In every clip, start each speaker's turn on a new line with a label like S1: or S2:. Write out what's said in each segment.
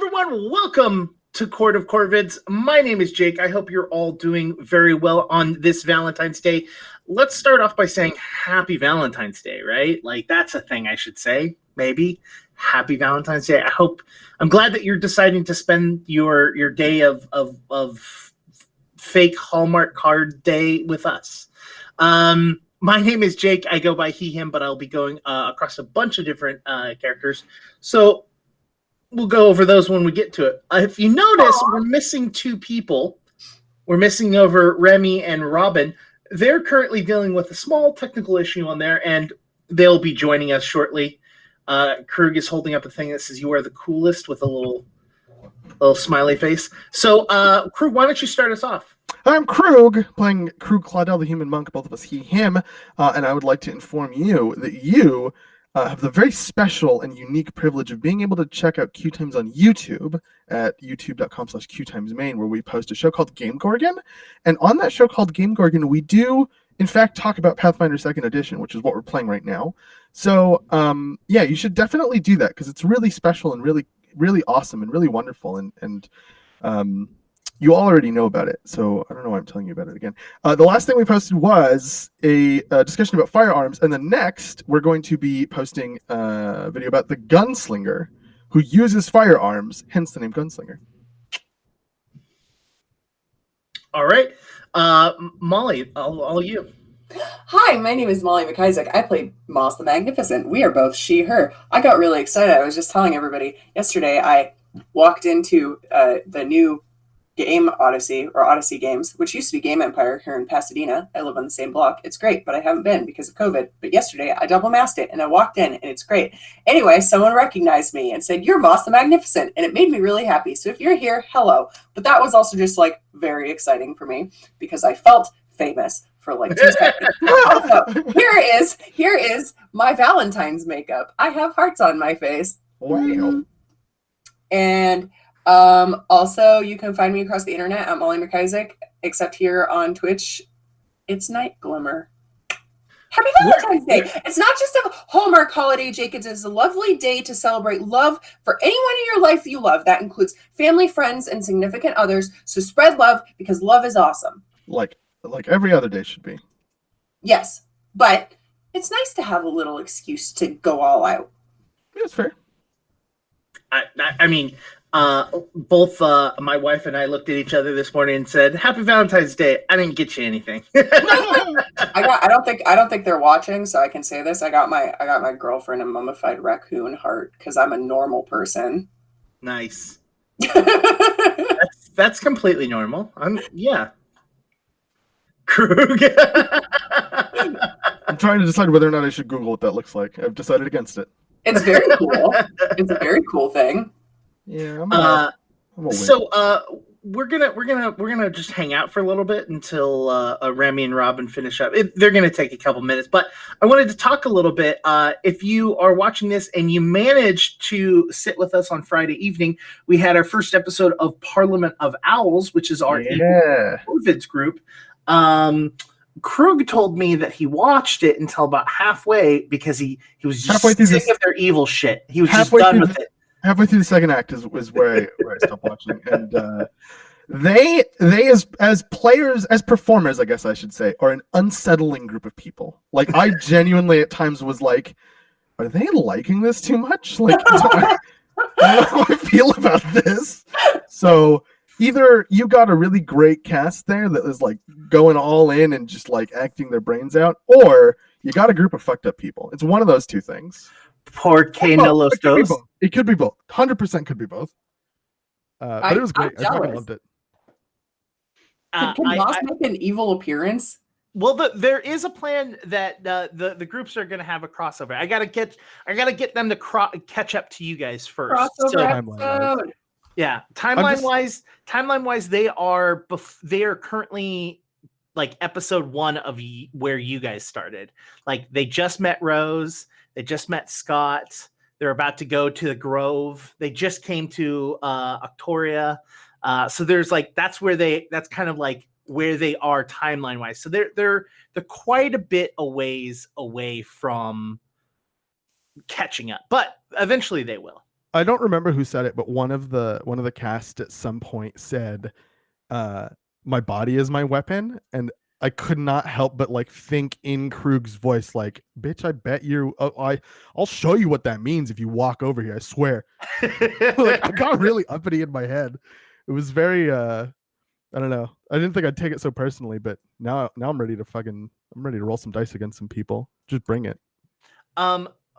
S1: everyone, welcome to Court of Corvids. My name is Jake. I hope you're all doing very well on this Valentine's Day. Let's start off by saying Happy Valentine's Day, right? Like, that's a thing I should say, maybe. Happy Valentine's Day. I'm glad that you're deciding to spend your day of fake Hallmark card day with us. My name is Jake. I go by he, him, but I'll be going across a bunch of different characters. So we'll go over those when we get to it. If you notice, we're missing two people. We're missing over Remy and Robin. They're currently dealing with a small technical issue on there, and they'll be joining us shortly. Krug is holding up a thing that says, "You are the coolest," with a little smiley face. So, Krug, why don't you start us off?
S2: I'm Krug, playing Krug Claudel, the human monk, both of us he, him, and I would like to inform you that you have the very special and unique privilege of being able to check out QueueTimes on YouTube at youtube.com/QueueTimesMain, where we post a show called Game Gorgon. And on that show called Game Gorgon, we do, in fact, talk about Pathfinder 2nd Edition, which is what we're playing right now. So, yeah, you should definitely do that, because it's really special and really, really awesome and really wonderful. And you all already know about it, so I don't know why I'm telling you about it again. The last thing we posted was a discussion about firearms, and then next we're going to be posting a video about the gunslinger who uses firearms, hence the name Gunslinger.
S1: All right. Molly, all you.
S3: Hi, my name is Molly McIsaac. I play Moss the Magnificent. We are both she, her. I got really excited. I was just telling everybody yesterday I walked into the new Game Odyssey, or Odyssey Games, which used to be Game Empire here in Pasadena. I live on the same block. It's great, but I haven't been because of COVID. But yesterday I double masked it and I walked in and it's great. Anyway, someone recognized me and said, "You're Moss the Magnificent," and it made me really happy. So if you're here, hello. But that was also just like very exciting for me because I felt famous for like 2 seconds. Also, here is my Valentine's makeup. I have hearts on my face.
S2: Wow.
S3: And also, you can find me across the internet at Molly McIsaac, except here on Twitch, it's Night Glimmer. Happy Valentine's Day! It's not just a Hallmark holiday, Jake. It is a lovely day to celebrate love for anyone in your life you love. That includes family, friends, and significant others. So spread love, because love is awesome.
S2: Like every other day should be.
S3: Yes, but it's nice to have a little excuse to go all out.
S2: Yeah, that's fair.
S1: I mean, both my wife and I looked at each other this morning and said, "Happy Valentine's Day." I didn't get you anything.
S3: I don't think they're watching, so I can say this. I got my girlfriend a mummified raccoon heart because I'm a normal person.
S1: Nice. that's completely normal. Yeah. Krug.
S2: I'm trying to decide whether or not I should Google what that looks like. I've decided against it.
S3: It's very cool. It's a very cool thing.
S2: Yeah.
S1: We're gonna just hang out for a little bit until Remy and Robin finish up. They're gonna take a couple minutes, but I wanted to talk a little bit. If you are watching this and you managed to sit with us on Friday evening, we had our first episode of Parliament of Owls, which is our Corvids group. Krug told me that he watched it until about halfway because he was just sick of their evil shit. He was just done with it.
S2: Halfway through the second act was where I stopped watching, and they as players, as performers, I guess I should say, are an unsettling group of people. Like, I genuinely at times was like, are they liking this too much? Like, I don't know how I feel about this. So either you got a really great cast there that is like going all in and just like acting their brains out, or you got a group of fucked up people. It's one of those two things.
S1: Por que no los dos?
S2: It could be both. 100% could be both. But it was great. I fucking loved it.
S3: Can Moss make an evil appearance?
S1: Well, there is a plan that the groups are going to have a crossover. I gotta get them to catch up to you guys first.
S3: Crossover.
S1: Yeah, timeline wise, they are currently like episode 1 of where you guys started. Like, they just met Rose, they just met Scott. They're about to go to the Grove. They just came to Octoria. So there's like that's kind of like where they are timeline wise. So they're quite a bit away from catching up, but eventually they will.
S2: I don't remember who said it, but one of the cast at some point said, "My body is my weapon," and I could not help but like think in Krug's voice, like, "Bitch, I bet you, I'll show you what that means if you walk over here. I swear." Like I got really uppity in my head. It was very, I don't know. I didn't think I'd take it so personally, but now I'm ready to roll some dice against some people. Just bring it.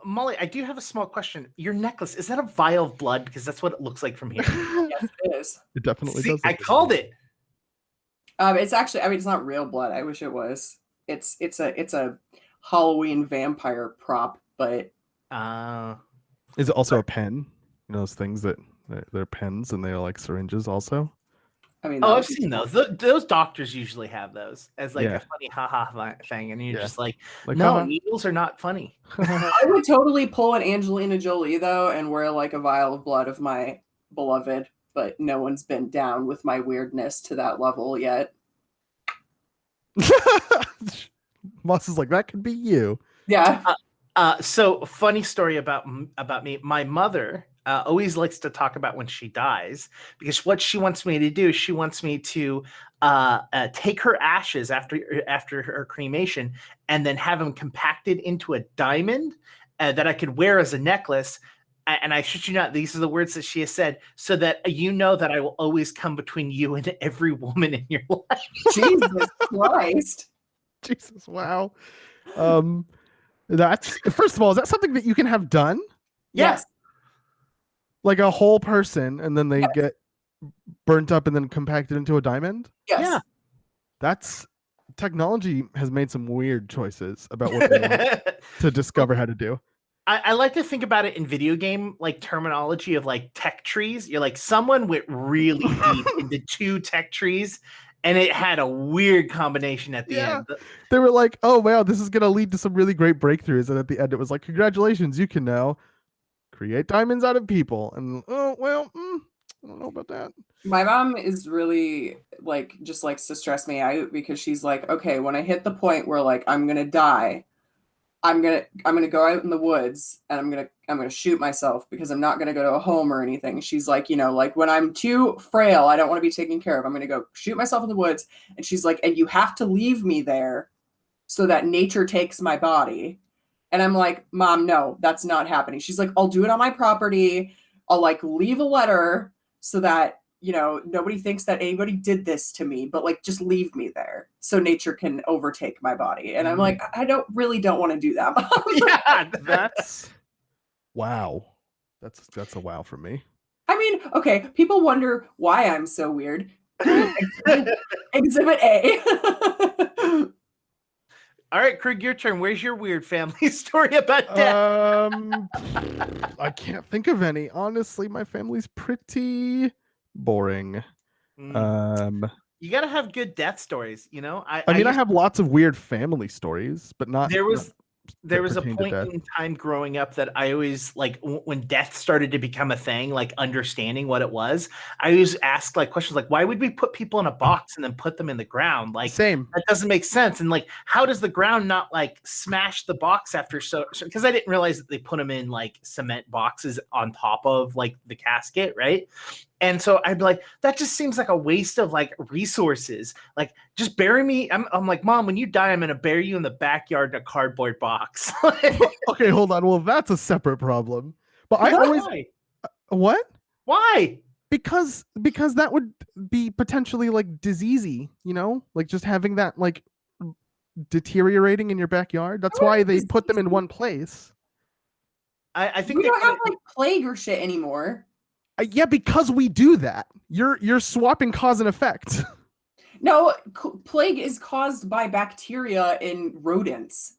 S1: Molly, I do have a small question. Your necklace, is that a vial of blood? Because that's what it looks like from here.
S3: Yes, it is.
S2: It definitely
S1: See,
S2: does.
S1: I called it.
S3: It's actually, I mean, it's not real blood. I wish it was. It's a Halloween vampire prop, but
S2: Is it also a pen? You know those things that they're pens and they're like syringes also?
S3: I mean,
S1: I've seen those. Those doctors usually have those as like
S2: Yeah.
S1: a funny haha thing, and you're
S2: Yeah.
S1: just like,
S2: Like,
S1: no,
S2: haha.
S1: needles are not funny.
S3: I would totally pull an Angelina Jolie though and wear like a vial of blood of my beloved, but no one's been down with my weirdness to that level yet.
S2: Moss is like, that could be you.
S3: Yeah.
S1: So funny story about me. My mother always likes to talk about when she dies, because what she wants me to do, she wants me to take her ashes after her cremation and then have them compacted into a diamond that I could wear as a necklace. And I shit you not, these are the words that she has said, so that you know that I will always come between you and every woman in your life.
S3: Jesus Christ.
S2: Jesus, wow. That's, first of all, is that something that you can have done?
S3: Yes.
S2: Like a whole person, and then they
S3: Yes.
S2: get burnt up and then compacted into a diamond?
S3: Yes.
S1: Yeah.
S2: That's, technology has made some weird choices about what they want to discover how to do.
S1: I like to think about it in video game like terminology of like tech trees. You're like, someone went really deep into 2 tech trees, and it had a weird combination at the end.
S2: They were like, oh wow, this is gonna lead to some really great breakthroughs, and at the end it was like, congratulations, you can now create diamonds out of people. And oh well, I don't know about that.
S3: My mom is really like just likes to stress me out because she's like, okay, when I hit the point where like I'm gonna die, I'm gonna go out in the woods and I'm gonna shoot myself because I'm not gonna go to a home or anything. She's like, you know, like when I'm too frail, I don't want to be taken care of. I'm gonna go shoot myself in the woods. And she's like, and you have to leave me there so that nature takes my body. And I'm like, Mom, no, that's not happening. She's like, I'll do it on my property. I'll like leave a letter so that, you know, nobody thinks that anybody did this to me, but like just leave me there so nature can overtake my body. And I'm like, I don't want to do that, Mom.
S1: Yeah,
S2: That's wow. That's a wow for me.
S3: I mean, okay, people wonder why I'm so weird. Exhibit A.
S1: All right, Krug, your turn. Where's your weird family story about death?
S2: I can't think of any. Honestly, my family's pretty boring.
S1: You gotta have good death stories, you know.
S2: I mean, I have lots of weird family stories, but not.
S1: There was a
S2: pertain to
S1: point
S2: death.
S1: in time growing up that I always like when death started to become a thing, like understanding what it was. I always ask like questions like, why would we put people in a box and then put them in the ground? Like,
S2: Same.
S1: that doesn't make sense. And like, how does the ground not like smash the box after so because I didn't realize that they put them in like cement boxes on top of like the casket, right? And so I'd be like, that just seems like a waste of like resources. Like, just bury me. I'm like, Mom, when you die, I'm gonna bury you in the backyard in a cardboard box.
S2: Okay, hold on. Well, that's a separate problem. But I always
S1: Why?
S2: what?
S1: Why?
S2: Because that would be potentially like diseasey, you know, like just having that like deteriorating in your backyard. That's why they put them in one place.
S1: I think
S3: We don't have like plague or shit anymore.
S2: Yeah, because we do that. You're swapping cause and effect.
S3: No, plague is caused by bacteria in rodents.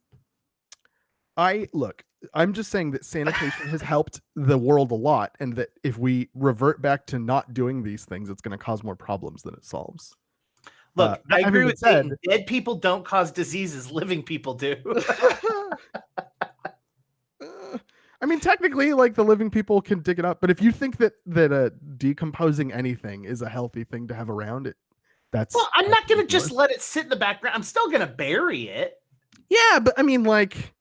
S2: I'm just saying that sanitation has helped the world a lot, and that if we revert back to not doing these things, it's going to cause more problems than it solves.
S1: Look, I agree with
S2: said,
S1: Dayton. Dead people don't cause diseases, living people do.
S2: I mean, technically, like the living people can dig it up, but if you think that decomposing anything is a healthy thing to have around, that's
S1: well, I'm not gonna just let it sit in the background. I'm still gonna bury it.
S2: Yeah, but I mean, like,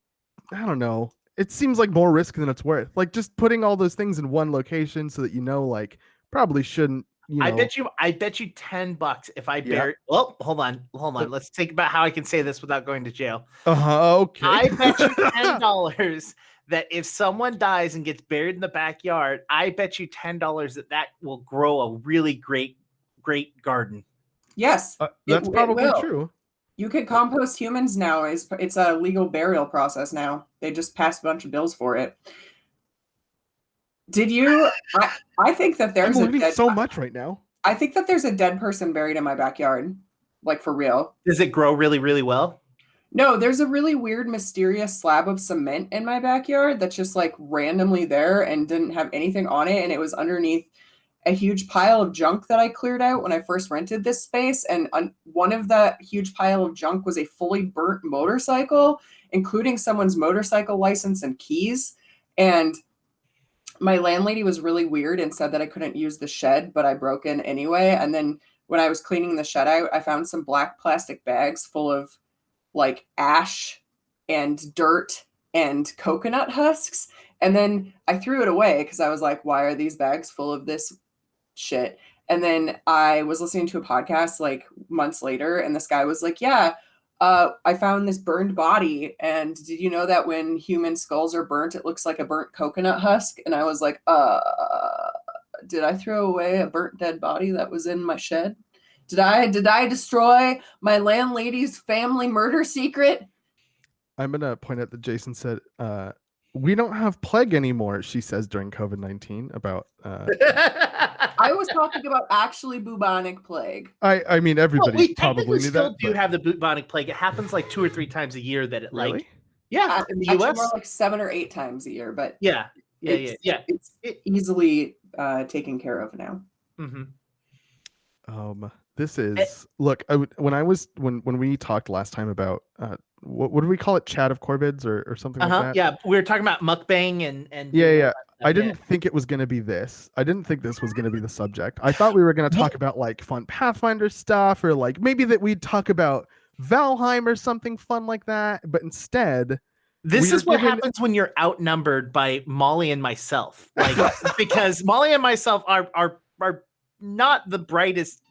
S2: I don't know. it seems like more risk than it's worth. Like just putting all those things in one location so that like probably shouldn't.
S1: I bet you $10 if I bury. Well, hold on. Let's think about how I can say this without going to jail.
S2: Okay.
S1: I bet you $10 that if someone dies and gets buried in the backyard, I bet you $10 that will grow a really great garden.
S3: Yes,
S2: that's probably true.
S3: You can compost humans now. It's a legal burial process now. They just passed a bunch of bills for it. Did you? I think that there's
S2: so much right now.
S3: I think that there's a dead person buried in my backyard, like for real.
S1: Does it grow really, really well?
S3: No, there's a really weird, mysterious slab of cement in my backyard that's just like randomly there and didn't have anything on it, and it was underneath a huge pile of junk that I cleared out when I first rented this space. And one of the huge pile of junk was a fully burnt motorcycle, including someone's motorcycle license and keys. And my landlady was really weird and said that I couldn't use the shed, but I broke in anyway. And then when I was cleaning the shed out, I found some black plastic bags full of like ash and dirt and coconut husks. And then I threw it away because I was like, why are these bags full of this shit? And then I was listening to a podcast like months later, and this guy was like, yeah, I found this burned body, and did you know that when human skulls are burnt, it looks like a burnt coconut husk? And I was like, did I throw away a burnt dead body that was in my shed? Did I destroy my landlady's family murder secret?
S2: I'm gonna point out that Jason said, we don't have plague anymore, she says during COVID-19 about
S3: I was talking about actually bubonic plague.
S2: I mean everybody
S1: we
S2: probably knew
S1: still
S2: that.
S1: Do have the bubonic plague. It happens like 2 or 3 times a year that it
S2: really?
S1: like yeah, in the US
S3: more like 7 or 8 times a year, but
S1: yeah.
S3: It's easily taken care of now.
S1: Mm-hmm.
S2: This is look. When we talked last time about what do we call it? Chat of Corvids or something like that.
S1: Yeah, we were talking about mukbang and
S2: yeah. I didn't think it was going to be this. I didn't think this was going to be the subject. I thought we were going to talk about like fun Pathfinder stuff, or like maybe that we'd talk about Valheim or something fun like that. But instead,
S1: this is what happens when you're outnumbered by Molly and myself. Like because Molly and myself are not the brightest,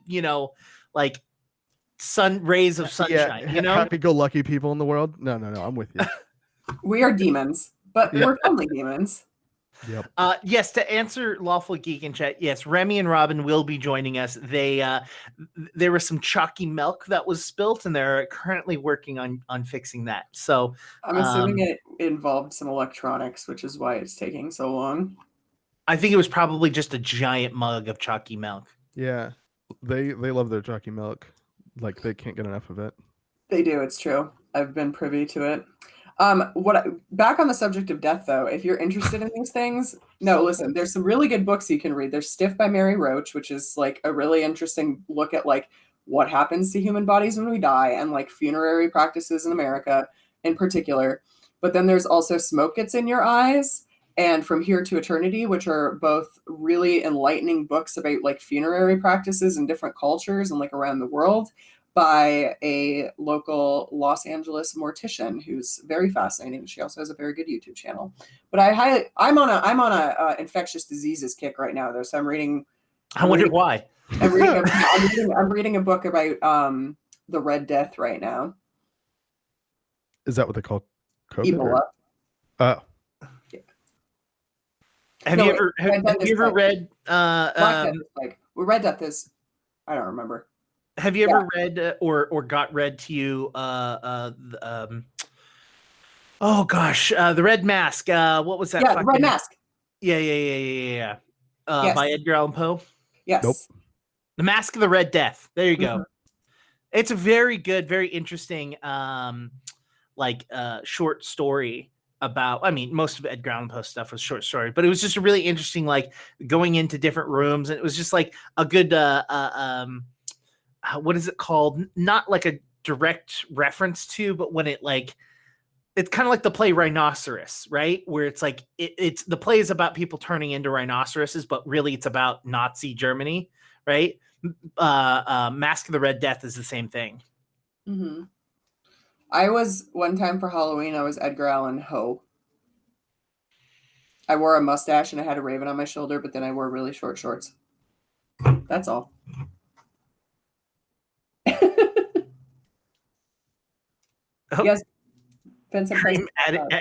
S1: like sun rays of sunshine.
S2: Happy-go-lucky people in the world. No, I'm with you.
S3: We are demons, but we're friendly demons.
S2: Yep.
S1: Yes, to answer Lawful Geek in chat, yes, Remy and Robin will be joining us. There was some chalky milk that was spilt, and they're currently working on fixing that. So
S3: I'm assuming it involved some electronics, which is why it's taking so long.
S1: I think it was probably just a giant mug of chalky milk.
S2: Yeah, they love their chalky milk. Like they can't get enough of it.
S3: They do. It's true. I've been privy to it. Back on the subject of death, though, if you're interested in these things, listen, there's some really good books you can read. There's Stiff by Mary Roach, which is like a really interesting look at like what happens to human bodies when we die and like funerary practices in America in particular. But then there's also Smoke Gets in Your Eyes and From Here to Eternity, which are both really enlightening books about like funerary practices in different cultures and like around the world, by a local Los Angeles mortician who's very fascinating. She also has a very good YouTube channel. But I'm on a infectious diseases kick right now, though. So I'm reading.
S1: I wonder why.
S3: I'm reading a book about the Red Death right now.
S2: Is that what they call COVID?
S3: Ebola.
S2: Oh.
S3: Yeah.
S1: Have you ever read?
S3: Red Death is. I don't remember.
S1: Have you ever read or got read to you the Red Mask? What was that?
S3: Yeah, the Red Mask.
S1: Yeah.
S3: Yes.
S1: By Edgar Allan Poe.
S3: Yes.
S2: Nope.
S1: The Mask of the Red Death. There you go. It's a very good, very interesting short story about, I mean, most of Edgar Allan Poe stuff was short story, but it was just a really interesting, like going into different rooms, and it was just like a good what is it called? Not like a direct reference to, but when it like, it's kind of like the play Rhinoceros, right? Where it's like, it's the play is about people turning into rhinoceroses, but really it's about Nazi Germany, right? Mask of the Red Death is the same thing.
S3: Mm-hmm. I was one time for Halloween, I was Edgar Allan Poe. I wore a mustache and I had a raven on my shoulder, but then I wore really short shorts. That's all. Yes, Vincent.
S1: Cream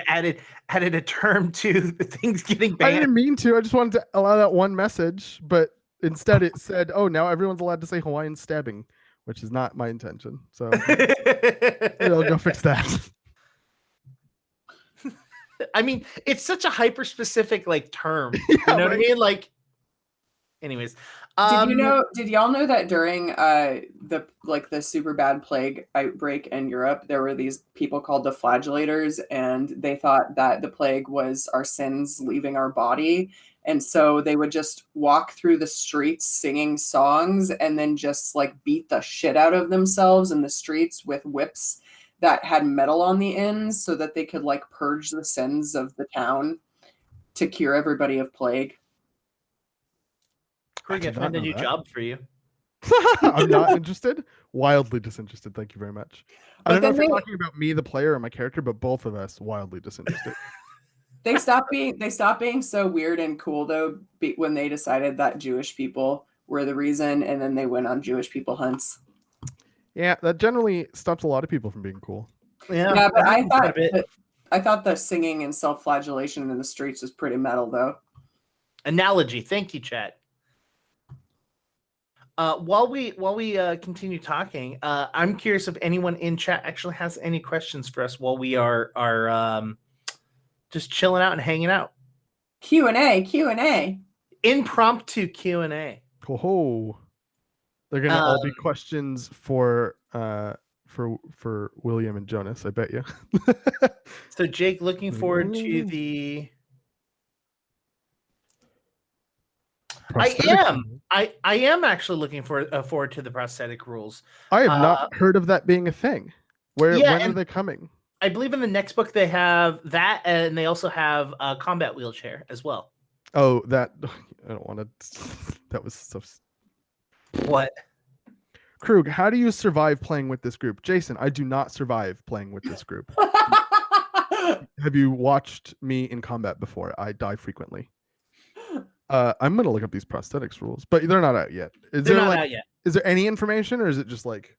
S1: added a term to the things getting
S2: I
S1: banned.
S2: didn't mean to. I just wanted to allow that one message, but instead it said, "Oh, now everyone's allowed to say Hawaiian stabbing," which is not my intention. So maybe I'll go fix that.
S1: I mean, it's such a hyper specific like term.
S2: Yeah,
S1: You know what I mean? Like, anyways,
S3: Did y'all know that during the super bad plague outbreak in Europe, there were these people called the flagellators, and they thought that the plague was our sins leaving our body, and so they would just walk through the streets singing songs and then just like beat the shit out of themselves in the streets with whips that had metal on the ends so that they could like purge the sins of the town to cure everybody of plague.
S1: We're gonna find a new job for you.
S2: I'm not interested. Wildly disinterested. Thank you very much. I don't know if you're talking about me, the player, or my character, but both of us wildly disinterested.
S3: They stopped being so weird and cool though when they decided that Jewish people were the reason, and then they went on Jewish people hunts.
S2: Yeah, that generally stops a lot of people from being cool.
S3: Yeah, but I thought the singing and self-flagellation in the streets was pretty metal though.
S1: Analogy. Thank you, chat. While we continue talking, I'm curious if anyone in chat actually has any questions for us while we are just chilling out and hanging out.
S3: Q&A.
S1: Impromptu Q&A.
S2: Oh, they're gonna all be questions for William and Jonas, I bet you.
S1: So Jake, looking forward to the. I am actually looking forward to the prosthetic rules.
S2: I have not heard of that being a thing. When are they coming?
S1: I believe in the next book they have that, and they also have a combat wheelchair as well.
S2: Oh, that I don't want to. That was so.
S1: What?
S2: Krug, how do you survive playing with this group? Jason, I do not survive playing with this group. Have you watched me in combat before? I die frequently. I'm gonna look up these prosthetics rules, but they're not out yet.
S1: They're not out yet.
S2: Is there any information, or is it just like?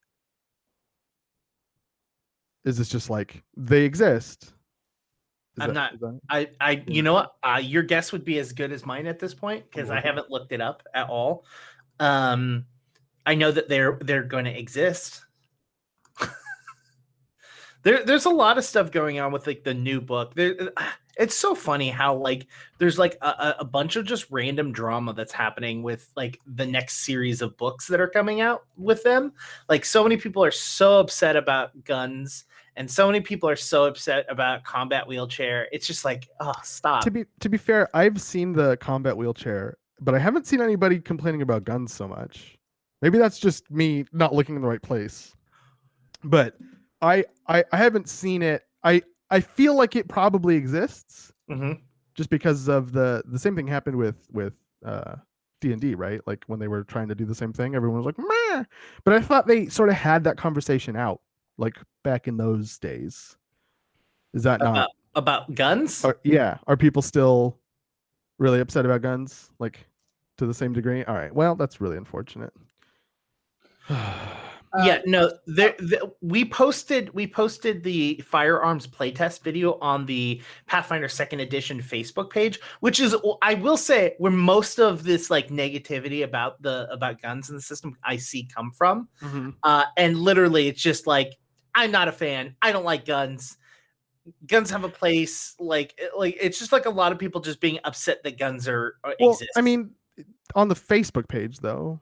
S2: Is this just like they exist?
S1: You know what? Your guess would be as good as mine at this point because I haven't looked it up at all. I know that they're going to exist. There's a lot of stuff going on with like the new book. It's so funny how like there's like a bunch of just random drama that's happening with like the next series of books that are coming out with them. Like so many people are so upset about guns, and so many people are so upset about combat wheelchair. It's just like, oh, stop.
S2: To be fair, I've seen the combat wheelchair, but I haven't seen anybody complaining about guns so much. Maybe that's just me not looking in the right place. But I haven't seen it. I feel like it probably exists, just because of the same thing happened with D&D, right? Like when they were trying to do the same thing, everyone was like, meh. But I thought they sort of had that conversation out, like back in those days. Is that not
S1: about guns?
S2: Are people still really upset about guns, like to the same degree? All right, well, that's really unfortunate.
S1: We posted the firearms playtest video on the Pathfinder 2nd edition Facebook page, which is, I will say, where most of this like negativity about guns in the system I see come from. And literally it's just like, I'm not a fan. I don't like guns. Guns have a place. Like it's just like a lot of people just being upset that guns exist.
S2: I mean, on the Facebook page though.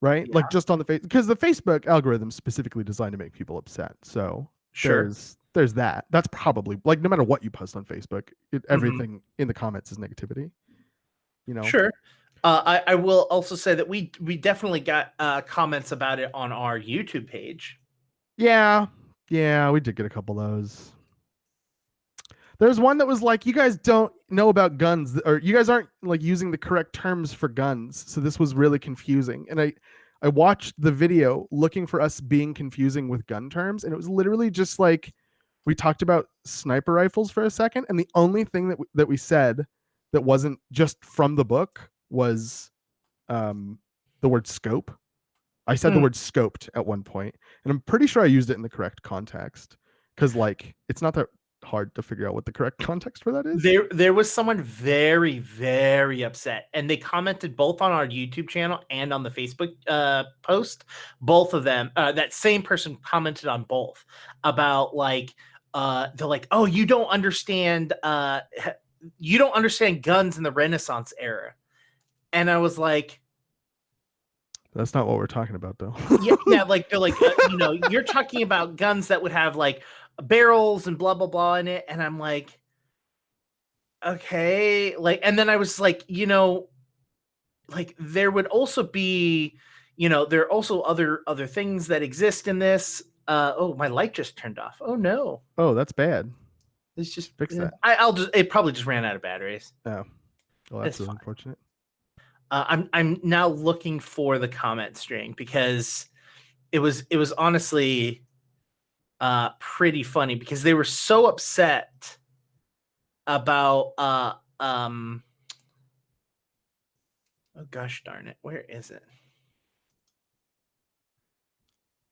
S2: Right? Yeah. Like just on the face, because the Facebook algorithm is specifically designed to make people upset. So there's that. That's probably like no matter what you post on Facebook, everything in the comments is negativity. You know?
S1: Sure. I will also say that we definitely got comments about it on our YouTube page.
S2: Yeah, we did get a couple of those. There's one that was like, you guys don't know about guns, or you guys aren't like using the correct terms for guns. So this was really confusing. And I watched the video looking for us being confusing with gun terms. And it was literally just like we talked about sniper rifles for a second, and the only thing that we said that wasn't just from the book was the word scope. I said the word scoped at one point, and I'm pretty sure I used it in the correct context, because like it's not that hard to figure out what the correct context for that is.
S1: There was someone very, very upset, and they commented both on our YouTube channel and on the Facebook post. Both of them, that same person commented on both about like they're like, oh, you don't understand guns in the Renaissance era, and I was like,
S2: that's not what we're talking about, though.
S1: yeah, like they're like, you're talking about guns that would have like barrels and blah blah blah in it, and I'm like, okay, like, and then I was like, like there would also be, there are also other things that exist in this. Oh, my light just turned off. Oh no.
S2: Oh, that's bad.
S1: Let's just
S2: fix that.
S1: It probably just ran out of batteries.
S2: Oh, well, that's really unfortunate.
S1: I'm now looking for the comment string because it was honestly pretty funny because they were so upset about oh gosh darn it, where is it?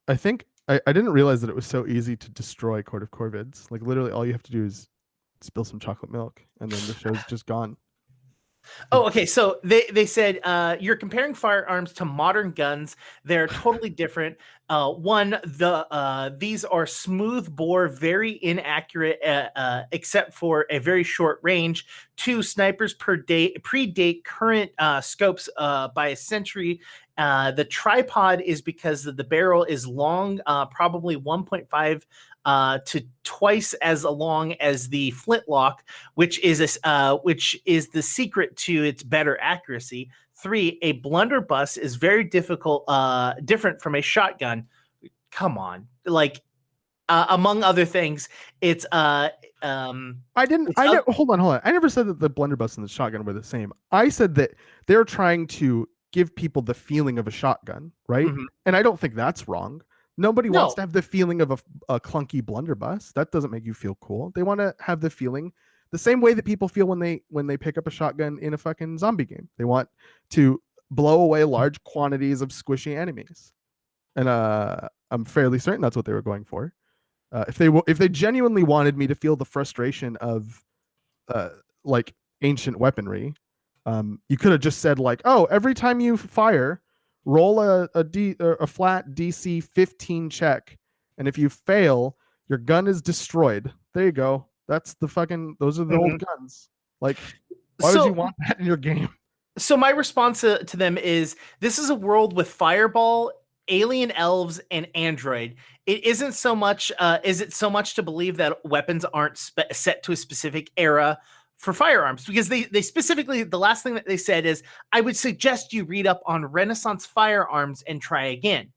S2: I think I didn't realize that it was so easy to destroy Court of Corvids. Like literally all you have to do is spill some chocolate milk and then the show's just gone.
S1: Oh, okay. So they said you're comparing firearms to modern guns. They're totally different. These are smooth bore, very inaccurate, except for a very short range. 2, snipers predate current scopes by a century. The tripod is because the barrel is long, probably 1.5 to twice as long as the flintlock, which is the secret to its better accuracy. 3, a blunderbuss is very different from a shotgun. Come on, like among other things, it's
S2: hold on. I never said that the blunderbuss and the shotgun were the same. I said that they're trying to give people the feeling of a shotgun, right?
S1: Mm-hmm.
S2: And I don't think that's wrong. Nobody wants to have the feeling of a clunky blunderbuss. That doesn't make you feel cool. They want to have the feeling the same way that people feel when they pick up a shotgun in a fucking zombie game. They want to blow away large quantities of squishy enemies. And I'm fairly certain that's what they were going for. If they genuinely wanted me to feel the frustration of like ancient weaponry, you could have just said like, oh, every time you fire, roll a flat DC 15 check, and if you fail, your gun is destroyed. There you go. Those are the old guns. Like, why would you want that in your game?
S1: So my response to them is, this is a world with Fireball, alien elves, and android. It isn't so much to believe that weapons aren't set to a specific era for firearms, because they specifically, the last thing that they said is, I would suggest you read up on Renaissance firearms and try again.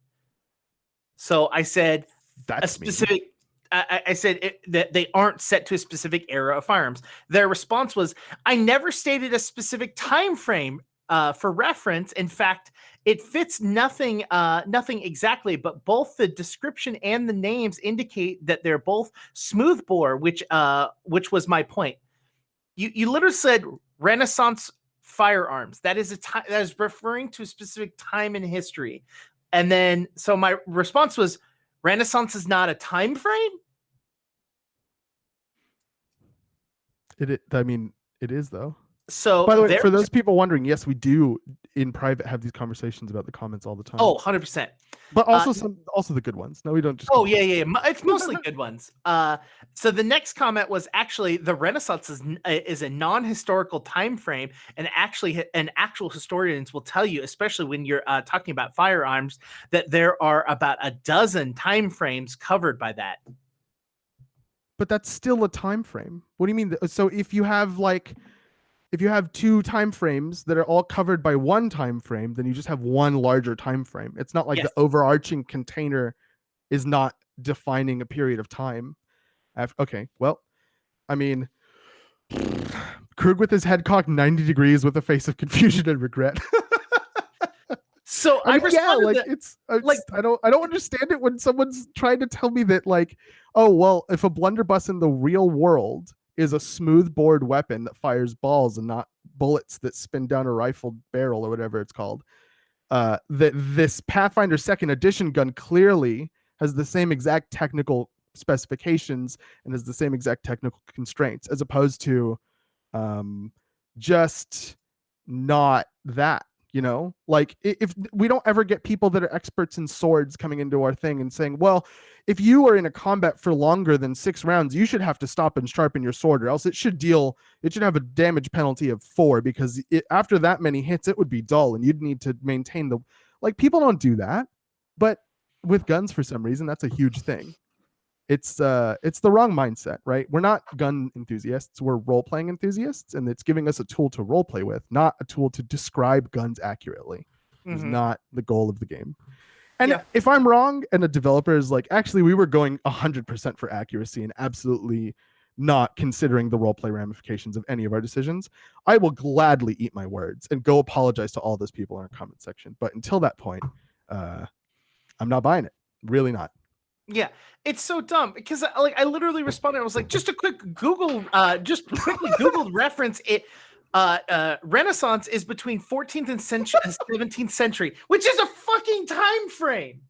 S1: So I said
S2: that's
S1: a specific. I said that they aren't set to a specific era of firearms. Their response was, I never stated a specific time frame for reference. In fact, it fits nothing exactly, but both the description and the names indicate that they're both smoothbore, which was my point. You literally said Renaissance firearms. That is that is referring to a specific time in history. And then, so my response was, Renaissance is not a time frame?
S2: It is though.
S1: So,
S2: by the way, for those people wondering, yes, we do in private have these conversations about the comments all the time.
S1: Oh, 100%.
S2: But also the good ones. No, we don't just.
S1: Oh, yeah. It's mostly good ones. So the next comment was, actually, the Renaissance is a non-historical time frame, and actual historians will tell you, especially when you're talking about firearms, that there are about a dozen time frames covered by that.
S2: But that's still a time frame. What do you mean? So if you have 2 time frames that are all covered by one time frame, then you just have one larger time frame. It's not like the overarching container is not defining a period of time. Okay, well, I mean, Krug with his head cocked 90 degrees with a face of confusion and regret.
S1: So I responded
S2: I don't understand it when someone's trying to tell me that like, Oh, well, if a blunderbuss in the real world is a smoothbore weapon that fires balls and not bullets that spin down a rifled barrel or whatever it's called, that this Pathfinder 2nd Edition gun clearly has the same exact technical specifications and has the same exact technical constraints, as opposed to just not that. Like, if we don't ever get people that are experts in swords coming into our thing and saying, well, if you are in a combat for longer than 6 rounds, you should have to stop and sharpen your sword, or else it should have a damage penalty of 4, because after that many hits, it would be dull and you'd need to maintain like, people don't do that. But with guns, for some reason, that's a huge thing. It's the wrong mindset, right? We're not gun enthusiasts, we're role-playing enthusiasts, and it's giving us a tool to role-play with, not a tool to describe guns accurately. It's not the goal of the game. And if I'm wrong and a developer is like, actually, we were going 100% for accuracy and absolutely not considering the role-play ramifications of any of our decisions, I will gladly eat my words and go apologize to all those people in our comment section. But until that point, I'm not buying it. Really not.
S1: Yeah, it's so dumb because I literally responded. I was like, just quickly Googled reference it. Renaissance is between 14th and 17th century, which is a fucking time frame.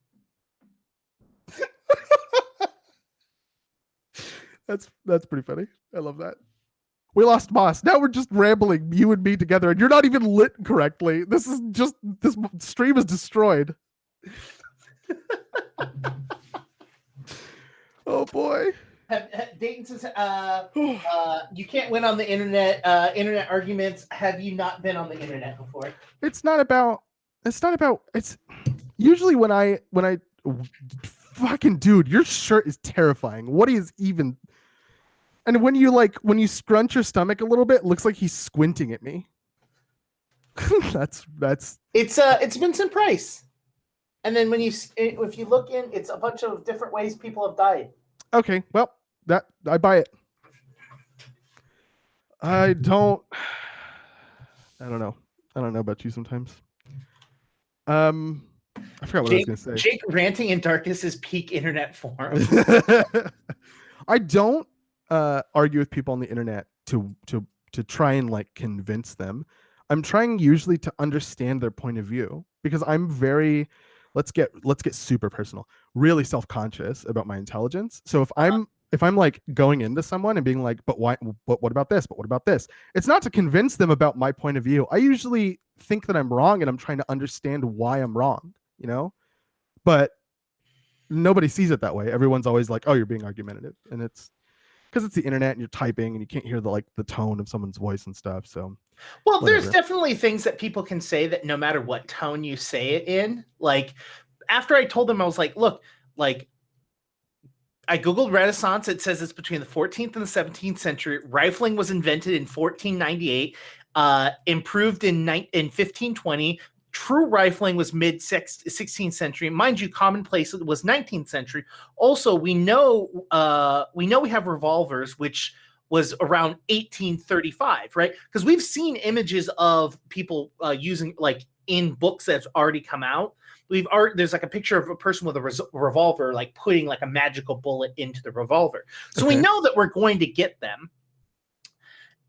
S2: That's pretty funny. I love that. We lost Moss. Now we're just rambling, you and me together, and you're not even lit correctly. This stream is destroyed. Oh boy.
S1: Dayton says, you can't win on the internet. Internet arguments. Have you not been on the internet before?
S2: It's usually when I fucking, dude, your shirt is terrifying. What is even? And when you scrunch your stomach a little bit, it looks like he's squinting at me. that's
S1: It's Vincent Price. And then if you look in, it's a bunch of different ways people have died.
S2: Okay, well, I buy it. I don't know about you sometimes. I forgot what I was going to say.
S1: Jake ranting in darkness is peak internet form.
S2: I don't argue with people on the internet to try and like convince them. I'm trying usually to understand their point of view, because I'm very, let's get super personal, really self-conscious about my intelligence. So if I'm like going into someone and being like, but why, but what about this? But what about this? It's not to convince them about my point of view. I usually think that I'm wrong and I'm trying to understand why I'm wrong, but nobody sees it that way. Everyone's always like, oh, you're being argumentative. And it's because it's the internet and you're typing and you can't hear the tone of someone's voice and stuff. So,
S1: well, there's definitely things that people can say that no matter what tone you say it in, like after I told them, I was like, look, like I Googled Renaissance. It says it's between the 14th and the 17th century. Rifling was invented in 1498, improved in 1520. True rifling was mid 16th century. Mind you, commonplace was 19th century. Also, we know we have revolvers, which was around 1835, right? Because we've seen images of people using, like in books that's already come out. There's like a picture of a person with a revolver, like putting like a magical bullet into the revolver. So we know that we're going to get them.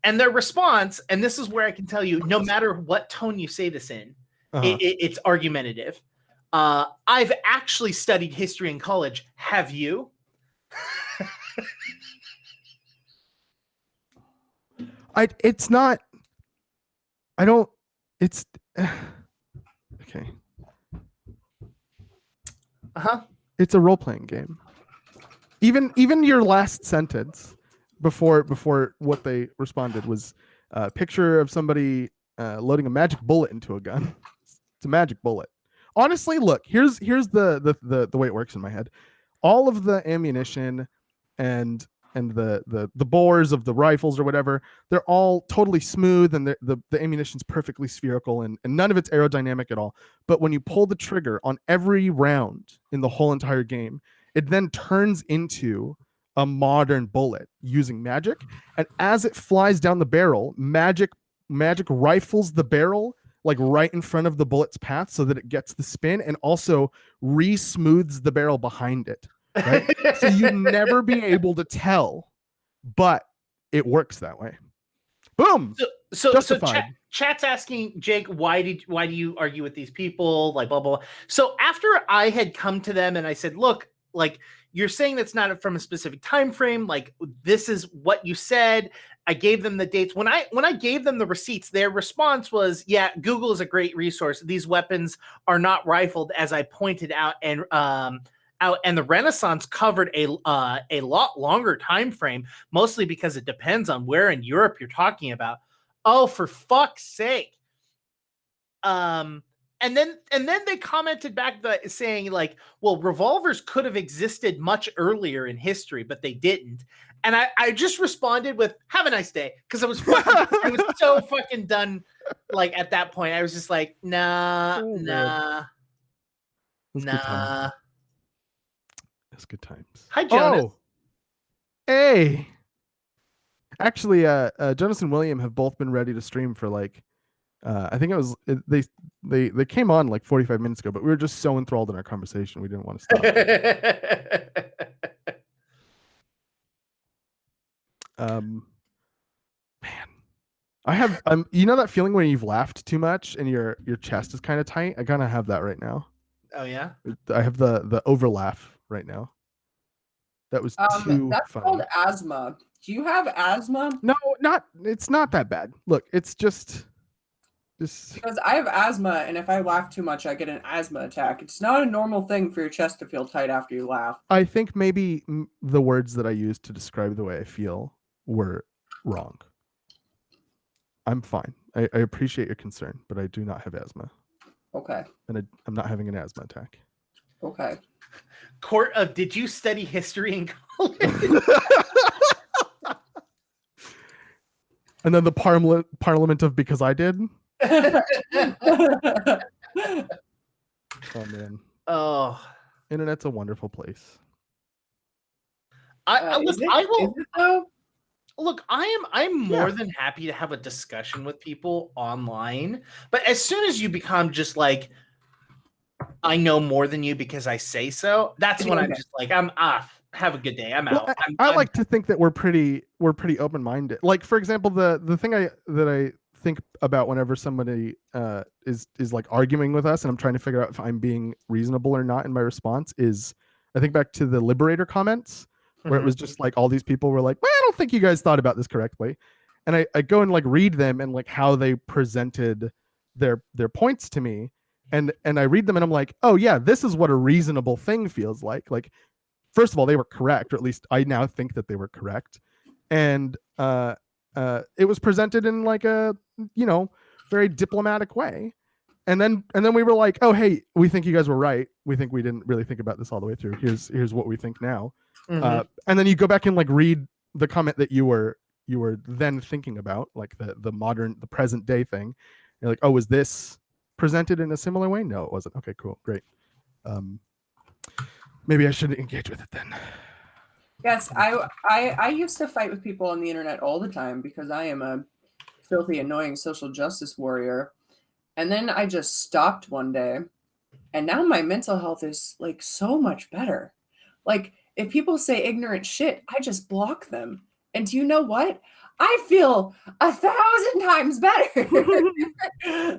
S1: And their response, and this is where I can tell you, no matter what tone you say this in, it's argumentative. I've actually studied history in college. Have you?
S2: It's okay. It's a role-playing game. Even your last sentence before what they responded was a picture of somebody loading a magic bullet into a gun. It's a magic bullet. Honestly, look, here's the way it works in my head. All of the ammunition and the bores of the rifles or whatever, they're all totally smooth, and the ammunition's perfectly spherical, and none of it's aerodynamic at all. But when you pull the trigger on every round in the whole entire game, it then turns into a modern bullet using magic. And as it flies down the barrel, magic rifles the barrel like right in front of the bullet's path so that it gets the spin, and also re-smooths the barrel behind it. right? So you'd never be able to tell, but it works that way. Boom.
S1: So
S2: Justified.
S1: chat's asking, Jake, why do you argue with these people? Like blah blah. So after I had come to them and I said, look, like you're saying that's not from a specific time frame. Like this is what you said. I gave them the dates. When I gave them the receipts, their response was, yeah, Google is a great resource. These weapons are not rifled, as I pointed out, and the Renaissance covered a lot longer time frame, mostly because it depends on where in Europe you're talking about. Oh, for fuck's sake. And then they commented back saying like, well, revolvers could have existed much earlier in history, but they didn't. And I just responded with, have a nice day. Because I was so fucking done. Like at that point, I was just like, nah.
S2: That's good times.
S1: Hi, Jonas.
S2: Oh, hey. Actually, Jonas and William have both been ready to stream for like, I think they came on like 45 minutes ago, but we were just so enthralled in our conversation we didn't want to stop. Man, I have you know that feeling when you've laughed too much and your chest is kind of tight? I kind of have that right now.
S1: Oh yeah,
S2: I have the over laugh right now. That was too
S3: that's
S2: funny.
S3: called asthma. Do you have asthma?
S2: No, it's not that bad. Look, it's just
S3: because I have asthma, and if I laugh too much, I get an asthma attack. It's not a normal thing for your chest to feel tight after you laugh.
S2: I think maybe the words that I used to describe the way I feel were wrong. I'm fine. I appreciate your concern, but I do not have asthma.
S3: Okay.
S2: And I'm not having an asthma attack.
S3: Okay.
S1: Court of, did you study history in college?
S2: And then the parliament of because I did. Oh man.
S1: Oh,
S2: Internet's a wonderful place.
S1: Look, I'm more than happy to have a discussion with people online, but as soon as you become just like, I know more than you because I say so, that's when I'm just like, I'm off. Have a good day. I'm out.
S2: I like to think that we're pretty open-minded. Like, for example, the thing that I think about whenever somebody is like arguing with us and I'm trying to figure out if I'm being reasonable or not in my response is I think back to the Liberator comments where it was just like all these people were like, well, I don't think you guys thought about this correctly. And I go and like read them and like how they presented their points to me. And I read them and I'm like, oh yeah, this is what a reasonable thing feels like. Like, first of all, they were correct, or at least I now think that they were correct. And it was presented in like a, very diplomatic way. And then we were like, oh, hey, we think you guys were right. We think we didn't really think about this all the way through. Here's what we think now. And then you go back and like read the comment that you were then thinking about, like the present day thing. You're like, oh, was this presented in a similar way? No, it wasn't. Okay, cool, great. Maybe I should engage with it then.
S3: Yes, I used to fight with people on the internet all the time because I am a filthy, annoying social justice warrior. And then I just stopped one day. And now my mental health is like so much better. Like if people say ignorant shit, I just block them. And do you know what? I feel 1,000 times better.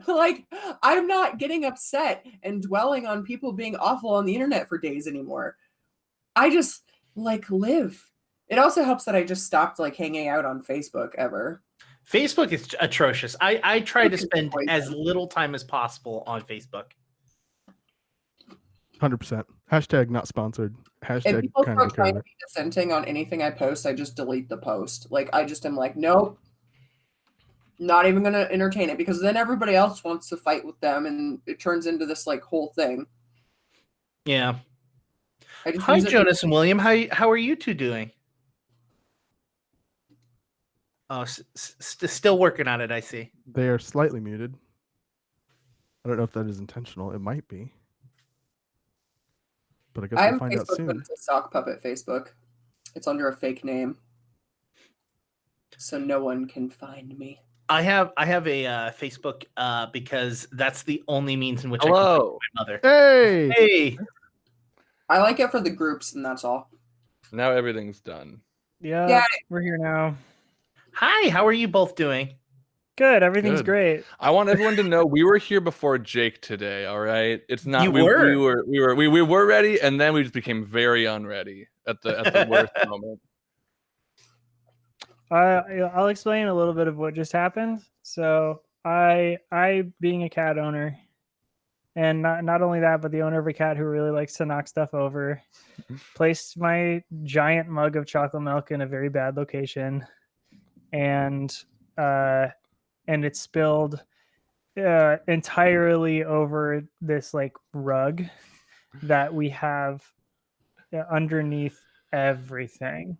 S3: Like I'm not getting upset and dwelling on people being awful on the internet for days anymore. I just like live. It also helps that I just stopped like hanging out on Facebook ever.
S1: Facebook is atrocious. I try to spend as little time as possible on Facebook.
S2: 100%. Hashtag not sponsored. Hashtag
S3: if people
S2: kind of
S3: trying to be dissenting on anything I post, I just delete the post. Like I just am like, nope, not even gonna entertain it because then everybody else wants to fight with them and it turns into this like whole thing.
S1: Yeah. Hi, Jonas and William. How are you two doing? Oh, still working on it, I see.
S2: They are slightly muted. I don't know if that is intentional. It might be. But I guess we'll find out soon.
S3: But it's a sock puppet Facebook. It's under a fake name. So no one can find me.
S1: I have a Facebook because that's the only means in which I
S4: Hello.
S1: can find my mother.
S2: Hey!
S3: I like it for the groups, and that's all.
S4: Now everything's done.
S5: Yeah, we're here now.
S1: Hi, how are you both doing?
S5: Good, everything's
S4: Good.
S5: great.
S4: I want everyone to know we were here before Jake today. All right, it's not
S1: You
S4: we
S1: were?
S4: we were ready, and then we just became very unready at the worst moment.
S5: I'll explain a little bit of what just happened. So I being a cat owner, and not only that, but the owner of a cat who really likes to knock stuff over, placed my giant mug of chocolate milk in a very bad location, and it spilled entirely over this like rug that we have underneath everything.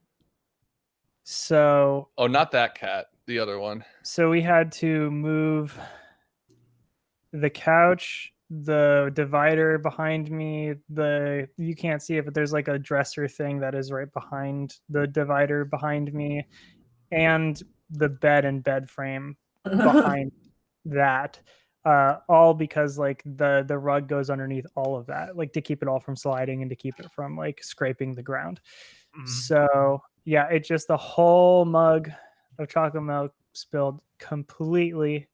S5: So
S4: Oh, not that cat, the other one.
S5: So we had to move the couch, the divider behind me, you can't see it, but there's like a dresser thing that is right behind the divider behind me, and the bed and bed frame behind that. All because like the rug goes underneath all of that, like to keep it all from sliding and to keep it from like scraping the ground. So yeah, it's just the whole mug of chocolate milk spilled completely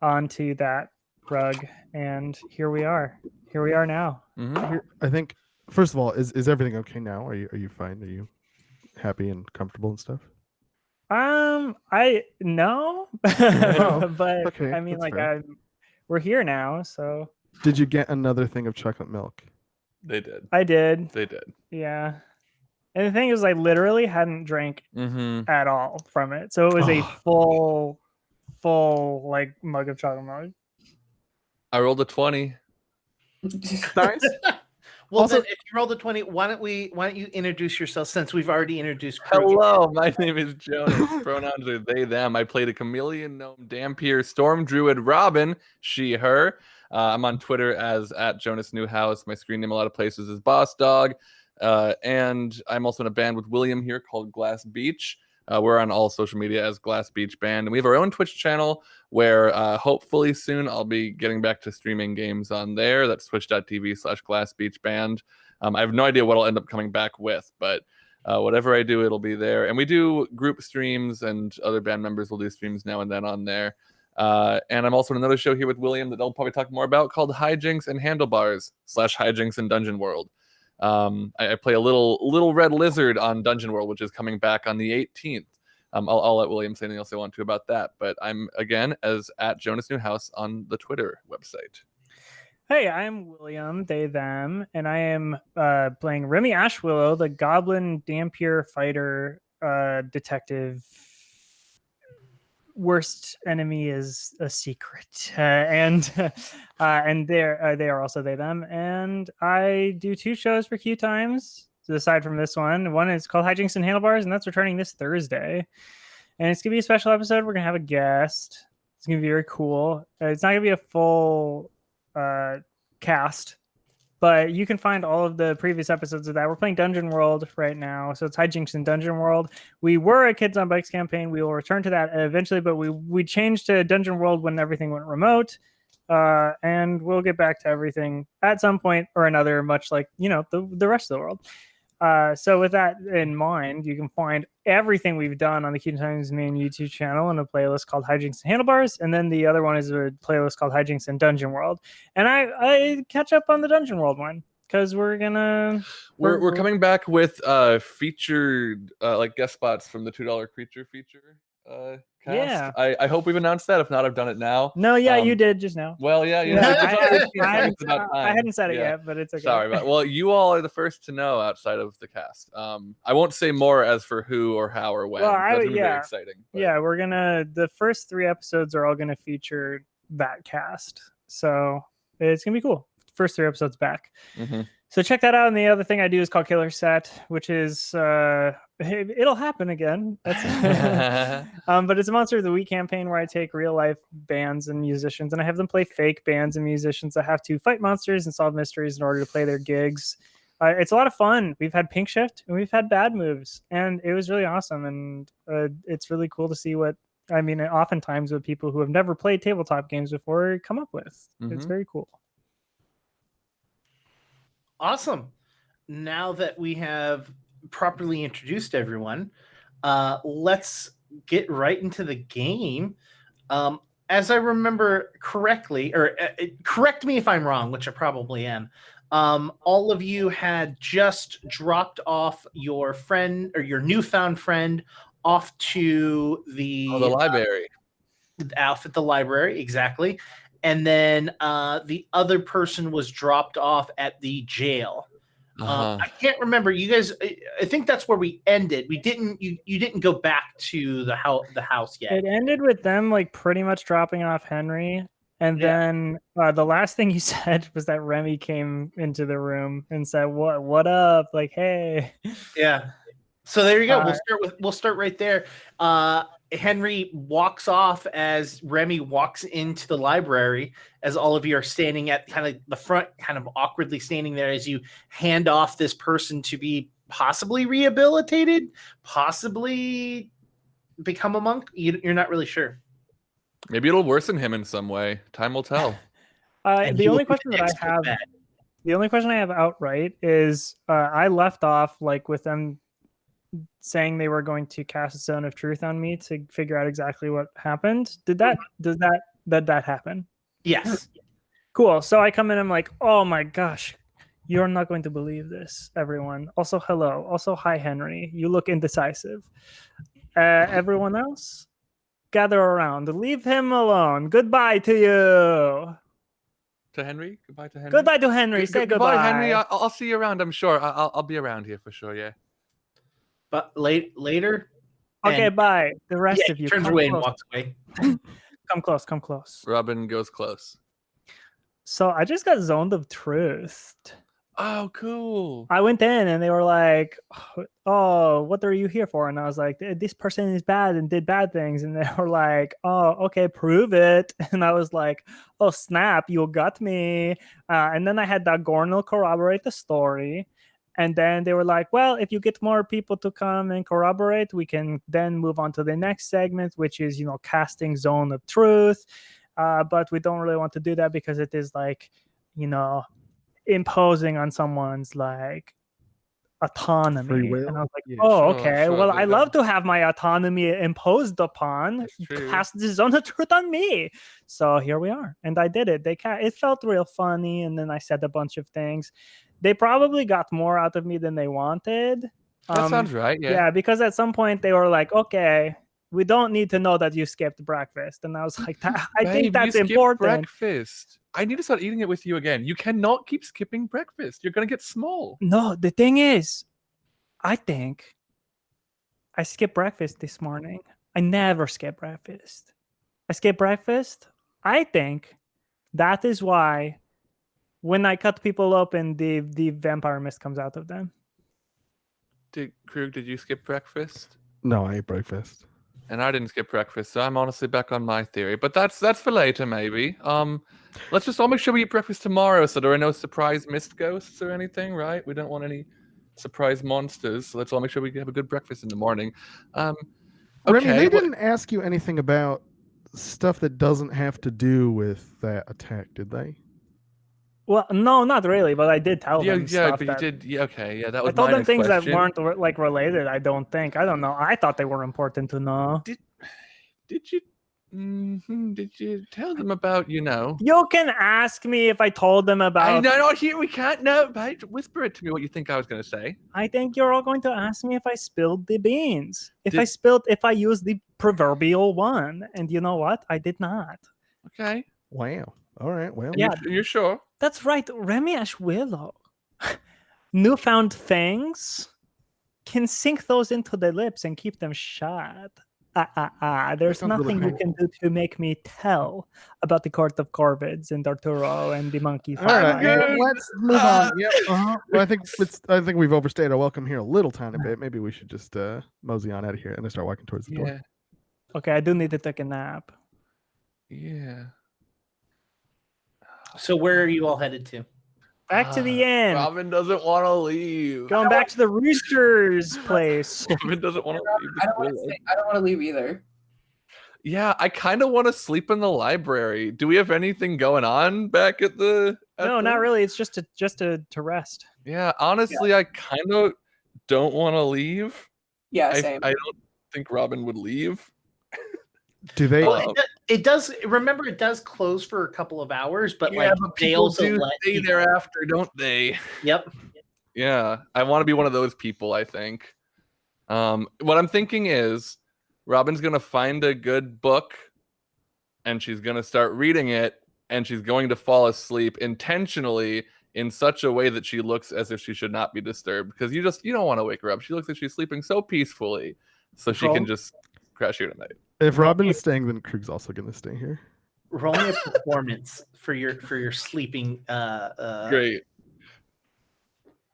S5: onto that rug, and here we are now.
S2: I think first of all, is everything okay now? Are you fine? Are you happy and comfortable and stuff?
S5: I no,
S2: Oh,
S5: but
S2: okay,
S5: I mean,
S2: that's
S5: like,
S2: fair.
S5: we're here now, so
S2: Did you get another thing of chocolate milk?
S4: They did.
S5: I did.
S4: They did.
S5: Yeah. And the thing is, I literally hadn't drank at all from it, so it was a full like mug of chocolate milk.
S4: I rolled a 20.
S2: Nice.
S1: Well,
S2: Also-
S1: then, if you rolled a 20, why don't you introduce yourself since we've already introduced Crew?
S4: Hello, my name is Jonas. Pronouns are they, them. I played a chameleon gnome, Dampier, storm druid, Robin, she, her. I'm on Twitter as @JonasNewhouse. My screen name a lot of places is Boss Dog. And I'm also in a band with William here called Glass Beach. We're on all social media as Glass Beach Band. And we have our own Twitch channel where hopefully soon I'll be getting back to streaming games on there. That's twitch.tv/Glass Beach Band. I have no idea what I'll end up coming back with, but whatever I do, it'll be there. And we do group streams, and other band members will do streams now and then on there. And I'm also in another show here with William that they'll probably talk more about called Hijinks and Handlebars /Hijinks in Dungeon World. I play a little red lizard on Dungeon World, which is coming back on the 18th. I'll let William say anything else they want to about that. But I'm, again, as @JonasNewhouse on the Twitter website.
S5: Hey, I'm William, they, them, and I am playing Remy Ashwillow, the Goblin Dampier Fighter detective. Worst enemy is a secret, and they are also they, them, and I do 2 shows for QueueTimes. So aside from this one is called Hijinks and Handlebars, and that's returning this Thursday, and it's gonna be a special episode. We're gonna have a guest. It's gonna be very cool. It's not gonna be a full cast, but you can find all of the previous episodes of that. We're playing Dungeon World right now, so it's Hijinks in Dungeon World. We were a Kids on Bikes campaign. We will return to that eventually, but we changed to Dungeon World when everything went remote, and we'll get back to everything at some point or another, much like the rest of the world. So with that in mind, you can find everything we've done on the QueueTimes main YouTube channel in a playlist called Hijinks and Handlebars, and then the other one is a playlist called Hijinks and Dungeon World. And I catch up on the Dungeon World one because we're
S4: coming back with featured like guest spots from the $2 creature feature cast.
S5: Yeah.
S4: I hope we've announced that. If not, I've done it now.
S5: No, yeah, you did just now.
S4: Well, yeah,
S5: I hadn't said it yet, but it's okay.
S4: Sorry, well, you all are the first to know outside of the cast. I won't say more as for who or how or when.
S5: Well,
S4: That's gonna be very exciting. But.
S5: Yeah, the first 3 episodes are all gonna feature that cast, so it's gonna be cool. First 3 episodes back. So check that out. And the other thing I do is called Killer Set, which is it'll happen again. That's but it's a Monster of the Week campaign where I take real life bands and musicians and I have them play fake bands and musicians that have to fight monsters and solve mysteries in order to play their gigs. It's a lot of fun. We've had Pink Shift and we've had Bad Moves, and it was really awesome. And it's really cool to see oftentimes what people who have never played tabletop games before come up with. It's very cool.
S1: Awesome. now that we have properly introduced everyone, let's get right into the game. As I remember correctly, or correct me if I'm wrong, which I probably am, all of you had just dropped off your friend or your newfound friend off to the
S4: library.
S1: Off at the library, exactly. And then the other person was dropped off at the jail. I can't remember. You guys, I think that's where we ended. We didn't. You didn't go back to the house yet.
S5: It ended with them like pretty much dropping off Henry, and then the last thing you said was that Remy came into the room and said, "What up?" Like, hey.
S1: Yeah. So there you go. We'll start right there. Henry walks off as Remy walks into the library, as all of you are standing at kind of the front, kind of awkwardly standing there as you hand off this person to be possibly rehabilitated, possibly become a monk. You're not really sure.
S4: Maybe it'll worsen him in some way. Time will tell.
S5: The only question I have outright is I left off like with them saying they were going to cast a Zone of Truth on me to figure out exactly what happened. Did that happen?
S1: Yes.
S5: Cool. So I come in, I'm like, oh my gosh, you're not going to believe this, everyone. Also, hello. Also, hi, Henry. You look indecisive. Everyone else, gather around. Leave him alone. Goodbye to you.
S4: To Henry? Goodbye to Henry?
S5: Goodbye to Henry. Say goodbye.
S4: Henry. I'll see you around, I'm sure. I'll be around here for sure, yeah.
S1: But later.
S5: Okay, bye. The rest of you.
S1: Turns away and walks away.
S5: Come close. Come close.
S4: Robin goes close.
S5: So I just got zoned of truth.
S4: Oh, cool.
S5: I went in and they were like, "Oh, what are you here for?" And I was like, "This person is bad and did bad things." And they were like, "Oh, okay, prove it." And I was like, "Oh, snap, you got me." And then I had Gornal corroborate the story. And then they were like, well, if you get more people to come and corroborate, we can then move on to the next segment, which is, casting Zone of Truth. But we don't really want to do that because it is like, imposing on someone's like autonomy.
S2: Free will.
S5: And I was like,
S2: Yeah,
S5: okay.
S4: Sure,
S5: well, I love to have my autonomy imposed upon. Cast the Zone of Truth on me. So here we are. And I did it. It felt real funny. And then I said a bunch of things. They probably got more out of me than they wanted.
S4: That sounds right, yeah.
S5: Yeah, because at some point they were like, okay, we don't need to know that you skipped breakfast. And I was like, I think that's important.
S4: Breakfast. I need to start eating it with you again. You cannot keep skipping breakfast. You're going to get small.
S5: No, the thing is, I think I skipped breakfast this morning. I never skip breakfast. I skip breakfast. I think that is why when I cut people open, the vampire mist comes out of them.
S4: Krug, did you skip breakfast?
S2: No, I ate breakfast.
S4: And I didn't skip breakfast, so I'm honestly back on my theory. But that's for later, maybe. Let's just all make sure we eat breakfast tomorrow, so there are no surprise mist ghosts or anything, right? We don't want any surprise monsters. So let's all make sure we have a good breakfast in the morning. Okay,
S2: Remy, they didn't ask you anything about stuff that doesn't have to do with that attack, did they?
S5: Well, no, not really, but I did tell them stuff.
S4: But you did. Yeah, okay, yeah, that was.
S5: I told
S4: my
S5: them things
S4: question.
S5: that weren't like related. I don't know. I thought they were important to know.
S4: Did you? Did you tell them about? You
S5: can ask me if I told them about.
S4: No, here we can't. No, mate, whisper it to me. What you think I was going to say?
S5: I think you're all going to ask me if I spilled the beans. If I used the proverbial one, and you know what? I did not.
S4: Okay.
S2: Wow. All right. Well.
S5: Yeah.
S4: You're sure?
S5: That's right. Remy Ashwillow. Newfound fangs can sink those into the lips and keep them shut. There's nothing you can do to make me tell about the Court of Corvids and Arturo and the monkey.
S2: All right, let's move on. Yep. Well, I think we've overstayed our welcome here a little tiny bit. Maybe we should just mosey on out of here and then start walking towards the door.
S5: Okay, I do need to take a nap.
S4: Yeah.
S1: So where are you all headed to?
S5: Back to the inn.
S4: Robin doesn't want to leave.
S5: Going back to the Rooster's place.
S4: Robin doesn't want to leave.
S3: I don't want to leave either.
S4: Yeah, I kind of want to sleep in the library. Do we have anything going on back at the?
S5: No, not really. It's just to rest.
S4: Yeah, honestly, I kind of don't want to leave.
S3: Yeah,
S4: I
S3: same.
S4: don't think Robin would leave.
S2: Do they?
S1: Well, it does. Remember, it does close for a couple of hours, but
S4: Yeah,
S1: like
S4: but
S1: they
S4: people
S1: also
S4: do
S1: let
S4: stay
S1: people-
S4: there after, don't they?
S1: Yep.
S4: Yeah, I want to be one of those people, I think. What I'm thinking is Robin's going to find a good book and she's going to start reading it and she's going to fall asleep intentionally in such a way that she looks as if she should not be disturbed, because you don't want to wake her up. She looks like she's sleeping so peacefully, so she can just crash here tonight.
S2: If Robin is staying, then Krug's also going to stay here.
S1: Roll me a performance for your sleeping.
S4: Great.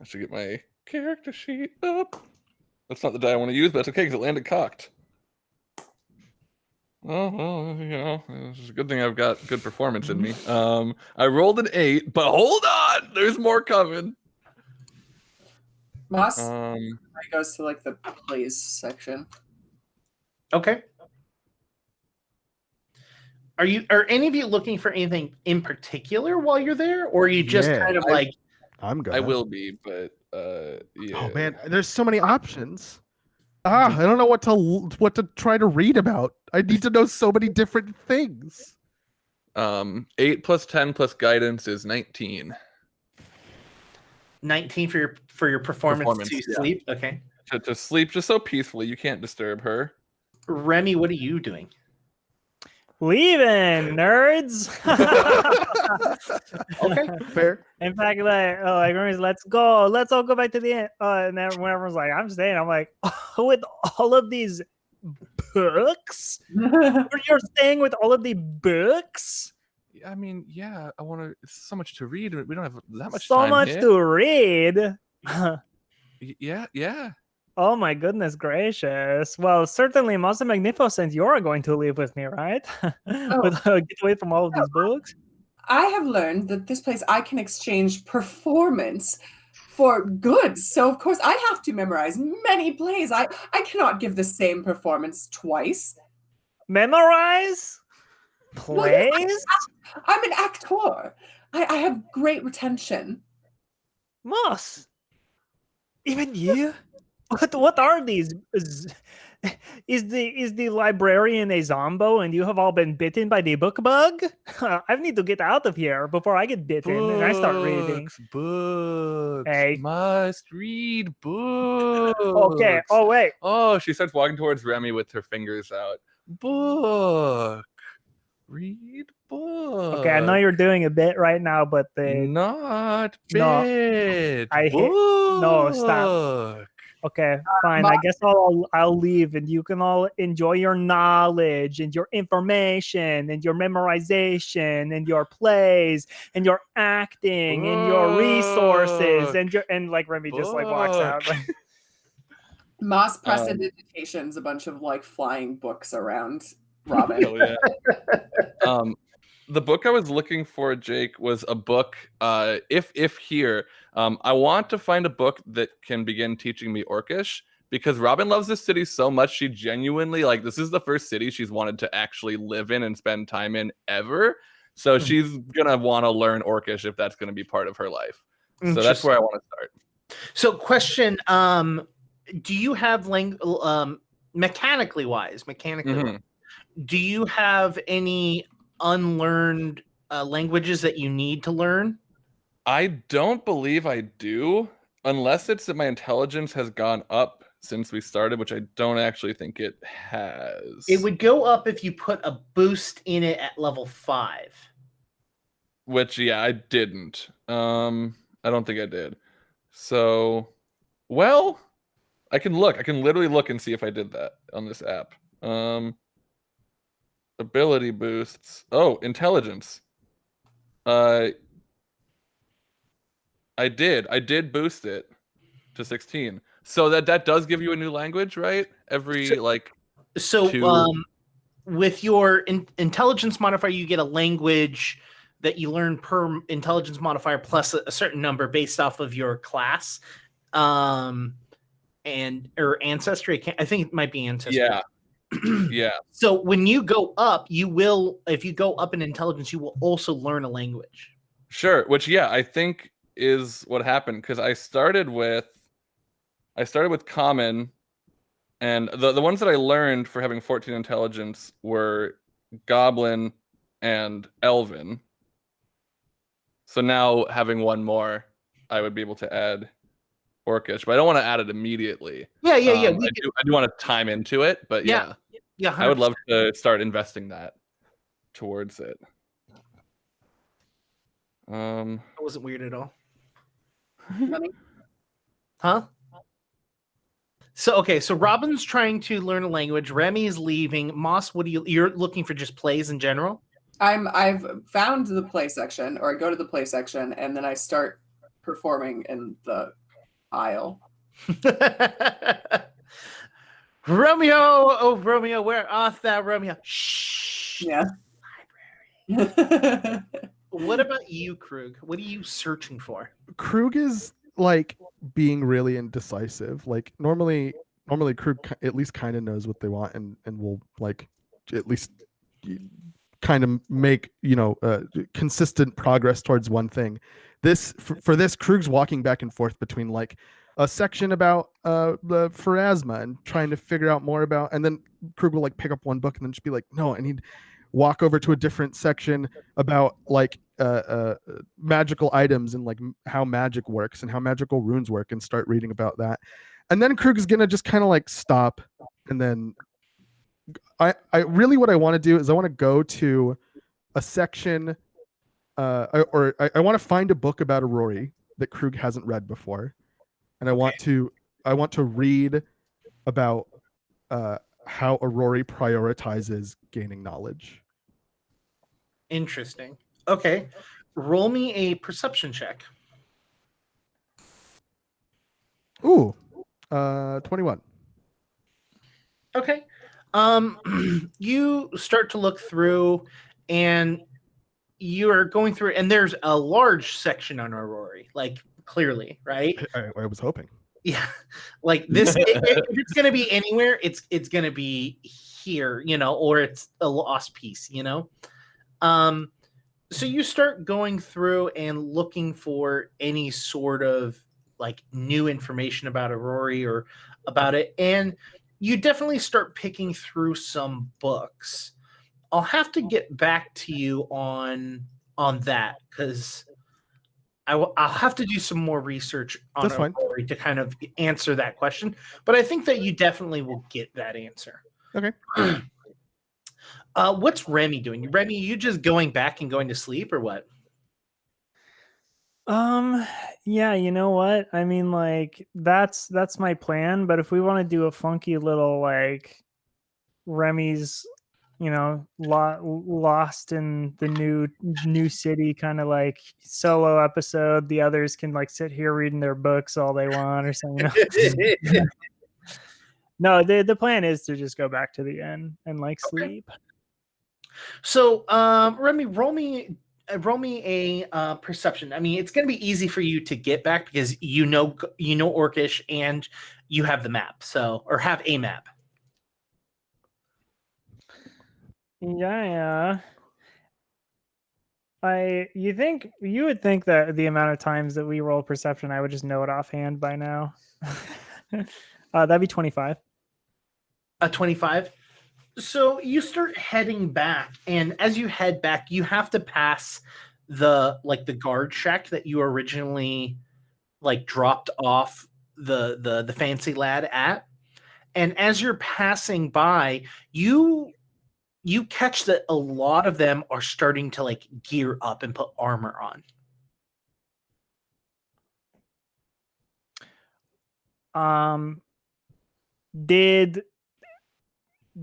S4: I should get my character sheet up. That's not the die I want to use, but that's okay because it landed cocked. Oh, well, you know, it's a good thing I've got good performance in me. I rolled an 8, but hold on, there's more coming.
S3: Moss
S4: Um,
S3: goes to like the plays section.
S1: Okay. Are any of you looking for anything in particular while you're there, or are you just
S2: Yeah,
S1: kind of like?
S2: I'm good.
S4: I will be, but yeah.
S2: Oh man, there's so many options. I don't know what to try to read about. I need to know so many different things.
S4: 8 plus 10 plus guidance is 19.
S1: 19 for your performance to
S4: yeah.
S1: sleep. Okay.
S4: To sleep just so peacefully, you can't disturb her.
S1: Remy, what are you doing?
S5: Leaving, nerds.
S1: Okay.
S2: Fair.
S5: In fact, like Remy's, let's all go back to the end. And then when everyone's like, I'm staying, I'm like, with all of these books? You're staying with all of the books?
S4: I mean, yeah, I want to. It's so much to read. We don't have that much
S5: So
S4: time
S5: much
S4: here.
S5: to read.
S4: Yeah.
S5: Oh my goodness gracious. Well, certainly, Monster Magnificent, you're going to live with me, right? Get away from all of these books.
S3: I have learned that this place I can exchange performance for goods. So of course I have to memorize many plays. I cannot give the same performance twice.
S5: Memorize? Plays?
S3: I'm an actor. I have great retention.
S5: Moss, even you? What are these? Is the librarian a zombo and you have all been bitten by the book bug? I need to get out of here before I get bitten and I start reading.
S4: Books.
S5: Hey.
S4: Must read books.
S5: Okay. Oh wait.
S4: Oh, she starts walking towards Remy with her fingers out. Book. Read book.
S5: Okay, I know you're doing a bit right now, but
S4: Not
S5: No,
S4: bit.
S5: I hate- no, stop.
S4: Book.
S5: Okay, fine. I guess I'll leave, and you can all enjoy your knowledge and your information and your memorization and your plays and your acting and your resources and like Remy just like walks out.
S4: Book.
S3: Moss prestidigitations a bunch of like flying books around Robin.
S4: Oh yeah. The book I was looking for, Jake, was a book. If here, I want to find a book that can begin teaching me Orcish, because Robin loves this city so much. She genuinely this is the first city she's wanted to actually live in and spend time in ever. So she's gonna want to learn Orcish if that's gonna be part of her life. So that's where I want to start.
S1: So, question: do you have mechanically wise? Do you have any unlearned languages that you need to learn?
S4: I don't believe I do, unless it's that my intelligence has gone up since we started, which I don't actually think it has.
S1: It would go up if you put a boost in it at level 5.
S4: Which, yeah, I didn't. I don't think I did. So, well, I can look. I can literally look and see if I did that on this app. Ability boosts. Oh, intelligence. I did boost it to 16. So that does give you a new language, right?
S1: With your intelligence modifier, you get a language that you learn per intelligence modifier plus a certain number based off of your class, or ancestry. I think it might be ancestry.
S4: Yeah. Yeah.
S1: So when you go up, you will, if you go up in intelligence, you will also learn a language.
S4: Sure. Which, yeah, I think is what happened because I started with common, and the ones that I learned for having 14 intelligence were goblin and elven. So now having one more, I would be able to add orcish, but I don't want to add it immediately.
S1: Yeah.
S4: I do want to time into it, but yeah.
S1: Yeah.
S4: I would
S1: 100%.
S4: love to start investing that towards it.
S1: That wasn't weird at all.
S3: Running.
S1: Huh? So okay, so Robin's trying to learn a language. Remy is leaving. Moss, what do you're looking for just plays in general?
S3: I've found the play section, or I go to the play section, and then I start performing in the aisle.
S1: Romeo, oh Romeo, where art thou, Romeo? Shh.
S3: Yeah.
S1: What about you, Krug? What are you searching for?
S2: Krug is like being really indecisive. Like normally Krug at least kind of knows what they want and will like at least kind of make consistent progress towards one thing. For this Krug's walking back and forth between like a section about the pharasma and trying to figure out more about, and then Krug will like pick up one book and then just be like, no, I need walk over to a different section about like magical items and like how magic works and how magical runes work and start reading about that. And then Krug is gonna just kind of like stop, and then I really what I want to do is I want to go to a section I want to find a book about Aurori that Krug hasn't read before, and I want to read about how Aurori prioritizes gaining knowledge.
S1: Interesting. Okay. Roll me a perception check.
S2: Ooh, 21.
S1: Okay. You start to look through, and you are going through, and there's a large section on Aurori, like clearly, right?
S2: I was hoping.
S1: Yeah, like this. If it's going to be anywhere, it's going to be here, or it's a lost piece, So you start going through and looking for any sort of like new information about Aurori or about it, and you definitely start picking through some books. I'll have to get back to you on that because I'll have to do some more research on Aurori to kind of answer that question. But I think that you definitely will get that answer.
S2: Okay.
S1: What's Remy doing? Remy, you just going back and going to sleep or what?
S5: Yeah, you know what? I mean, like that's my plan, but if we want to do a funky little like Remy's, lost in the new city kind of like solo episode, the others can like sit here reading their books all they want or something. No, the plan is to just go back to the inn and like sleep.
S1: So, Remy, roll me a perception. I mean, it's going to be easy for you to get back because you know Orcish and you have the map, or have a map.
S5: Yeah. You would think that the amount of times that we roll perception, I would just know it offhand by now. That'd be 25.
S1: 25. So you start heading back, and as you head back, you have to pass the guard check that you originally like dropped off the fancy lad at. And as you're passing by, you catch that a lot of them are starting to like gear up and put armor on.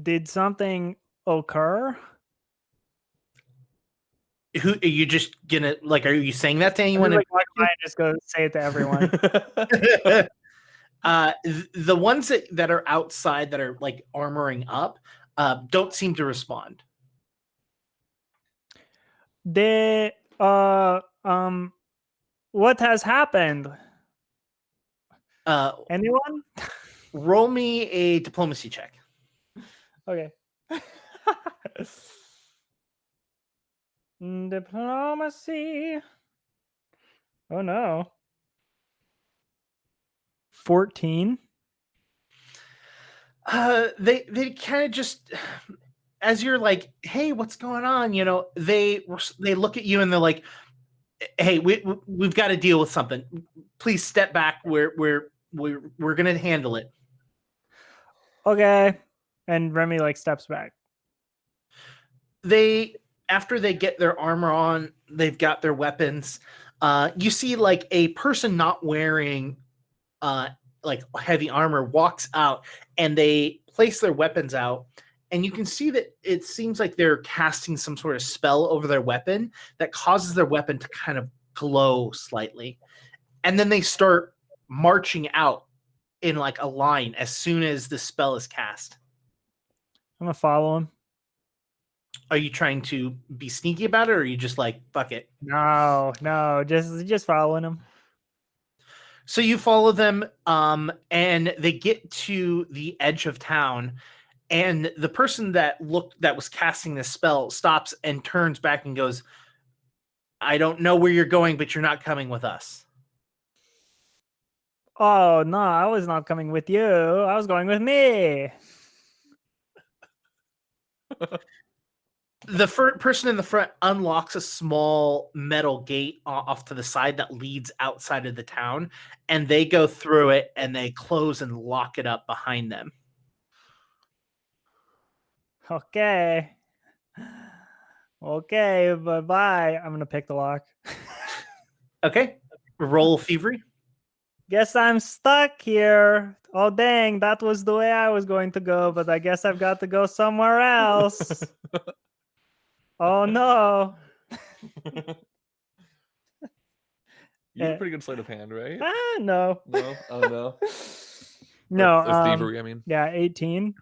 S5: Did something occur?
S1: Who are you just gonna like? Are you saying that to anyone?
S5: Why can't I just go say it to everyone?
S1: The ones that are outside that are like armoring up don't seem to respond.
S5: What has happened? Anyone?
S1: Roll me a diplomacy check.
S5: Okay. Diplomacy. Oh no. 14.
S1: They kind of just, as you're like, hey, what's going on? You know, they look at you and they're like, hey, we've got to deal with something. Please step back. We're gonna handle it.
S5: Okay. And Remy like steps back.
S1: After they get their armor on, they've got their weapons. You see like a person not wearing like heavy armor walks out, and they place their weapons out, and you can see that it seems like they're casting some sort of spell over their weapon that causes their weapon to kind of glow slightly. And then they start marching out in like a line as soon as the spell is cast.
S5: I'm gonna follow him.
S1: Are you trying to be sneaky about it, or are you just like, fuck it?
S5: No, just following him.
S1: So you follow them, and they get to the edge of town, and the person that was casting this spell stops and turns back and goes, I don't know where you're going, but you're not coming with us.
S5: Oh no, I was not coming with you. I was going with me.
S1: The person in the front unlocks a small metal gate off to the side that leads outside of the town, and they go through it and they close and lock it up behind them.
S5: Okay. Okay, bye-bye. I'm gonna pick the lock.
S1: Okay. Roll thievery.
S5: Guess I'm stuck here. Oh dang, that was the way I was going to go, but I guess I've got to go somewhere else. Oh no.
S4: You have a pretty good sleight of hand, right?
S5: No.
S4: No? Oh no.
S5: No.
S4: That's thievery, I mean.
S5: Yeah, 18.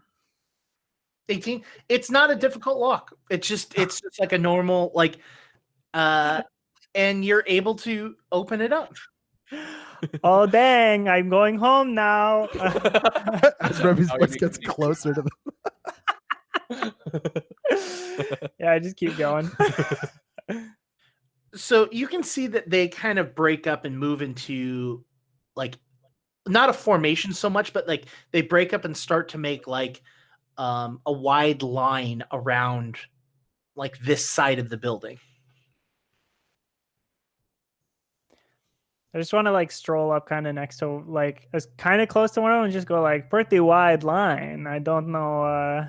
S1: 18. It's not a difficult lock. It's just like a normal, like, and you're able to open it up.
S5: Oh dang, I'm going home now.
S2: As Remy's
S4: Oh, you
S2: voice
S4: need
S2: gets
S4: to-
S2: closer to the
S5: Yeah, I just keep going.
S1: So you can see that they kind of break up and move into like not a formation so much, but like they break up and start to make like a wide line around like this side of the building.
S5: I just want to like stroll up kind of next to like as kind of close to one of them and just go like pretty wide line. I don't know.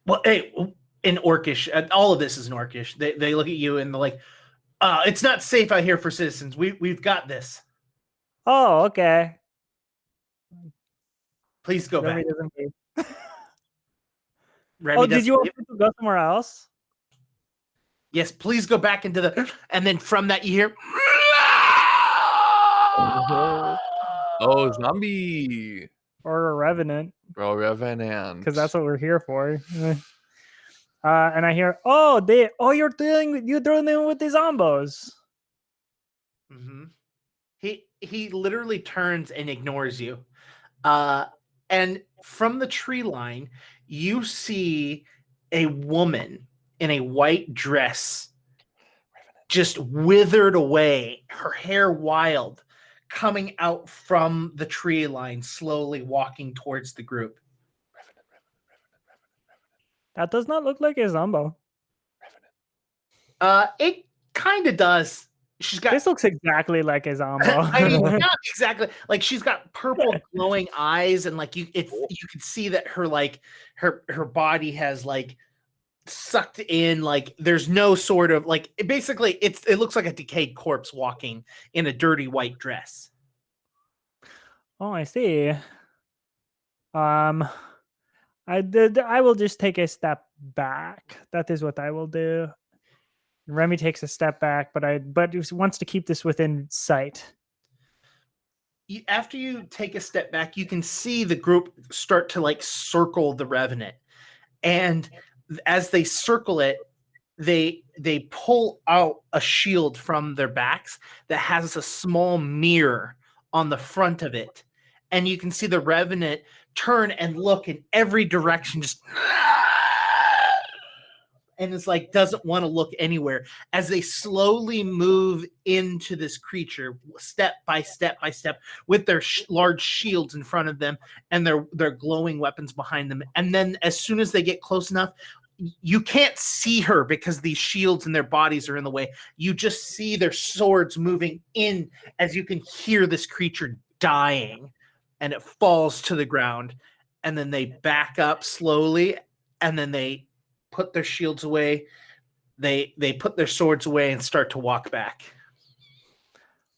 S1: Well, hey, in Orcish, all of this is in Orcish. They look at you and they're like, it's not safe out here for citizens. We've got this.
S5: Oh, okay.
S1: Please go
S5: Remy
S1: back.
S5: doesn't leave.
S1: Remy
S5: Oh, did
S1: doesn't
S5: you want
S1: leave.
S5: me to go somewhere else?
S1: Yes, please go back into the. And then from that you hear.
S4: Oh, zombie.
S5: Or a revenant?
S4: Bro, revenant.
S5: Because that's what we're here for. And I hear, you're dealing with the zombos.
S1: Mm-hmm. He literally turns and ignores you. And from the tree line, you see a woman in a white dress, just withered away, her hair wild, coming out from the tree line, slowly walking towards the group.
S5: That does not look like a zombo.
S1: It kind of does. She's got.
S5: This looks exactly like a zombo.
S1: I mean, not exactly. Like she's got purple glowing eyes, and like you can see that her like her body has like sucked in. Like there's no sort of like it looks like a decayed corpse walking in a dirty white dress.
S5: Oh, I see. I will just take a step back. That is what I will do. Remy takes a step back, but he wants to keep this within sight.
S1: After you take a step back, you can see the group start to like circle the revenant, and as they circle it, they pull out a shield from their backs that has a small mirror on the front of it, and you can see the revenant turn and look in every direction, just and it's like doesn't want to look anywhere as they slowly move into this creature step by step by step with their large shields in front of them and their glowing weapons behind them. And then as soon as they get close enough, you can't see her because these shields and their bodies are in the way. You just see their swords moving in as you can hear this creature dying, and it falls to the ground. And then they back up slowly, and then they put their shields away. They put their swords away and start to walk back.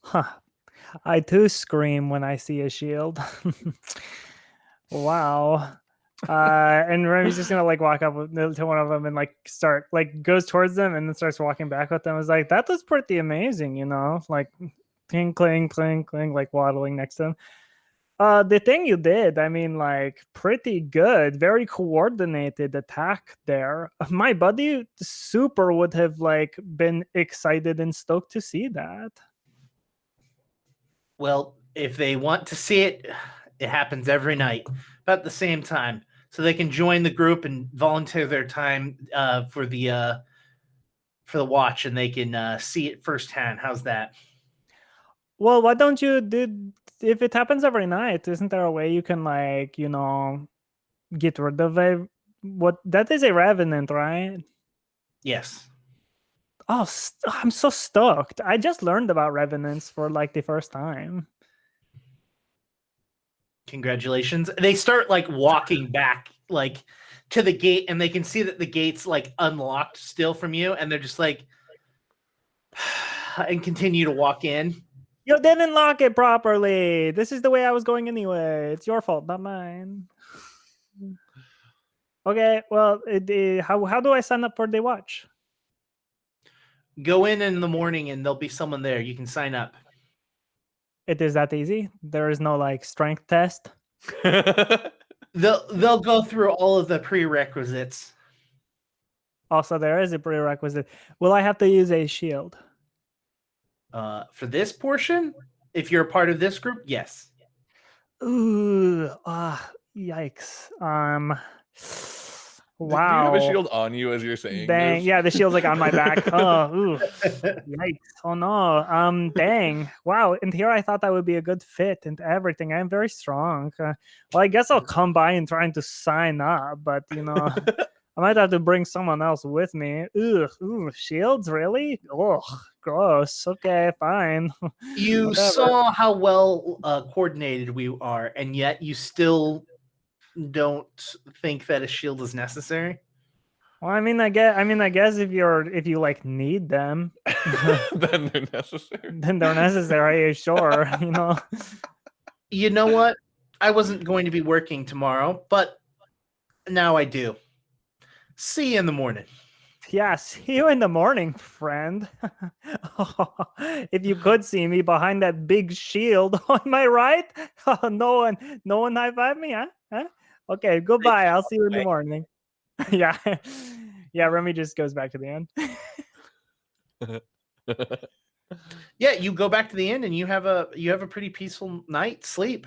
S5: Huh. I too scream when I see a shield. Wow. And Remy's just gonna like walk up to one of them and like start like goes towards them and then starts walking back with them. It's like, that was pretty amazing, you know, like cling, cling, cling, cling, like waddling next to them. The thing you did, I mean, like pretty good, very coordinated attack there. My buddy Super would have like been excited and stoked to see that.
S1: Well, if they want to see it, it happens every night about the same time, so they can join the group and volunteer their time for the watch, and they can see it firsthand. How's that?
S5: Well, why don't you do? If it happens every night, isn't there a way you can like, you know, get rid of it? What, that is a revenant, right?
S1: Yes.
S5: Oh, I'm so stoked. I just learned about revenants for like the first time.
S1: Congratulations. They start like walking back like to the gate, and they can see that the gate's like unlocked still from you, and they're just like and continue to walk in.
S5: You didn't lock it properly. This is the way I was going anyway. It's your fault, not mine. Okay, well, how do I sign up for the watch?
S1: Go in the morning, and there'll be someone there. You can sign up.
S5: It is that easy? There is no like strength test?
S1: They'll go through all of the prerequisites.
S5: Also, there is a prerequisite. Will I have to use a shield?
S1: For this portion, if you're a part of this group, yes.
S5: Ooh, yikes.
S4: Do you
S5: Wow.
S4: have a shield on you as you're saying
S5: Dang,
S4: this?
S5: yeah, the shield's like on my back. Oh, ooh. Yikes. Oh no. Dang. Wow. And here I thought that would be a good fit into everything. I'm very strong. Well, I guess I'll come by and trying to sign up, but you know, I might have to bring someone else with me. Ooh, shields, really? Oh, gross. Okay, fine.
S1: You
S5: Whatever.
S1: saw how well coordinated we are, and yet you still don't think that a shield is necessary.
S5: Well, I mean, I guess if you like need them,
S4: Then they're necessary.
S5: then they're necessary. Sure, you know.
S1: You know what? I wasn't going to be working tomorrow, but now I do. See you in the morning.
S5: Yeah, see you in the morning, friend. If you could see me behind that big shield, am I right? No one high five me, huh? Okay, goodbye. I'll see you in the morning. Yeah, yeah. Remy just goes back to the end.
S1: Yeah, you go back to the inn, and you have a pretty peaceful night's sleep.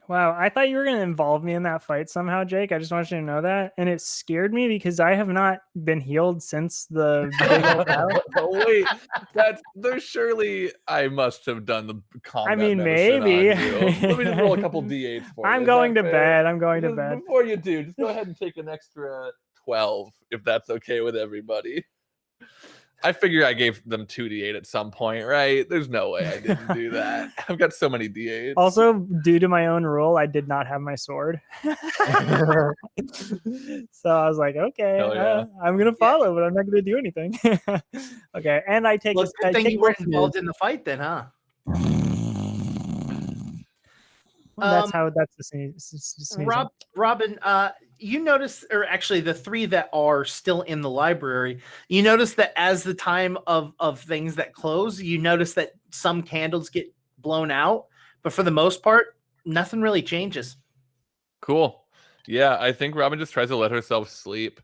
S5: Wow, I thought you were going to involve me in that fight somehow, Jake. I just want you to know that. And it scared me because I have not been healed since the big old battle.
S4: Oh, wait, there's surely I must have done the combat.
S5: I mean,
S4: medicine
S5: maybe.
S4: on you. Let me just roll a couple d8s for you.
S5: I'm
S4: Is
S5: going
S4: that
S5: to
S4: fair?
S5: bed. I'm going to bed.
S4: Before you do, just go ahead and take an extra 12 if that's okay with everybody. I figure I gave them 2d8 at some point, right? There's no way I didn't do that. I've got so many d8s.
S5: Also, due to my own rule, I did not have my sword. So I was like, okay,
S4: Hell yeah.
S5: I'm going to follow, but I'm not going to do anything. Okay, and I take
S1: Well,
S5: I
S1: good thing
S5: take
S1: you weren't
S5: both
S1: involved in the fight then, huh?
S5: That's the sneezing.
S1: Robin, you notice, or actually the three that are still in the library, you notice that as the time of things that close, you notice that some candles get blown out, but for the most part, nothing really changes.
S4: Cool. Yeah, I think Robin just tries to let herself sleep.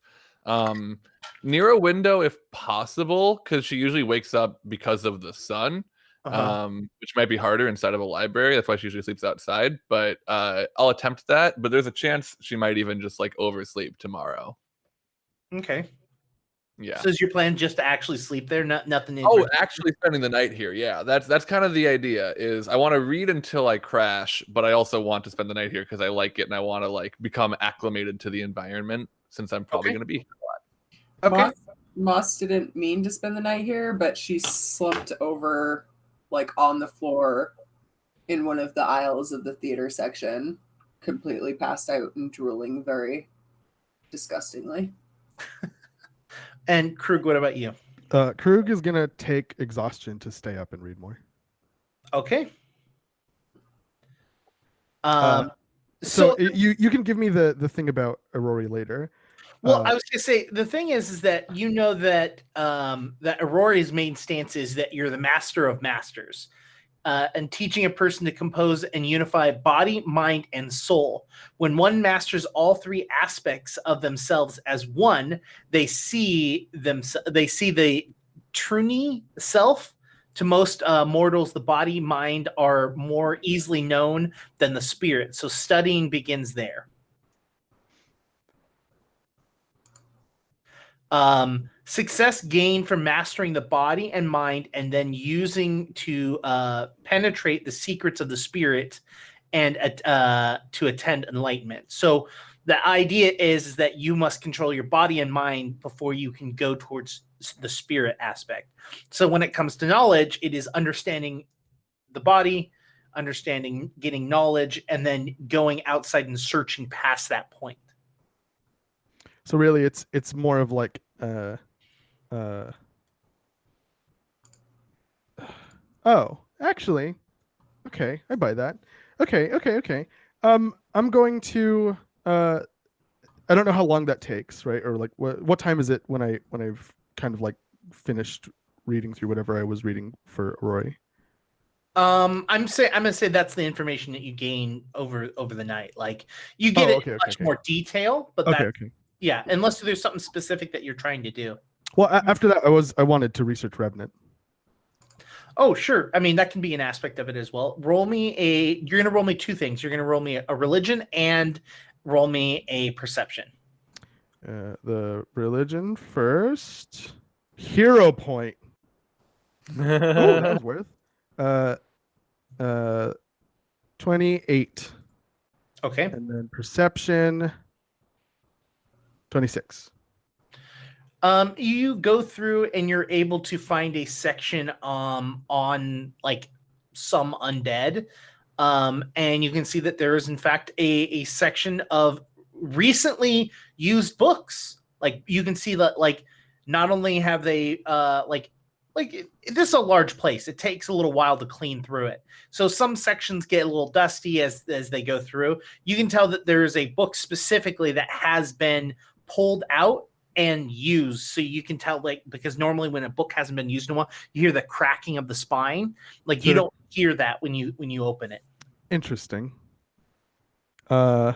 S4: Near a window if possible, because she usually wakes up because of the sun. which might be harder inside of a library. That's why she usually sleeps outside. But I'll attempt that. But there's a chance she might even just like oversleep tomorrow.
S1: Okay.
S4: Yeah.
S1: So is your plan just to actually sleep there? Nothing.
S4: Oh, actually spending the night here. Yeah, that's kind of the idea. Is I want to read until I crash, but I also want to spend the night here because I like it and I want to like become acclimated to the environment since I'm probably going to be here a lot.
S1: Okay.
S3: Moss didn't mean to spend the night here, but she slumped over, like on the floor, in one of the aisles of the theater section, completely passed out and drooling very disgustingly.
S1: And Krug, what about you?
S2: Krug is gonna take exhaustion to stay up and read more.
S1: Okay.
S2: So you can give me the thing about Aurori later.
S1: Well, I was gonna say the thing is that you know that that Aurori's main stance is that you're the master of masters, and teaching a person to compose and unify body, mind, and soul. When one masters all three aspects of themselves as one, they see the true self. To most mortals, the body, mind are more easily known than the spirit. So studying begins there. Success gained from mastering the body and mind and then using to penetrate the secrets of the spirit and to attend enlightenment. So the idea is that you must control your body and mind before you can go towards the spirit aspect. So when it comes to knowledge, it is understanding the body, understanding, getting knowledge, and then going outside and searching past that point.
S2: So really, it's more of like oh, actually, okay, I buy that. Okay. I'm going to I don't know how long that takes, right? Or like what time is it when I've kind of like finished reading through whatever I was reading for Roy?
S1: I'm gonna say that's the information that you gain over the night. Like you get much more detail, but yeah, unless there's something specific that you're trying to do.
S2: Well, after that, I wanted to research Revenant.
S1: Oh, sure. I mean, that can be an aspect of it as well. You're going to roll me two things. You're going to roll me a religion and roll me a perception.
S2: The religion first. Hero point. Oh, that was worth. 28.
S1: Okay.
S2: And then perception 26.
S1: You go through and you're able to find a section on like some undead. And you can see that there is in fact a section of recently used books. Like you can see that like not only have they this is a large place. It takes a little while to clean through it. So some sections get a little dusty as they go through. You can tell that there is a book specifically that has been pulled out and used, so you can tell, like, because normally when a book hasn't been used in a while, you hear the cracking of the spine. Like you don't hear that when you open it.
S2: Interesting. I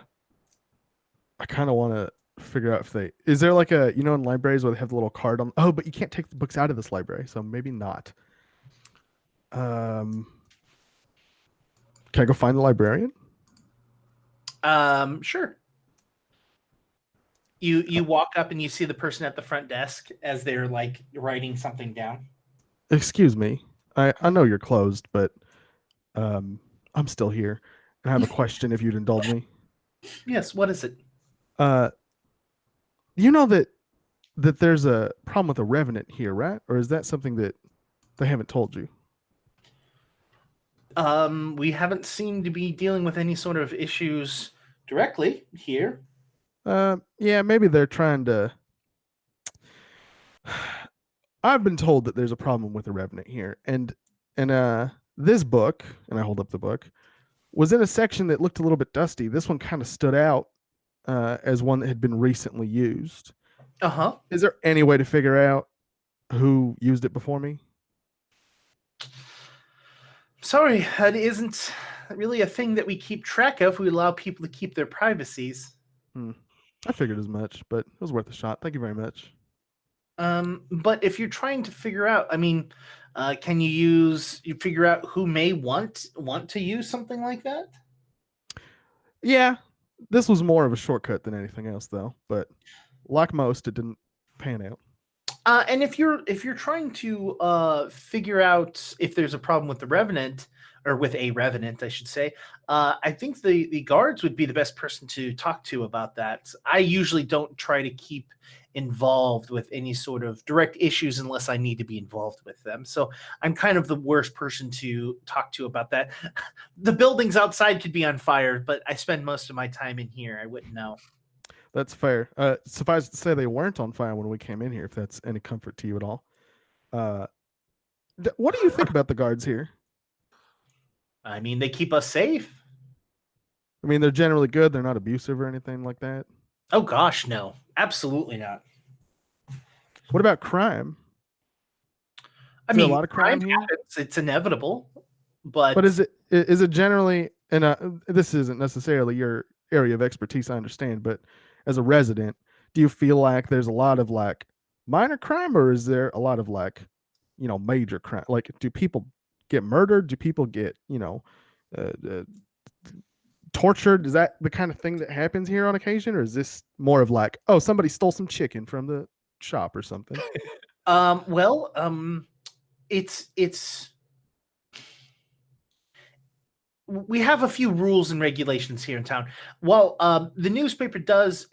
S2: kind of want to figure out if is there like a, in libraries where they have the little card on, but you can't take the books out of this library, so maybe not. Can I go find the librarian?
S1: Sure. You walk up and you see the person at the front desk as they're like writing something down.
S2: Excuse me. I know you're closed, but I'm still here and I have a question if you'd indulge me.
S1: Yes, what is it?
S2: You know that there's a problem with a revenant here, right? Or is that something that they haven't told you?
S1: We haven't seemed to be dealing with any sort of issues directly here.
S2: Yeah, maybe they're trying to. I've been told that there's a problem with a revenant here, and this book, and I hold up the book, was in a section that looked a little bit dusty. This one kind of stood out as one that had been recently used.
S1: Uh-huh.
S2: Is there any way to figure out who used it before me?
S1: Sorry, that isn't really a thing that we keep track of. We allow people to keep their privacies.
S2: I figured as much, but it was worth a shot. Thank you very much.
S1: But if you're trying to figure out, I mean, Can you figure out who may want to use something like that?
S2: Yeah, this was more of a shortcut than anything else, though. But like most, it didn't pan out.
S1: And if you're trying to figure out if there's a problem with the revenant, or with a revenant, I should say, I think the guards would be the best person to talk to about that. I usually don't try to keep involved with any sort of direct issues unless I need to be involved with them. So I'm kind of the worst person to talk to about that. The buildings outside could be on fire, but I spend most of my time in here. I wouldn't know.
S2: That's fair. Suffice to say, they weren't on fire when we came in here, if that's any comfort to you at all. What do you think about the guards here?
S1: I mean, they keep us safe.
S2: I mean, they're generally good. They're not abusive or anything like that.
S1: Oh gosh, no. Absolutely not.
S2: What about crime?
S1: I
S2: Is there
S1: mean,
S2: a lot of crime here?
S1: happens. It's inevitable, but
S2: But is it generally, and this isn't necessarily your area of expertise, I understand, but as a resident, do you feel like there's a lot of like minor crime, or is there a lot of like, major crime? Like, do people get murdered? Do people get, tortured? Is that the kind of thing that happens here on occasion, or is this more of like, oh, somebody stole some chicken from the shop or something?
S1: It's we have a few rules and regulations here in town. While the newspaper does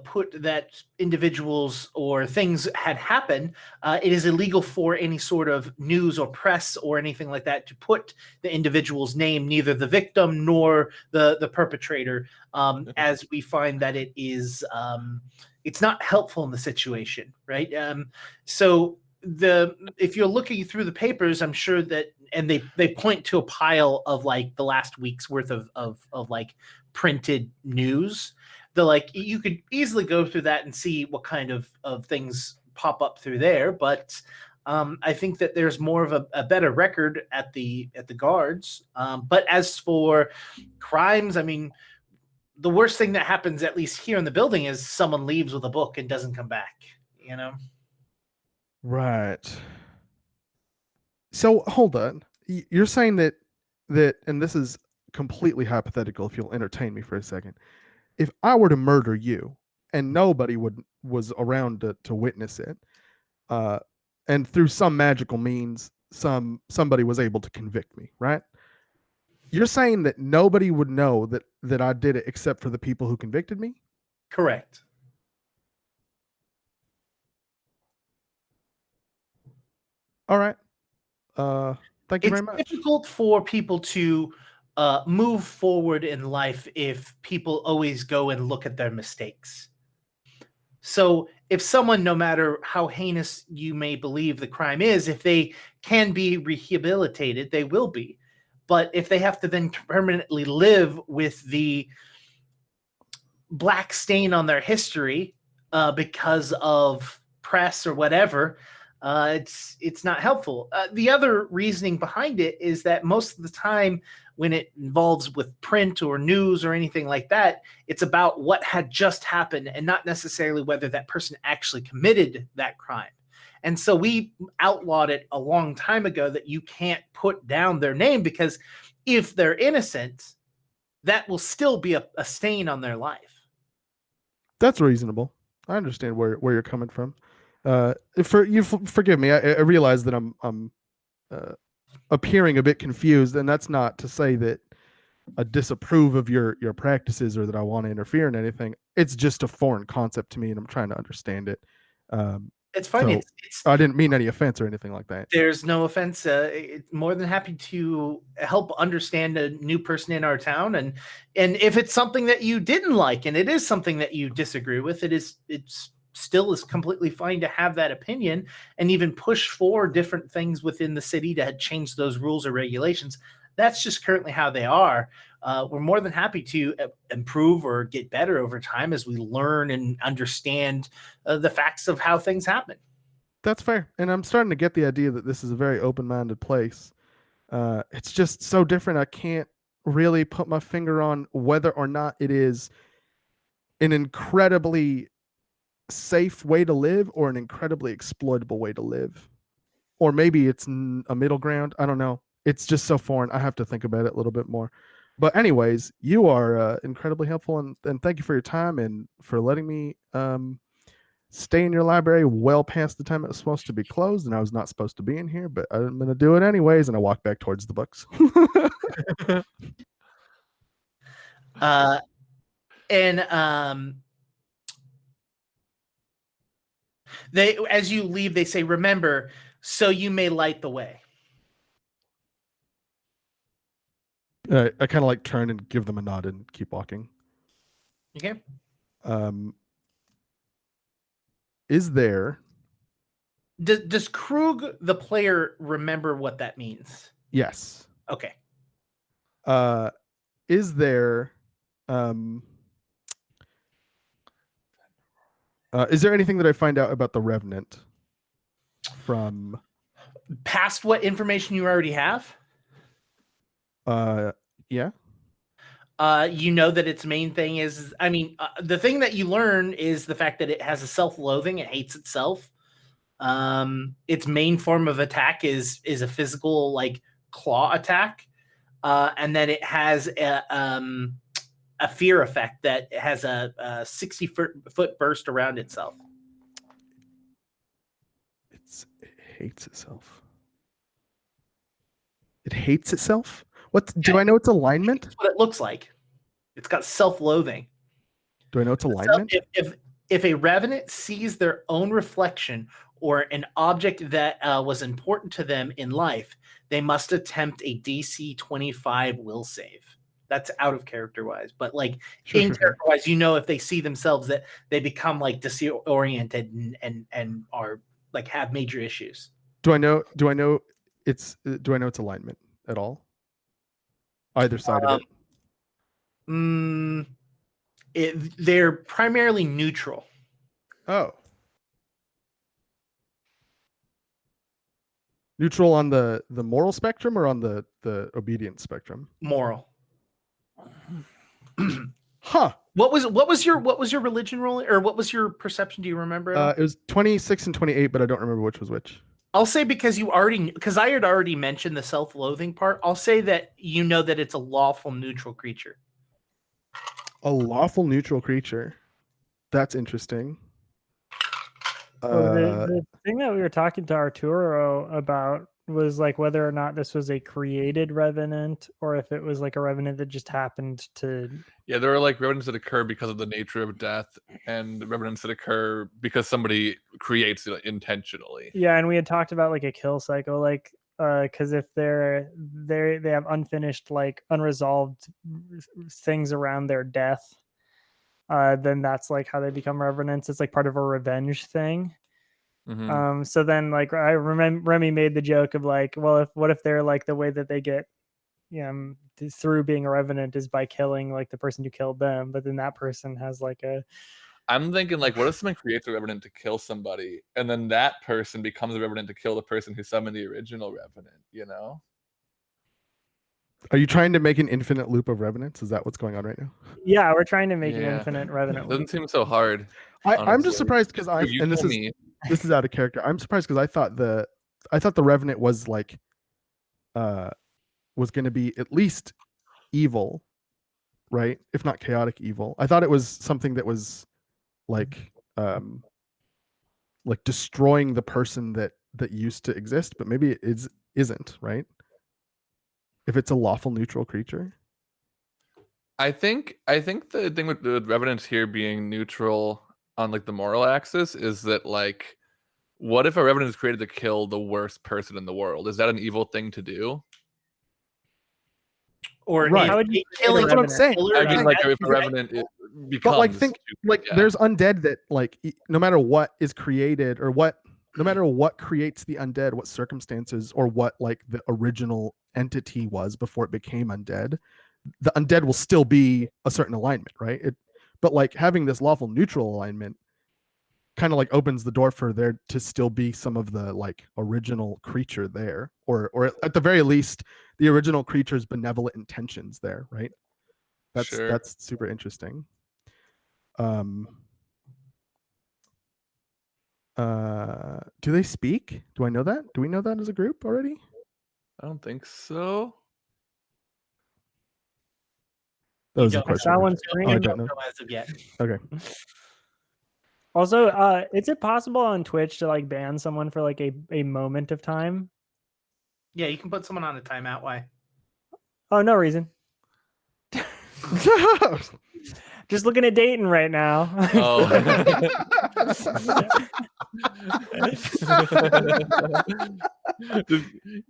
S1: put that individuals or things had happened, it is illegal for any sort of news or press or anything like that to put the individual's name, neither the victim nor the perpetrator, as we find that it is it's not helpful in the situation, right? So if you're looking through the papers, I'm sure that, and they point to a pile of like the last week's worth of like printed news. They're like, you could easily go through that and see what kind of things pop up through there. But I think that there's more of a better record at the guards. But as for crimes, I mean, the worst thing that happens, at least here in the building, is someone leaves with a book and doesn't come back,
S2: Right. So hold on. You're saying that, and this is completely hypothetical, if you'll entertain me for a second. If I were to murder you and nobody was around to witness it, and through some magical means, somebody was able to convict me, right? You're saying that nobody would know that I did it except for the people who convicted me?
S1: Correct.
S2: All right. Thank you very much.
S1: It's difficult for people to move forward in life if people always go and look at their mistakes. So if someone, no matter how heinous you may believe the crime is, if they can be rehabilitated, they will be. But if they have to then permanently live with the black stain on their history because of press or whatever, it's not helpful. The other reasoning behind it is that most of the time when it involves with print or news or anything like that, it's about what had just happened and not necessarily whether that person actually committed that crime. And so we outlawed it a long time ago that you can't put down their name, because if they're innocent, that will still be a stain on their life.
S2: That's reasonable. I understand where you're coming from. Forgive me. I realize that I'm appearing a bit confused, and that's not to say that I disapprove of your practices or that I want to interfere in anything. It's just a foreign concept to me, and I'm trying to understand it.
S1: It's fine.
S2: So I didn't mean any offense or anything like that.
S1: There's no offense. More than happy to help understand a new person in our town, and if it's something that you didn't like, and it is something that you disagree with, it's still is completely fine to have that opinion and even push for different things within the city to change those rules or regulations. That's just currently how they are. We're more than happy to improve or get better over time as we learn and understand the facts of how things happen.
S2: That's fair. And I'm starting to get the idea that this is a very open-minded place. It's just so different. I can't really put my finger on whether or not it is an incredibly safe way to live or an incredibly exploitable way to live. or maybe it's a middle ground. I don't know. It's just so foreign. I have to think about it a little bit more. But anyways, you are incredibly helpful, and thank you for your time and for letting me stay in your library well past the time it was supposed to be closed, and I was not supposed to be in here, but I'm going to do it anyways, and I walk back towards the books.
S1: They, as you leave, they say, "Remember, so you may light the way."
S2: I kind of like turn and give them a nod and keep walking.
S1: Okay.
S2: Is there?
S1: Does Krug, the player, remember what that means?
S2: Yes.
S1: Okay.
S2: Is there? Is there anything that I find out about the revenant from
S1: past what information you already have?
S2: Yeah.
S1: You know that its main thing is, I mean, the thing that you learn is the fact that it has a self-loathing. It hates itself. Its main form of attack is a physical, like, claw attack, and then it has a fear effect that has a 60-foot burst around itself.
S2: It hates itself. It hates itself? What do I know its alignment?
S1: That's what it looks like. It's got self-loathing.
S2: Do I know its alignment?
S1: So if a revenant sees their own reflection or an object that was important to them in life, they must attempt a DC 25 will save. That's out of character wise, but like in character wise, you know, if they see themselves that they become like disoriented and are like have major issues.
S2: Do I know its alignment at all? Either side of
S1: it? They're primarily neutral.
S2: Oh. Neutral on the moral spectrum or on the obedience spectrum?
S1: Moral.
S2: Huh.
S1: What was your religion rolling, or what was your perception? Do you remember?
S2: It was 26 and 28, but I don't remember which was which.
S1: I'll say because I had already mentioned the self-loathing part. I'll say that you know that it's a lawful neutral creature.
S2: A lawful neutral creature. That's interesting.
S5: The thing that we were talking to Arturo about was like whether or not this was a created revenant or if it was like a revenant that just happened to.
S4: Yeah, there are like revenants that occur because of the nature of death, and revenants that occur because somebody creates it intentionally.
S5: Yeah, and we had talked about like a kill cycle, like because if they have unfinished, like unresolved things around their death, then that's like how they become revenants. It's like part of a revenge thing.
S4: Mm-hmm.
S5: So then like I remember Remy made the joke of like, well, what if they're like the way that they get through being a revenant is by killing like the person who killed them, but then that person has like a.
S4: I'm thinking like, what if someone creates a revenant to kill somebody, and then that person becomes a revenant to kill the person who summoned the original revenant? You know?
S2: Are you trying to make an infinite loop of revenants? Is that what's going on right now?
S5: Yeah, we're trying to make an infinite revenant.
S4: Doesn't seem so hard.
S2: I'm just surprised because this is out of character. I'm surprised because I thought the revenant was like was going to be at least evil, right? If not chaotic evil. I thought it was something that was like destroying the person that used to exist, but maybe it isn't, right? If it's a lawful neutral creature.
S4: I think the thing with the revenants here being neutral on like the moral axis is that like, what if a revenant is created to kill the worst person in the world? Is that an evil thing to do?
S1: Or
S2: right.
S5: How would you
S1: killing?
S2: That's what I'm saying.
S4: I mean, like if a revenant becomes.
S2: But like think like there's undead that like no matter what is created or no matter what creates the undead, what circumstances or what like the original entity was before it became undead, the undead will still be a certain alignment, right? But like having this lawful neutral alignment kind of like opens the door for there to still be some of the like original creature there, or at the very least the original creature's benevolent intentions there, right? That's super interesting. Do they speak? Do I know that? Do we know that as a group already?
S4: I don't think so.
S2: That was a
S1: don't
S5: I
S2: question.
S5: saw one
S1: know.
S5: screen.
S2: I
S1: You
S2: don't know.
S1: as of yet.
S2: Okay.
S5: Also, is it possible on Twitch to like ban someone for like a moment of time?
S1: Yeah, you can put someone on a timeout. Why?
S5: Oh, no reason. Just looking at Dayton right now.
S4: Oh. Just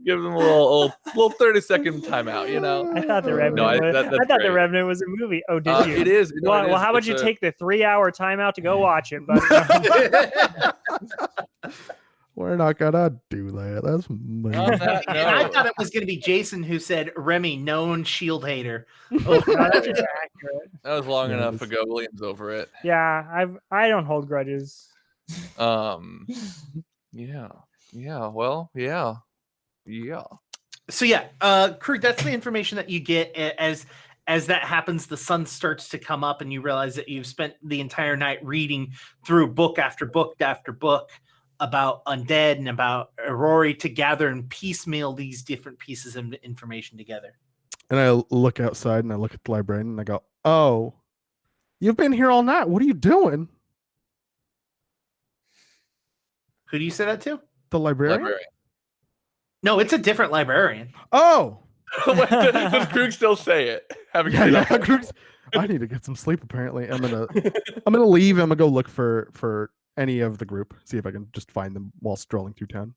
S4: give them a little 30-second timeout, you know.
S5: I thought the
S2: No,
S5: Revenant.
S4: that's
S5: I thought the
S4: great.
S5: Revenant was a movie. Oh, did you?
S4: It is. No,
S5: Well,
S4: it is.
S5: how about
S4: It's
S5: you
S4: a-
S5: take the 3-hour timeout to go watch it? But
S2: We're not gonna do that. That's mean.
S4: On that
S1: And I
S4: note,
S1: thought it was going to be Jason who said Remy, known shield hater.
S5: no, that's just accurate.
S4: that was long
S2: Yeah,
S4: enough
S2: it's-
S4: ago. William's over it.
S5: Yeah, I don't hold grudges.
S4: Yeah. Well, yeah.
S1: So yeah, Krug, that's the information that you get as that happens. The sun starts to come up, and you realize that you've spent the entire night reading through book after book after book about undead and about Aurori to gather and piecemeal these different pieces of information together.
S2: And I look outside and I look at the librarian and I go, "Oh, you've been here all night. What are you doing?"
S1: Who do you say that to?
S2: The librarian?
S4: Librarian.
S1: No, it's a different librarian.
S2: Oh,
S4: Does Krug still say it? Having
S2: yeah,
S4: said
S2: yeah.
S4: that.
S2: Krug's- I need to get some sleep. Apparently, I'm gonna leave. I'm gonna go look for any of the group. See if I can just find them while strolling through town.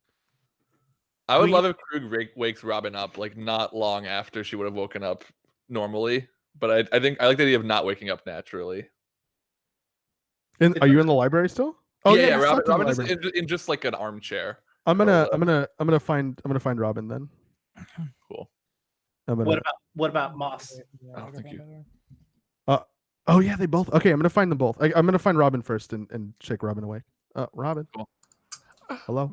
S4: I would
S1: We-
S4: love if Krug wakes Robin up like not long after she would have woken up normally. But I think I like the idea of not waking up naturally.
S2: And are you in the library still? Oh
S4: yeah,
S2: you slept
S4: Robin
S2: in the
S4: is
S2: library.
S4: in just like an armchair.
S2: I'm
S4: curled
S2: gonna
S4: up.
S2: find Robin then.
S4: Cool.
S2: I'm gonna.
S1: What about Moss?
S4: Oh, thank you.
S2: Oh yeah, they both. Okay, I'm gonna find them both. I'm gonna find Robin first and shake Robin awake. Robin.
S4: Cool.
S2: Hello.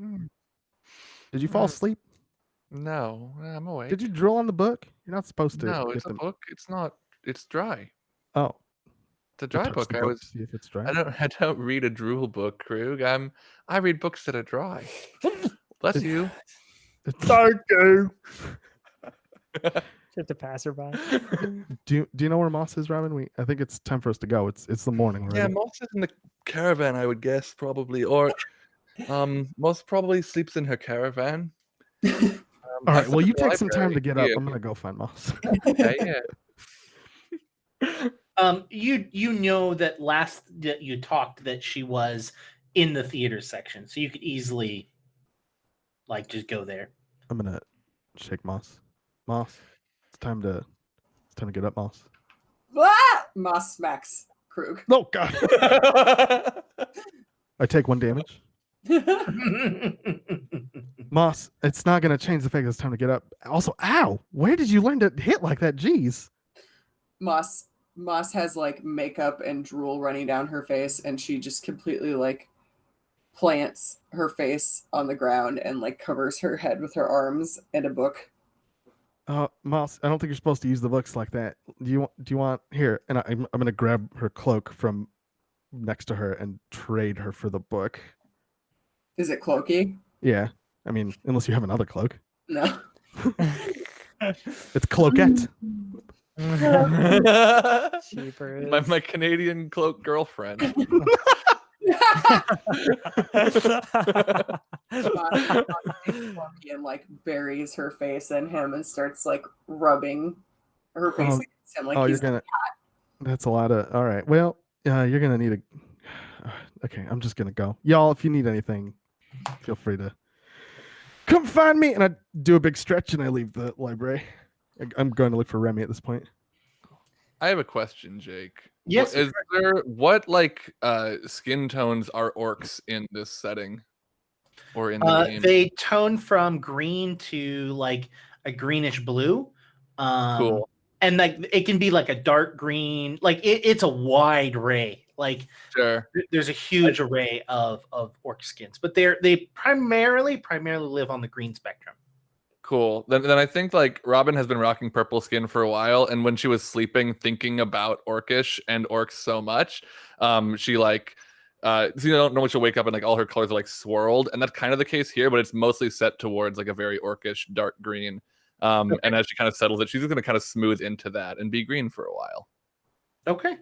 S2: Did you fall asleep?
S4: No, I'm awake.
S2: Did you drill on the book? You're not supposed to.
S4: No,
S2: You
S4: it's a
S2: have to-
S4: book. It's not. It's dry.
S2: Oh,
S4: It's a dry
S2: touch
S4: book.
S2: the to see if it's dry.
S4: I don't read a drool book, Krug. I read books that are dry. Bless you.
S2: Thank you.
S5: Just a passerby.
S2: Do you know where Moss is, Robin? I think it's time for us to go. It's the morning already.
S4: Yeah, Moss is in the caravan, I would guess, probably, or Moss probably sleeps in her caravan.
S2: All
S4: I
S2: right.
S4: slept
S2: Well,
S4: in
S2: you
S4: the
S2: take some time to
S4: library.
S2: get up.
S4: Yeah,
S2: I'm gonna go find Moss.
S4: yeah.
S1: You know that last that you talked that she was in the theater section, so you could easily like just go there.
S2: I'm gonna shake Moss. Moss, it's time to get up, Moss.
S3: Ah! Moss smacks Krug.
S2: Oh God! I take 1 damage. Moss, it's not gonna change the fact that it's time to get up. Also, ow! Where did you learn to hit like that? Jeez.
S3: Moss has like makeup and drool running down her face, and she just completely like plants her face on the ground and like covers her head with her arms and a book.
S2: Moss, I don't think you're supposed to use the books like that. Do you want here? And I'm gonna grab her cloak from next to her and trade her for the book.
S3: Is it cloaky?
S2: Yeah, I mean, unless you have another cloak,
S3: No.
S2: it's cloakette.
S5: Cheapers.
S4: my Canadian cloak girlfriend.
S3: And like buries her face in him and starts like rubbing her face against him like
S2: Oh,
S3: he's
S2: you're gonna. That's a lot of. All right. Well, you're gonna need a. Okay, I'm just gonna go. Y'all, if you need anything, feel free to come find me. And I do a big stretch and I leave the library. I'm going to look for Remy at this point.
S4: I have a question, Jake.
S1: Yes,
S4: Is there what like skin tones are orcs in this setting? Or in the game?
S1: they tone from green to like a greenish blue.
S4: Cool.
S1: And like it can be like a dark green, like it's a wide array. Like
S4: Sure.
S1: there's a huge array of orc skins, but they primarily live on the green spectrum.
S4: Cool. Then I think like Robin has been rocking purple skin for a while, and when she was sleeping, thinking about orcish and orcs so much, she like So you don't know when she'll wake up and like all her colors are like swirled, and that's kind of the case here, but it's mostly set towards like a very orcish dark green. And as she kind of settles it, she's just going to kind of smooth into that and be green for a while.
S1: Okay.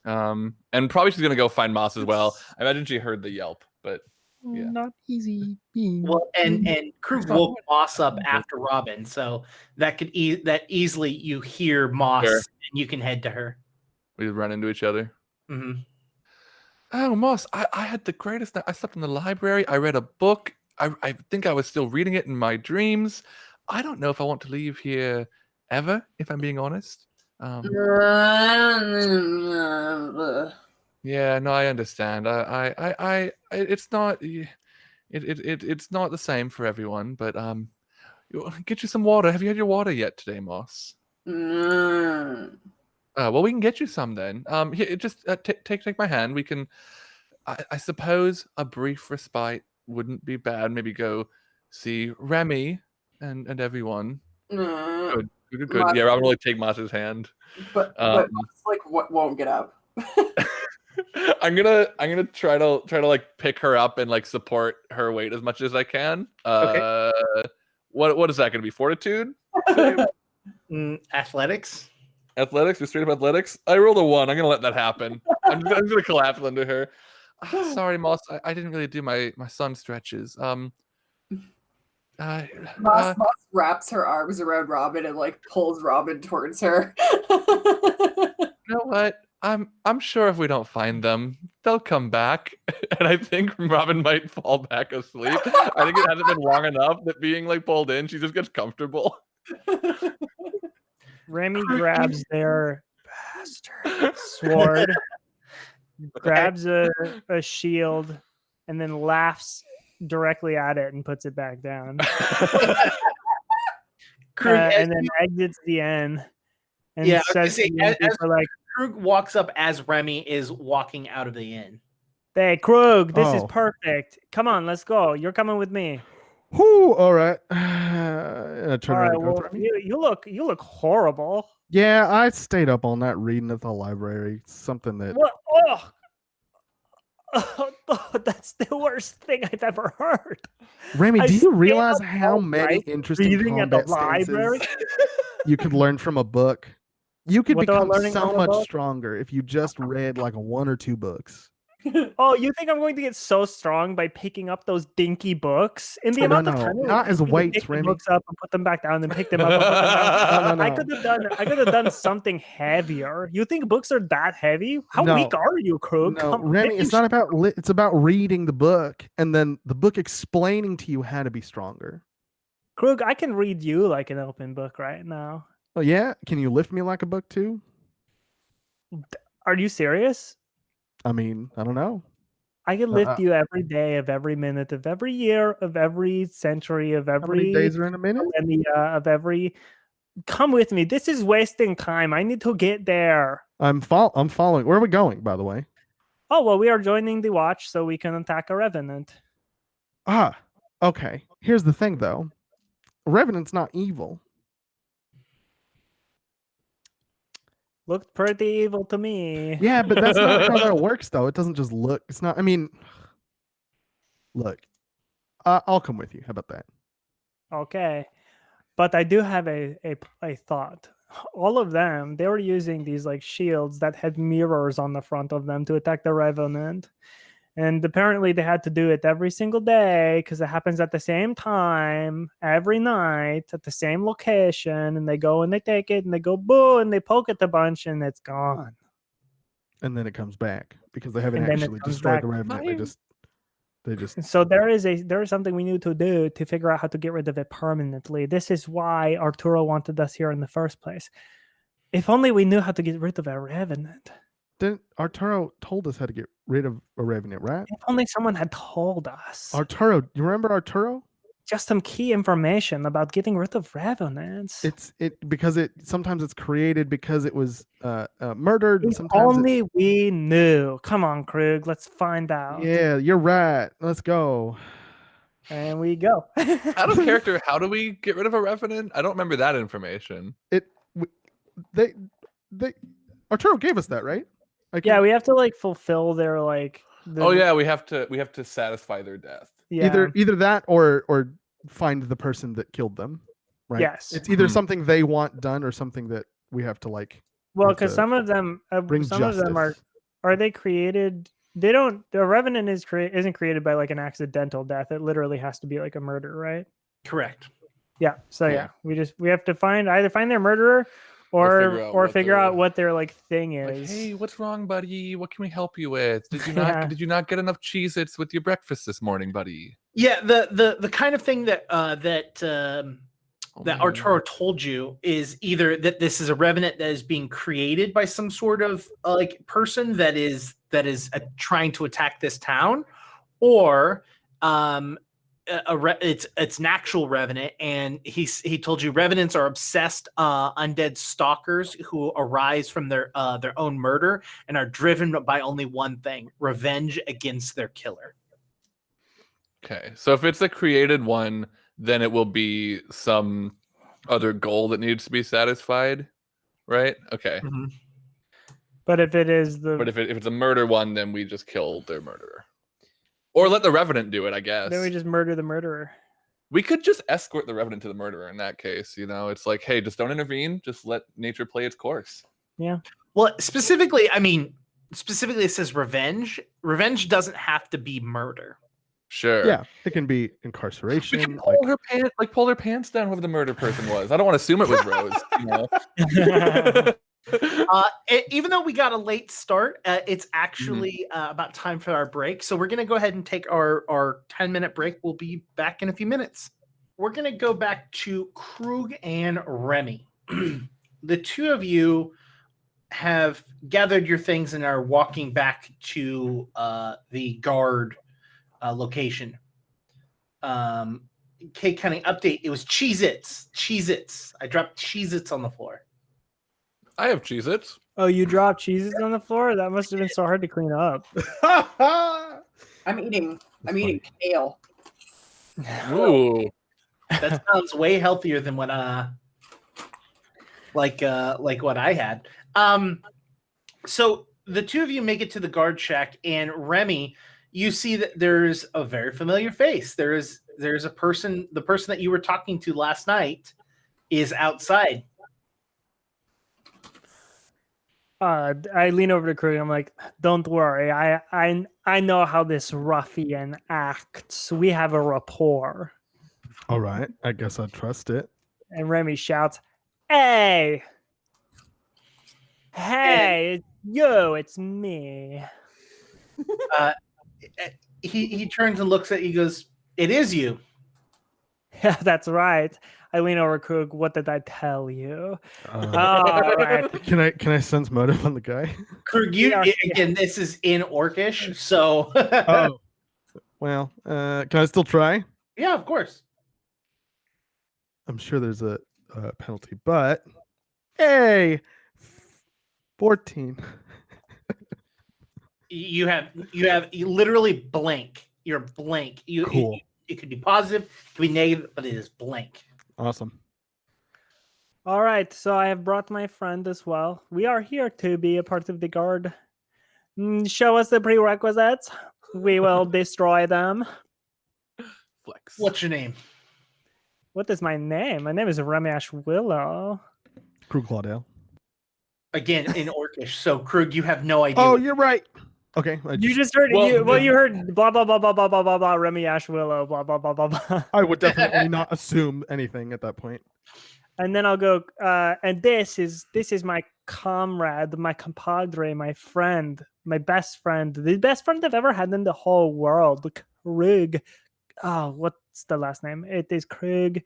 S4: And probably she's going to go find Moss as well. I imagine she heard the yelp, but yeah.
S2: Not easy being.
S1: Well, and Krug woke Moss up after Robin, so that could easily you hear Moss
S4: Sure.
S1: and you can head to her.
S4: We run into each other.
S1: Mm-hmm.
S4: Oh, Moss, I had the greatest night. I slept in the library. I read a book. I think I was still reading it in my dreams. I don't know if I want to leave here ever, if I'm being honest. Yeah, no, I understand. It's not it's not the same for everyone, but get you some water. Have you had your water yet today, Moss? Well, we can get you some then. Here, just take my hand. We can. I suppose a brief respite wouldn't be bad. Maybe go see Remy and everyone. Good. Yeah, I'll really take Moss's hand.
S3: But Moss, like what won't get up.
S4: I'm gonna try to like pick her up and like support her weight as much as I can.
S1: Okay.
S4: What is that gonna be? Fortitude?
S1: Athletics.
S4: Athletics? Just straight up athletics? I rolled a 1. I'm gonna let that happen. I'm gonna collapse under her. Sorry, Moss. I didn't really do my sun stretches.
S3: Moss wraps her arms around Robin and like pulls Robin towards her.
S4: You know what? I'm sure if we don't find them, they'll come back. And I think Robin might fall back asleep. I think it hasn't been long enough that being like pulled in, she just gets comfortable.
S5: Remy grabs their bastard sword, grabs a shield, and then laughs directly at it and puts it back down. And then exits the inn. And says to the innkeeper, like,
S1: Krug walks up as Remy is walking out of the inn.
S5: Hey, Krug, this is perfect. Come on, let's go. You're coming with me.
S2: Whoo! All right.
S5: All right. Well, you look horrible.
S2: Yeah, I stayed up all night reading at the library. Something that.
S5: What? Oh, that's the worst thing I've ever heard.
S2: Remy, do you realize how many interesting
S5: reading at the
S2: combat
S5: library
S2: stances you could learn from a book? You could become
S5: learning
S2: so
S5: from a
S2: much
S5: book?
S2: stronger if you just read like 1 or 2 books.
S5: Oh, you think I'm going to get so strong by picking up those dinky books? In the amount of time,
S2: not as weights,
S5: pick the
S2: Remy.
S5: books up and put them back down, and pick them up and put them down.
S2: No.
S5: I could have done something heavier. You think books are that heavy? How
S2: No.
S5: weak are you, Krug?
S2: No, Remy, it's not about it's about reading the book and then the book explaining to you how to be stronger.
S5: Krug, I can read you like an open book right now.
S2: Oh yeah, can you lift me like a book too?
S5: Are you serious?
S2: I mean, I don't know.
S5: I can lift you every day of every minute of every year of every century of every
S2: How many days are in a minute?
S5: Of every. Come with me. This is wasting time. I need to get there.
S2: I'm following. Where are we going, by the way?
S5: Oh well, we are joining the watch so we can attack a revenant.
S2: Okay. Here's the thing, though. A revenant's not evil.
S5: Looked pretty evil to me.
S2: Yeah, but that's not how that works, though. It doesn't just look. It's not. I mean, look. I'll come with you. How about that?
S5: Okay, but I do have a thought. All of them, they were using these like shields that had mirrors on the front of them to attack the revenant. And apparently they had to do it every single day because it happens at the same time, every night, at the same location. And they go and they take it and they go boo and they poke it a bunch and it's gone.
S2: And then it comes back because they haven't
S5: And then it
S2: actually
S5: comes
S2: destroyed
S5: back.
S2: the revenant. They just.
S5: So there is something we need to do to figure out how to get rid of it permanently. This is why Arturo wanted us here in the first place. If only we knew how to get rid of a revenant.
S2: Then Arturo told us how to get rid of a revenant, right?
S5: If only someone had told us.
S2: Arturo, you remember Arturo?
S5: Just some key information about getting rid of revenants.
S2: Because sometimes it's created because it was murdered. And
S5: If
S2: sometimes
S5: only we knew. Come on, Krug, let's find out.
S2: Yeah, you're right. Let's go.
S5: And we go.
S4: Out of character, how do we get rid of a revenant? I don't remember that information.
S2: Arturo gave us that, right?
S5: Yeah, we have to like fulfill their like
S4: Oh yeah, we have to satisfy their death.
S5: Yeah.
S2: Either that or find the person that killed them. Right.
S5: Yes.
S2: It's either
S4: Mhm.
S2: something they want done or something that we have to like.
S5: Well,
S2: have
S5: because
S2: to
S5: some of them are they created? They don't. The revenant isn't created by like an accidental death. It literally has to be like a murder, right?
S1: Correct.
S5: Yeah. So
S4: Yeah.
S5: we have to either find their murderer or figure out what their like thing
S4: Like,
S5: is.
S4: hey, what's wrong, buddy? What can we help you with? Did you
S5: Yeah.
S4: not did you not get enough Cheez-Its with your breakfast this morning, buddy?
S1: Yeah, the kind of thing that that
S4: man.
S1: Arturo told you is either that this is a revenant that is being created by some sort of like person that is trying to attack this town, or it's an actual revenant, and he told you revenants are obsessed undead stalkers who arise from their own murder and are driven by only one thing: revenge against their killer.
S4: Okay, so if it's a created one, then it will be some other goal that needs to be satisfied, right? Okay.
S1: Mm-hmm.
S5: But if it is
S4: But if it's a murder one, then we just kill their murderer. Or let the revenant do it, I guess.
S5: then we just murder the murderer.
S4: We could just escort the revenant to the murderer in that case, you know? It's like, hey, just don't intervene. Just let nature play its course.
S5: Yeah.
S1: Well, specifically it says revenge. Revenge doesn't have to be murder.
S4: Sure.
S2: Yeah, it can be
S4: We
S2: incarceration.
S4: can pull her pants down, whoever the murder person was. I don't want to assume it was Rose, you know?
S1: Even though we got a late start, it's actually about time for our break. So we're going to go ahead and take our 10-minute break. We'll be back in a few minutes. We're going to go back to Krug and Remy. The two of you have gathered your things and are walking back to the guard location. Cake cutting update. It was Cheez-Its. Cheez-Its. I dropped Cheez-Its on the floor.
S4: I have Cheez-Its.
S5: Oh, you dropped cheeses on the floor? That must have been so hard to clean up.
S3: I'm eating kale.
S4: Ooh.
S1: That sounds way healthier than what like what I had. So the two of you make it to the guard shack, and Remy, you see that there's a very familiar face. There's a person, the person that you were talking to last night is outside.
S5: I lean over to Krug. I'm like, "Don't worry. I know how this ruffian acts. We have a rapport."
S2: All right, I guess I trust it.
S5: And Remy shouts, "Hey, it's you. It's me."
S1: He turns and looks at you. He goes, "It is you."
S5: Yeah, that's right. I lean over Krug. What did I tell you? All right.
S2: Can I sense motive on the guy?
S1: Krug, again, this is in Orcish, so
S2: Oh, well, can I still try?
S1: yeah, of course.
S2: I'm sure there's a penalty, but hey, 14.
S1: You literally blank. You're blank.
S2: Cool.
S1: It could be positive, it could be negative, but it is blank.
S2: Awesome.
S5: All right. So I have brought my friend as well. We are here to be a part of the guard. Show us the prerequisites. We will destroy them.
S4: Flex.
S1: What's your name?
S5: What is my name? My name is Remy Willow.
S2: Krug Claudel.
S1: Again, in Orcish. So, Krug, you have no idea.
S2: Oh, you're right. Okay.
S5: You just heard you heard blah blah blah blah blah blah blah blah Remy Willow blah blah blah blah blah.
S2: I would definitely not assume anything at that point.
S5: And then I'll go. And this is my comrade, my compadre, my friend, my best friend, the best friend I've ever had in the whole world, Krug. Oh, what's the last name? It is Krug.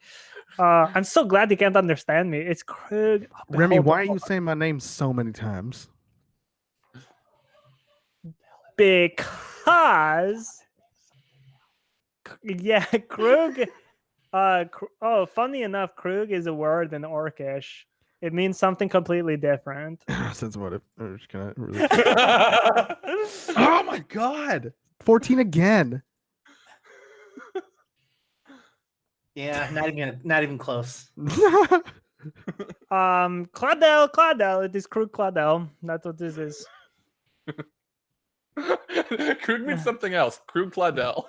S5: I'm so glad you can't understand me. It's Krug. Oh,
S2: Remy, why are you saying my name so many times?
S5: Because, yeah, Krug. Funny enough, Krug is a word in Orcish. It means something completely different.
S2: Sense motive. I'm just gonna really... Oh my god! 14 again.
S1: Yeah, not even close.
S5: Claudel. It is Krug Claudel. That's what this is.
S4: Krug means something else. Krug Claudel.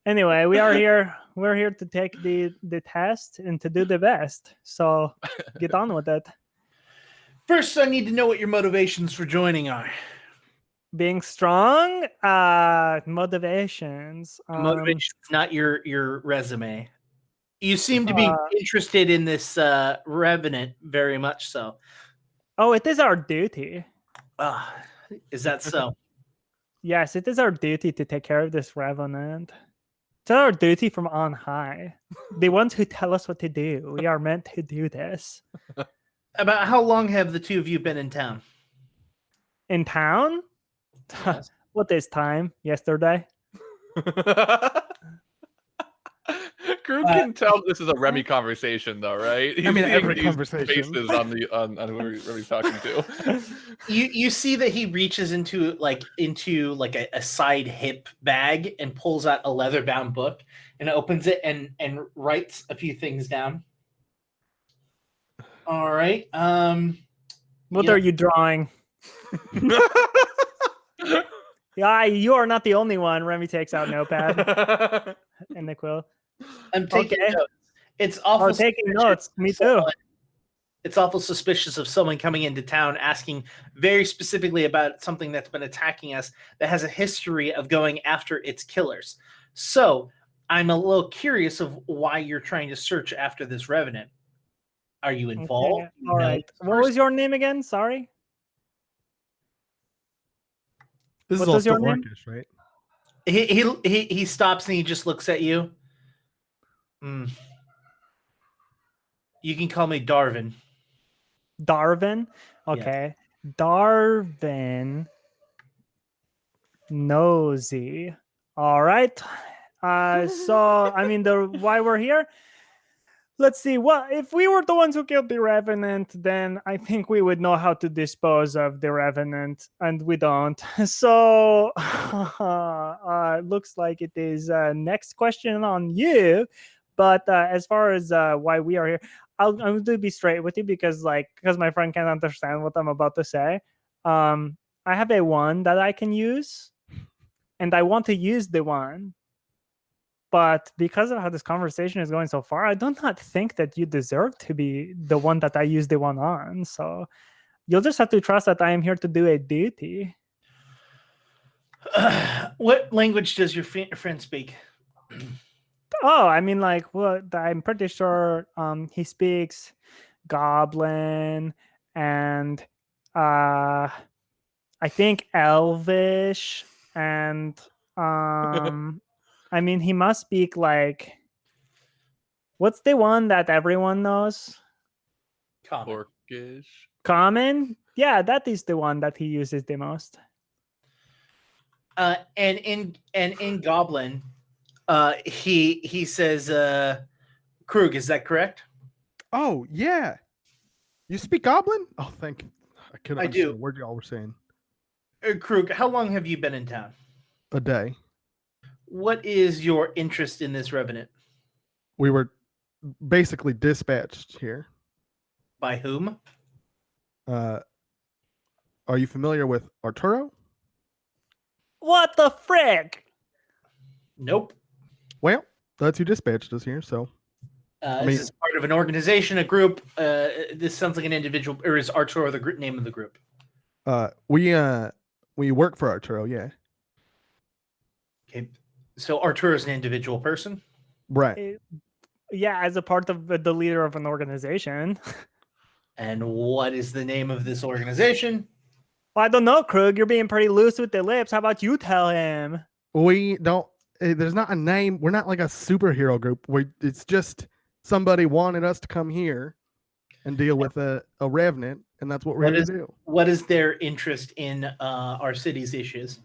S5: Anyway, we are here. We're here to take the test and to do the best. So get on with it.
S1: First, I need to know what your motivations for joining are.
S5: Being strong, motivations.
S1: Motivations, not your resume. You seem to be interested in this revenant very much so.
S5: Oh, it is our duty.
S1: Is that so?
S5: Yes, it is our duty to take care of this revenant. It's our duty from on high. The ones who tell us what to do. We are meant to do this.
S1: About how long have the two of you been in town?
S5: In town?
S1: Yes.
S5: What is time? Yesterday?
S4: Krug can tell this is a Remy conversation, though, right?
S2: I mean,
S4: seeing
S2: every
S4: these
S2: conversation.
S4: faces on who Remy's talking to.
S1: You see that he reaches into a side hip bag and pulls out a leather bound book and opens it and writes a few things down. All right.
S5: What are you drawing? Yeah, you are not the only one. Remy takes out notepad and the quill.
S1: I'm taking
S5: Okay.
S1: notes. It's awful.
S5: Taking notes. Me too.
S1: It's awful suspicious of someone coming into town asking very specifically about something that's been attacking us that has a history of going after its killers. So I'm a little curious of why you're trying to search after this revenant. Are you involved?
S5: Okay. All right. What was your name again? Sorry.
S2: This
S5: What
S2: is all
S5: does your
S2: still
S5: name?
S2: Orcish, right?
S1: He stops and he just looks at you. You can call me Darvin.
S5: Darvin? Okay. Yeah. Darvin Nosy. All right. So, I mean, why we're here? Let's see. Well, if we were the ones who killed the Revenant, then I think we would know how to dispose of the Revenant, and we don't. So, looks like it is next question on you. But as far as why we are here, I'm going to be straight with you because my friend can't understand what I'm about to say. I have a wand that I can use, and I want to use the wand. But because of how this conversation is going so far, I do not think that you deserve to be the one that I use the one on. So you'll just have to trust that I am here to do a duty.
S1: What language does your friend speak?
S5: Oh, I mean, I'm pretty sure he speaks Goblin and I think Elvish and I mean, he must speak what's the one that everyone knows?
S1: Common.
S4: Orcish.
S5: Common? Yeah, that is the one that he uses the most.
S1: And in Goblin, he says, Krug, is that correct?
S2: Oh, yeah. You speak Goblin? Oh, thank you. I couldn't understand
S1: do.
S2: a word y'all were saying.
S1: Krug, how long have you been in town?
S2: A day.
S1: What is your interest in this revenant?
S2: We were basically dispatched here.
S1: By whom?
S2: Are you familiar with Arturo?
S5: What the frick?
S1: Nope.
S2: Well, that's who dispatched us here, so.
S1: This is part of an organization, a group. This sounds like an individual, or is Arturo the name of the group?
S2: We work for Arturo, yeah.
S1: Okay. So Arturo is an individual person?
S2: Right.
S5: Yeah, as a part of the leader of an organization.
S1: And what is the name of this organization?
S5: Well, I don't know, Krug. You're being pretty loose with the lips. How about you tell him?
S2: We don't. There's not a name. We're not like a superhero group. It's just somebody wanted us to come here and deal with a revenant, and that's what we're here to do.
S1: What is their interest in our city's issues?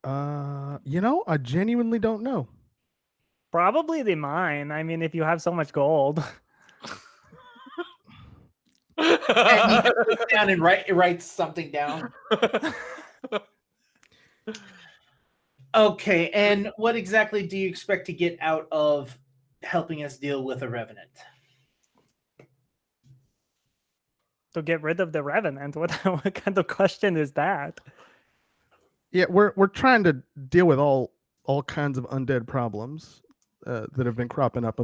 S2: I genuinely don't know.
S5: Probably the mine. I mean, if you have so much gold.
S1: And he sits down and writes something down. Okay, and what exactly do you expect to get out of helping us deal with a revenant?
S5: to get rid of the revenant. What kind of question is that?
S2: Yeah, we're trying to deal with all kinds of undead problems that have been cropping up.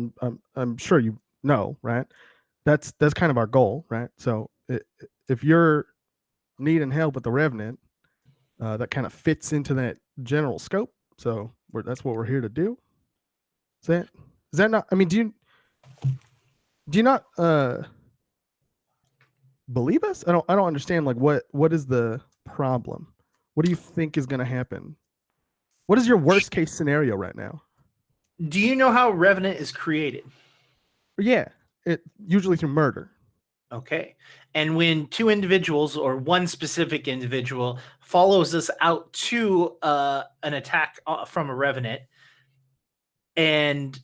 S2: I'm sure you know, right? That's kind of our goal, right? So if you're needing help with the revenant, that kind of fits into that general scope. So that's what we're here to do. Is that not? I mean, do you not believe us? I don't understand. Like, what is the problem? What do you think is going to happen? What is your worst case scenario right now?
S1: Do you know how revenant is created?
S2: Yeah, it usually through murder.
S1: Okay. And when two individuals or one specific individual follows us out to an attack from a revenant and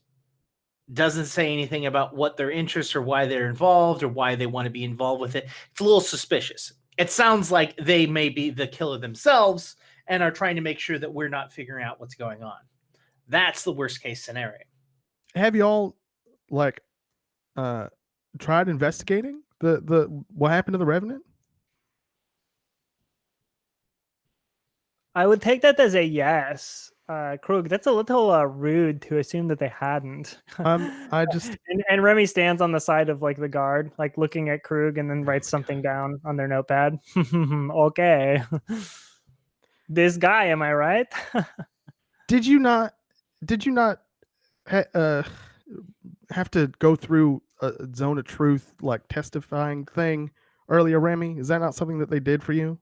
S1: doesn't say anything about what their interests or why they're involved or why they want to be involved with it, it's a little suspicious. It sounds like they may be the killer themselves and are trying to make sure that we're not figuring out what's going on. That's the worst case scenario.
S2: Have you all tried investigating the what happened to the revenant?
S5: I would take that as a yes. Krug, that's a little rude to assume that they hadn't.
S2: I just
S5: and Remy stands on the side of like the guard, like looking at Krug, and then writes something down on their notepad. Okay, this guy, am I right?
S2: Did you not have to go through a zone of truth like testifying thing earlier, Remy? Is that not something that they did for you?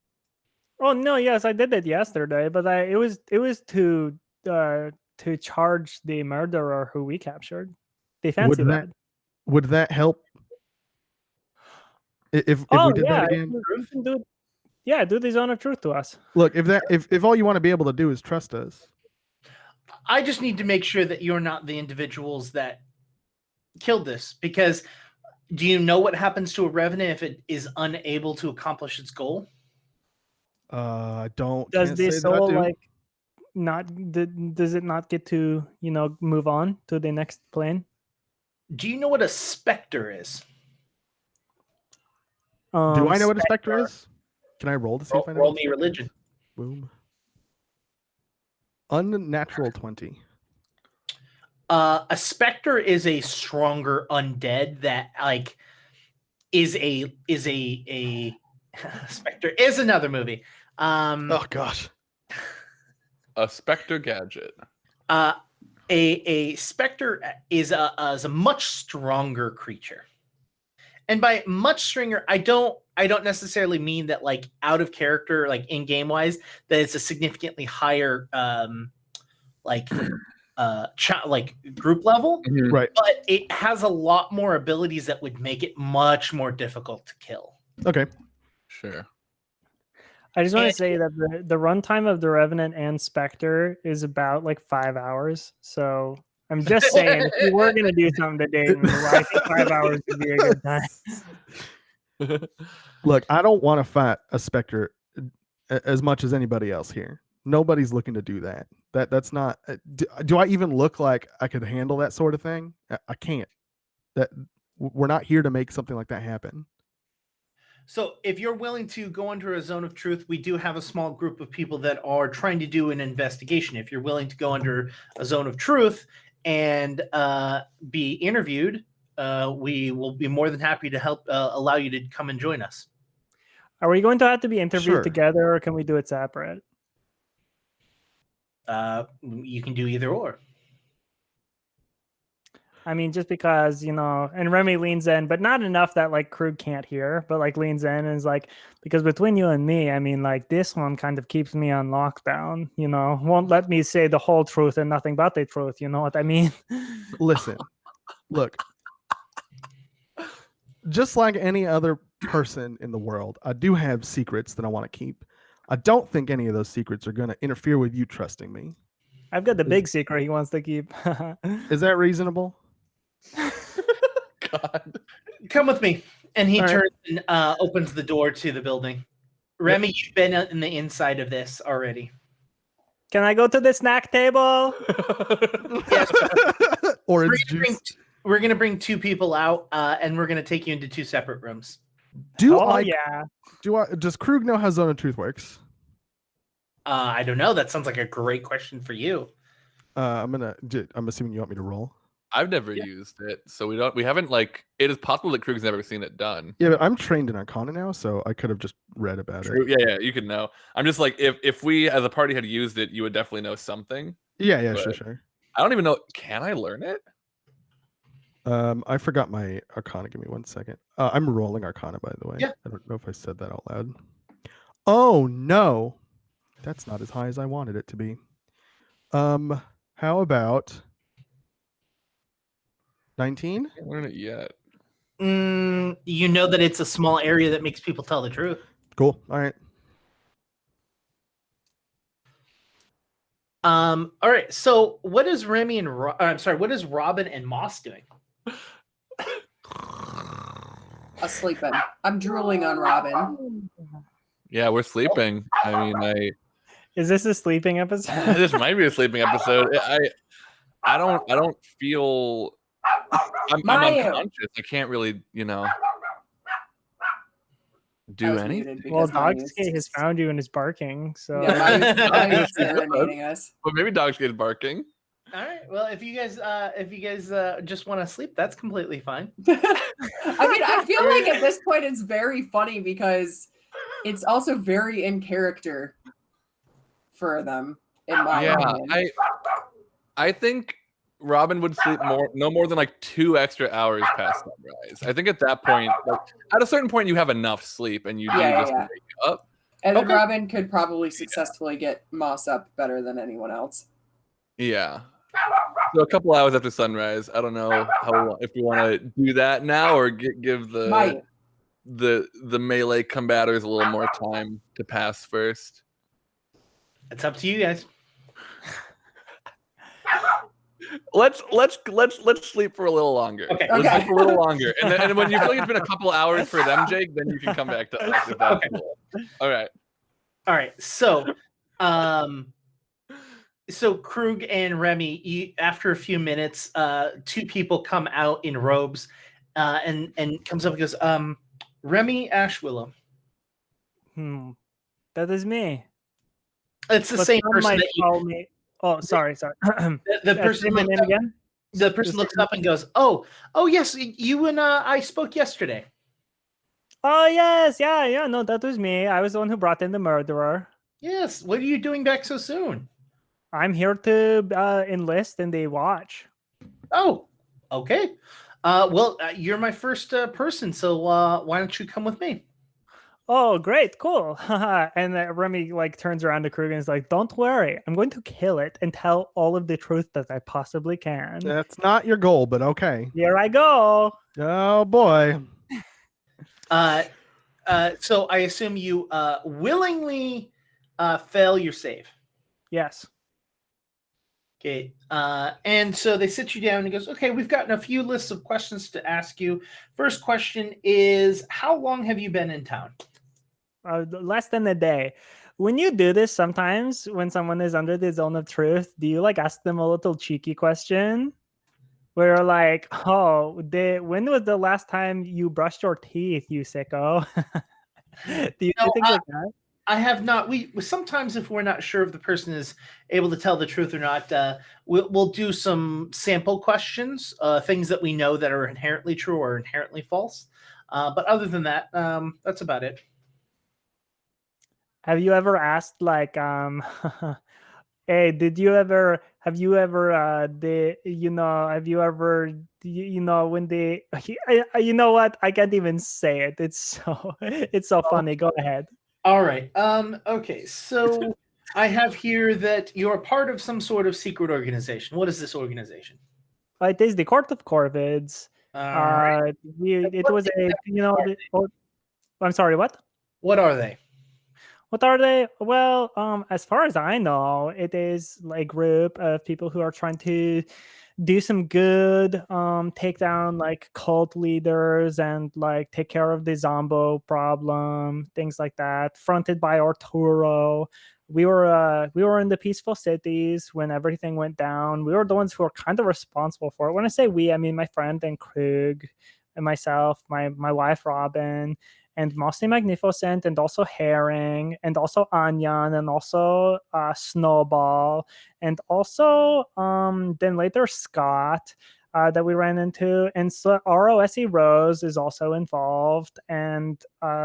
S5: Oh no, yes, I did it yesterday, but it was to charge the murderer who we captured. They fancy that.
S2: Would that help? If we did that again?
S5: You can do the zone of truth to us.
S2: Look, if all you want to be able to do is trust us.
S1: I just need to make sure that you're not the individuals that killed this, because do you know what happens to a revenant if it is unable to accomplish its goal?
S2: I don't.
S5: Does the soul does it not get to move on to the next plane?
S1: Do you know what a specter is?
S2: Do I know what a specter is? Can I roll to see if I know?
S1: Roll me religion.
S2: Boom. Unnatural 20.
S1: A specter is a stronger undead that is a specter is another movie.
S2: Oh gosh.
S4: A specter gadget.
S1: A specter is a much stronger creature. And by much stronger, I don't necessarily mean that like out of character, like in game wise, that it's a significantly higher group level,
S2: right?
S1: But it has a lot more abilities that would make it much more difficult to kill.
S2: Okay,
S4: sure.
S5: I just want to say that the runtime of the Revenant and Spectre is about like 5 hours. So I'm just saying, if you were going to do something today, I think 5 hours would be a good time.
S2: Look, I don't want to fight a Spectre as much as anybody else here. Nobody's looking to do that. That's not. Do I even look like I could handle that sort of thing? I can't. We're not here to make something like that happen.
S1: So if you're willing to go under a zone of truth, we do have a small group of people that are trying to do an investigation. If you're willing to go under a zone of truth and be interviewed, we will be more than happy to help allow you to come and join us.
S5: Are we going to have to be interviewed
S2: Sure.
S5: together, or can we do it separate?
S1: You can do either or.
S5: I mean, just because, and Remy leans in, but not enough that like Krug can't hear, but like leans in and is like, because between you and me, I mean, like this one kind of keeps me on lockdown, won't let me say the whole truth and nothing but the truth. You know what I mean?
S2: Listen, look, just like any other person in the world, I do have secrets that I want to keep. I don't think any of those secrets are going to interfere with you trusting me.
S5: I've got the big secret he wants to keep.
S2: Is that reasonable?
S4: God.
S1: Come with me. And he
S2: All
S1: turns and opens the door to the building. Remy, you've been in the inside of this already.
S5: Can I go to the snack table?
S1: Yes.
S2: Orange juice.
S1: We're going to bring two people out, and we're going to take you into two separate rooms.
S2: Does Krug know how Zone of Truth works?
S1: I don't know. That sounds like a great question for you.
S2: I'm assuming you want me to roll.
S4: I've never used it, so we haven't like. It is possible that Krug's never seen it done.
S2: Yeah, but I'm trained in Arcana now, so I could have just read about it.
S4: Yeah, you could know. I'm just like, if we as a party had used it, you would definitely know something.
S2: Yeah, sure.
S4: I don't even know. Can I learn it?
S2: I forgot my Arcana. Give me 1 second. I'm rolling Arcana, by the way.
S1: Yeah.
S2: I don't know if I said that out loud. Oh no, that's not as high as I wanted it to be. How about 19?
S4: I can't learn it yet.
S1: You know that it's a small area that makes people tell the truth.
S2: Cool. All right.
S1: All right. So, what is Remy and what is Robin and Moss doing?
S3: Sleeping. I'm drooling on Robin.
S4: Yeah, we're sleeping. I mean,
S5: Is this a sleeping episode?
S4: this might be a sleeping episode. I don't feel. I'm unconscious. I can't really, do anything.
S5: Well, Dogskate has found you and is barking. So
S3: yeah, Maya's serenading us.
S4: But maybe Dogskate is barking.
S1: All right. Well, if you guys just want to sleep, that's completely fine.
S3: I mean, I feel like at this point it's very funny because it's also very in character for them. In my opinion.
S4: I think Robin would sleep no more than like 2 extra hours past sunrise. I think at that point, like, at a certain point, you have enough sleep and you wake up.
S3: And then Robin could probably successfully get Moss up better than anyone else.
S4: Yeah. So a couple hours after sunrise. I don't know if we want to do that now or give the melee combaters a little more time to pass first.
S1: It's up to you guys.
S4: Let's sleep for a little longer.
S1: Okay.
S4: Let's sleep a little longer, and then when you feel like it's been a couple hours for them, Jake, then you can come back to us. If that's cool. All right.
S1: So, so Krug and Remy, after a few minutes, 2 people come out in robes, and comes up and goes, Remy Ashwillow.
S5: That is me.
S1: It's the same person that
S5: call me. Oh, sorry.
S1: The person
S5: my name again.
S1: The person looks up and goes, "Oh, yes, you and I spoke yesterday."
S5: Oh yes, yeah. No, that was me. I was the one who brought in the murderer.
S1: Yes. What are you doing back so soon?
S5: I'm here to enlist in the watch.
S1: Oh, okay. Well, you're my first person, so why don't you come with me?
S5: Oh, great, cool. And Remy turns around to Krug and is like, "Don't worry, I'm going to kill it and tell all of the truth that I possibly can."
S2: That's not your goal, but okay.
S5: Here I go.
S2: Oh boy.
S1: So I assume you willingly fail your save.
S5: Yes.
S1: Okay. And so they sit you down and he goes, "Okay, we've gotten a few lists of questions to ask you. First question is, how long have you been in town?"
S5: Less than a day. When you do this, sometimes when someone is under the zone of truth, do you ask them a little cheeky question? Where you're like, "Oh, when was the last time you brushed your teeth, you sicko?" Do you do things like that?
S1: I have not. We sometimes, if we're not sure if the person is able to tell the truth or not, we'll do some sample questions, things that we know that are inherently true or inherently false. But other than that, that's about it.
S5: Have you ever asked hey, have you ever when they, you know what? I can't even say it. It's so funny. Go ahead.
S1: All right. Okay. So I have here that you're part of some sort of secret organization. What is this organization?
S5: It is the Court of Corvids.
S1: Right.
S5: It was I'm sorry. What?
S1: What are they?
S5: What are they? Well, as far as I know, it is a group of people who are trying to do some good, take down cult leaders and take care of the Zombo problem, things like that. Fronted by Arturo. We were in the peaceful cities when everything went down. We were the ones who were kind of responsible for it. When I say we, I mean my friend and Krug and myself, my wife Robin. and Mossy Magnificent, and also Herring, and also Anyan, and also Snowball, and also then later Scott. That we ran into, and so ROSE Rose is also involved, and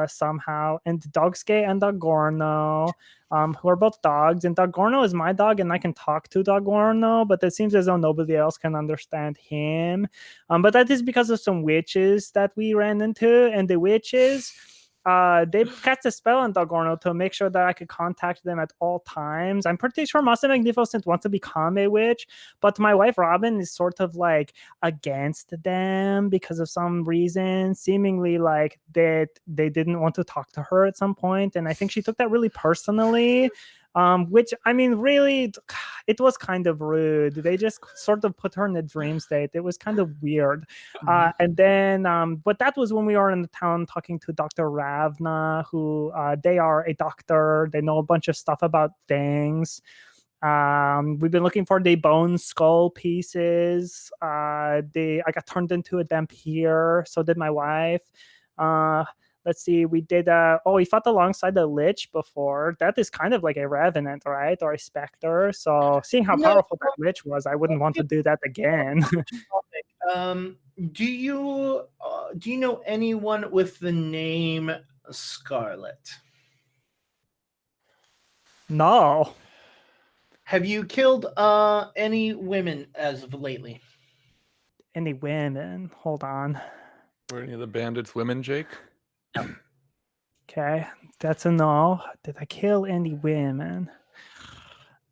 S5: somehow, and Dogske and Dogorno, who are both dogs, and Dogorno is my dog, and I can talk to Dogorno, but it seems as though nobody else can understand him. But that is because of some witches that we ran into, and the witches, they cast a spell on Dogorno to make sure that I could contact them at all times. I'm pretty sure Mossy Magnificent wants to become a witch, but my wife Robin is sort of like against them because of some reason, seemingly like that they didn't want to talk to her at some point, and I think she took that really personally. Which, I mean, really, it was kind of rude. They just sort of put her in a dream state. It was kind of weird. And then, but that was when we were in the town talking to Dr. Ravna, who they are a doctor. They know a bunch of stuff about things. We've been looking for the bone skull pieces. I got turned into a Dhampir. So did my wife. Let's see, we did we fought alongside the Lich before. That is kind of like a Revenant, right? Or a Spectre. So seeing how powerful that Lich was, I wouldn't want to do that again.
S1: Do you know anyone with the name Scarlet?
S5: No.
S1: Have you killed any women as of lately?
S5: Any women? Hold on.
S4: Were any of the bandits women, Jake?
S5: Okay, that's a no. Did I kill any women?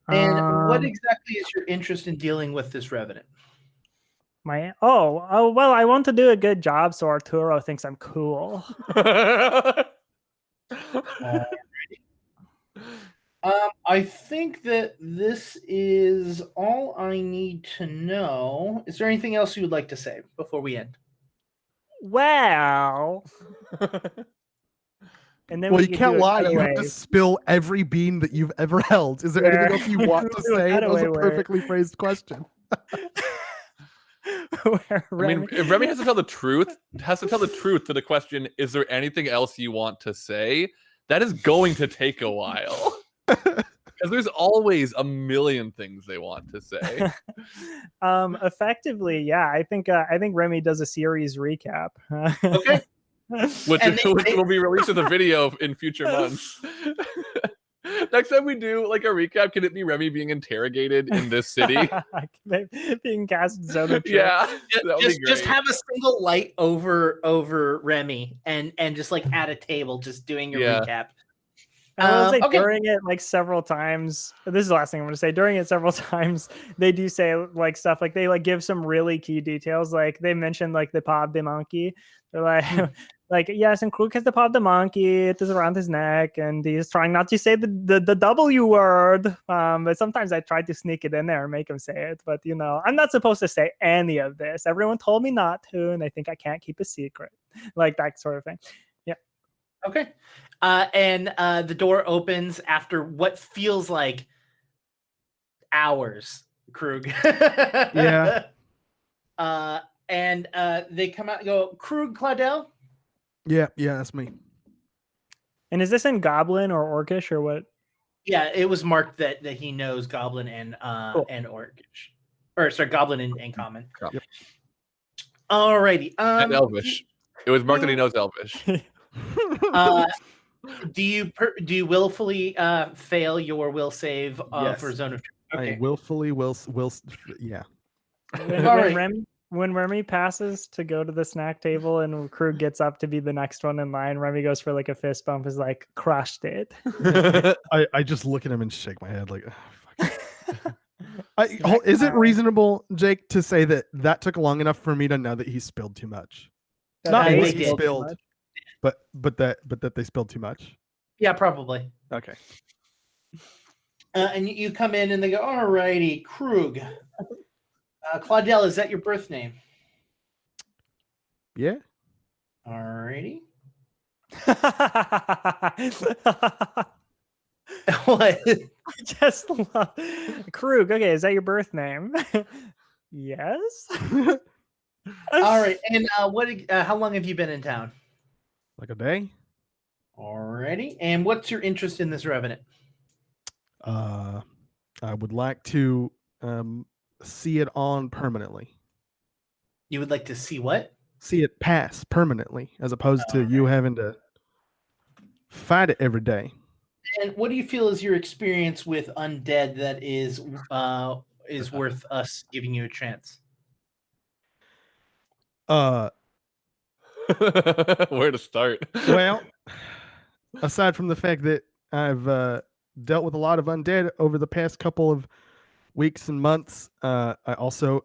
S1: And what exactly is your interest in dealing with this Revenant?
S5: Well, I want to do a good job so Arturo thinks I'm cool.
S1: I think that this is all I need to know. Is there anything else you would like to say before we end?
S5: Well, and then
S2: Well, you can't lie. You have to spill every bean that you've ever held. Is there anything else you want to say? That was a perfectly phrased question.
S4: Remy, if Remy has to tell the truth to the question, is there anything else you want to say? That is going to take a while. Because there's always a million things they want to say.
S5: Effectively, yeah. I think Remy does a series recap.
S1: Okay.
S4: Which will be released as a video in future months. Next time we do like a recap, can it be Remy being interrogated in this city?
S5: Being cast Zone of Truth.
S4: Yeah.
S1: Just have a single light over Remy and just like at a table just doing a recap.
S5: I will say during it like several times. This is the last thing I'm going to say. During it several times, they do say like stuff like they like give some really key details. Like they mentioned like the paw of the monkey. They're like, yes, and Krug has the paw of the monkey. It is around his neck, and he's trying not to say the W word. But sometimes I try to sneak it in there and make him say it. But you know, I'm not supposed to say any of this. Everyone told me not to, and I think I can't keep a secret, like that sort of thing. Yeah.
S1: Okay. And the door opens after what feels like hours, Krug.
S2: Yeah.
S1: And they come out and go, Krug, Claudel?
S2: Yeah, that's me.
S5: And is this in Goblin or Orcish or what?
S1: Yeah, it was marked that he knows Goblin and Orcish. Or sorry, Goblin and Common.
S2: Yep.
S1: Alrighty.
S4: And Elvish. It was marked that he knows Elvish.
S1: Do you willfully fail your will save
S2: yes.
S1: for Zone of Truth? Okay.
S2: I willfully will yeah.
S5: When Remy passes to go to the snack table and Krug gets up to be the next one in line, Remy goes for like a fist bump, is like, crushed it.
S2: I just look at him and shake my head like, fuck. Is it reasonable, Jake, to say that took long enough for me to know that he spilled too much? Not what he spilled, but that they spilled too much?
S1: Yeah, probably.
S2: Okay.
S1: And you come in and they go, alrighty, Krug. Claudel, is that your birth name?
S2: Yeah.
S1: Alrighty. What?
S5: I just love Krug. Okay, is that your birth name? Yes.
S1: All right. And how long have you been in town?
S2: Like a day?
S1: Alrighty. And what's your interest in this revenant?
S2: I would like to see it on permanently.
S1: You would like to see what?
S2: See it pass permanently, as opposed to you having to fight it every day.
S1: And what do you feel is your experience with undead that is worth us giving you a chance?
S4: Where to start?
S2: Well, aside from the fact that I've dealt with a lot of undead over the past couple of weeks and months, I also,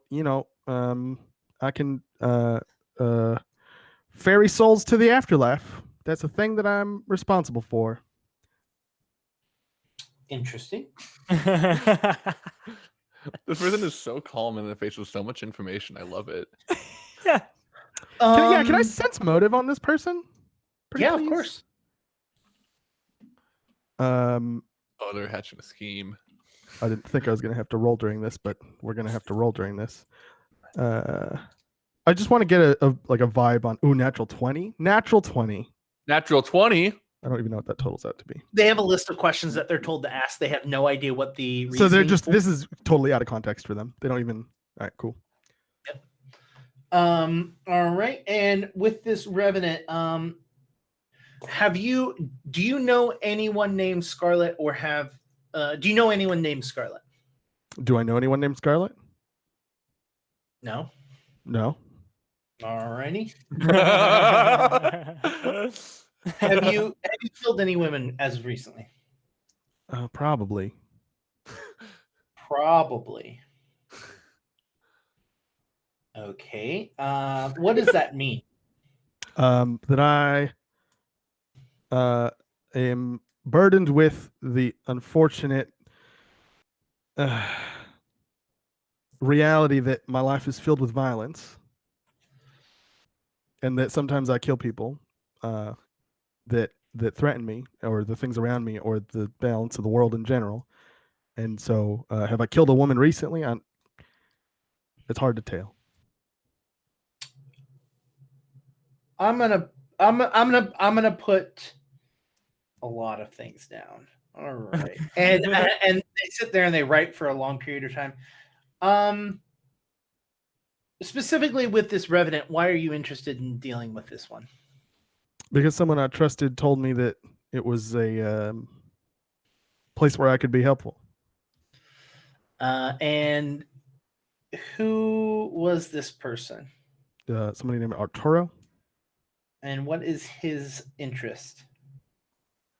S2: I can ferry souls to the afterlife. That's a thing that I'm responsible for.
S1: Interesting.
S4: This person is so calm in the face with so much information. I love it.
S2: Can I sense motive on this person?
S1: Yeah,
S2: Please?
S1: of course.
S4: Oh, they're hatching a scheme.
S2: I didn't think I was going to have to roll during this, but we're going to have to roll during this. I just want to get a vibe on. Ooh, natural 20. Natural 20.
S4: Natural 20.
S2: I don't even know what that totals out to be.
S1: They have a list of questions that they're told to ask. They have no idea what the
S2: So they're
S1: reasoning
S2: just.
S1: for-
S2: This is totally out of context for them. They don't even. All right, cool.
S1: All right. And with this revenant, do you know anyone named Scarlet, or do you know anyone named Scarlet?
S2: Do I know anyone named Scarlet?
S1: No.
S2: No.
S1: All righty. Have you killed any women as of recently?
S2: Probably.
S1: Probably. Okay. What does that mean?
S2: That I am burdened with the unfortunate reality that my life is filled with violence, and that sometimes I kill people that threaten me, or the things around me, or the balance of the world in general. And so, have I killed a woman recently? It's hard to tell.
S1: I'm gonna put a lot of things down. All right, and they sit there and they write for a long period of time. Specifically with this revenant, why are you interested in dealing with this one?
S2: Because someone I trusted told me that it was a place where I could be helpful.
S1: And who was this person?
S2: Somebody named Arturo.
S1: And what is his interest?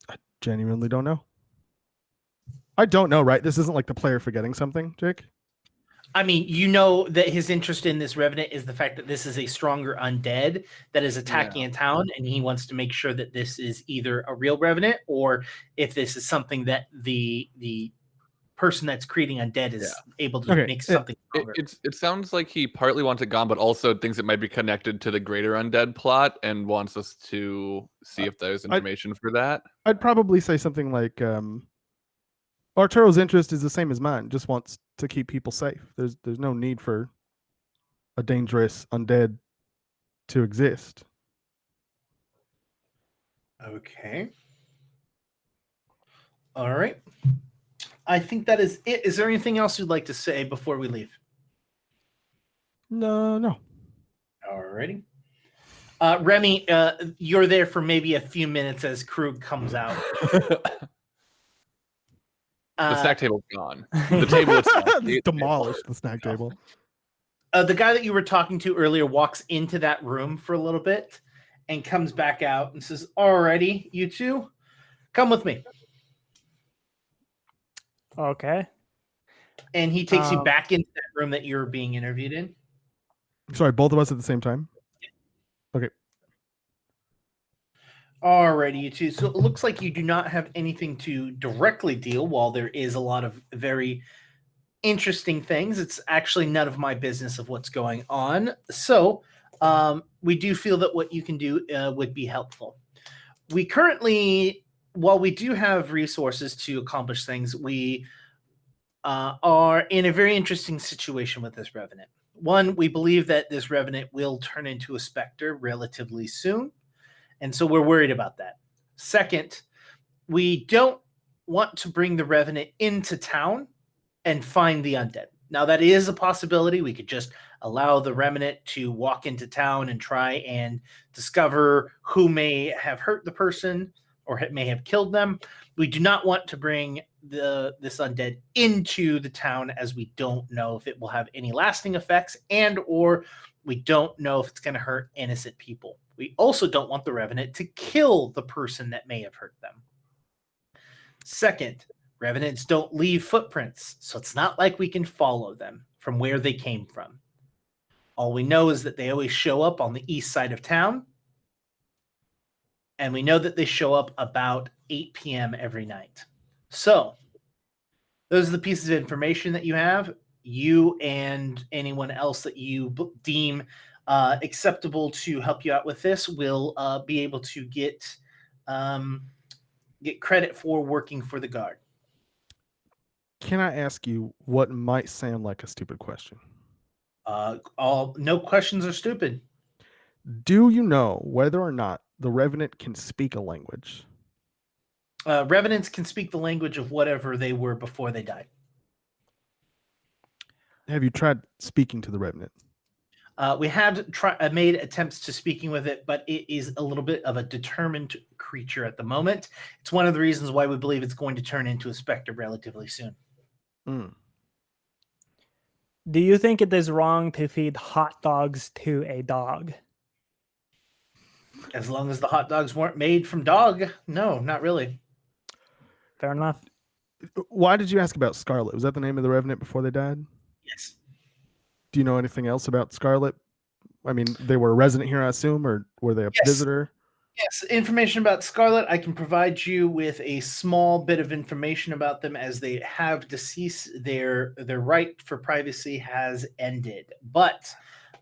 S2: I genuinely don't know. I don't know, right? This isn't like the player forgetting something, Jake.
S1: I mean, you know that his interest in this revenant is the fact that this is a stronger undead that is attacking a town, and he wants to make sure that this is either a real revenant, or if this is something that the person that's creating undead is able to make something stronger.
S4: It sounds like he partly wants it gone, but also thinks it might be connected to the greater undead plot and wants us to see if there's information for that.
S2: I'd probably say something like Arturo's interest is the same as mine, just wants to keep people safe. There's no need for a dangerous undead to exist.
S1: Okay. All right. I think that is it. Is there anything else you'd like to say before we leave?
S2: No.
S1: All righty. Remy, you're there for maybe a few minutes as Krug comes out.
S4: The snack table's gone. The table itself.
S2: Demolished the snack table.
S1: The guy that you were talking to earlier walks into that room for a little bit and comes back out and says, "Alrighty, you two, come with me."
S5: Okay.
S1: And he takes you back into that room that you were being interviewed in.
S2: Sorry, both of us at the same time? Okay.
S1: Alrighty, you two. So it looks like you do not have anything to directly deal. While there is a lot of very interesting things, it's actually none of my business of what's going on. So we do feel that what you can do would be helpful. We currently, while we do have resources to accomplish things, we are in a very interesting situation with this revenant. One, we believe that this revenant will turn into a specter relatively soon, and so we're worried about that. Second, we don't want to bring the revenant into town and find the undead. Now, that is a possibility. We could just allow the revenant to walk into town and try and discover who may have hurt the person or may have killed them. We do not want to bring this undead into the town, as we don't know if it will have any lasting effects, and or we don't know if it's going to hurt innocent people. We also don't want the revenant to kill the person that may have hurt them. Second, revenants don't leave footprints, so it's not like we can follow them from where they came from. All we know is that they always show up on the east side of town, and we know that they show up about 8 p.m. every night. So, those are the pieces of information that you have. You and anyone else that you deem acceptable to help you out with this will be able to get credit for working for the guard.
S2: Can I ask you what might sound like a stupid question?
S1: No questions are stupid.
S2: Do you know whether or not the revenant can speak a language?
S1: Revenants can speak the language of whatever they were before they died.
S2: Have you tried speaking to the revenant?
S1: We have made attempts to speaking with it, but it is a little bit of a determined creature at the moment. It's one of the reasons why we believe it's going to turn into a specter relatively soon.
S5: Do you think it is wrong to feed hot dogs to a dog?
S1: As long as the hot dogs weren't made from dog, no, not really.
S5: Fair enough.
S2: Why did you ask about Scarlet? Was that the name of the revenant before they died?
S1: Yes.
S2: Do you know anything else about Scarlet? I mean, they were a resident here, I assume, or were they a visitor?
S1: Yes, information about Scarlet. I can provide you with a small bit of information about them, as they have deceased. Their right for privacy has ended, but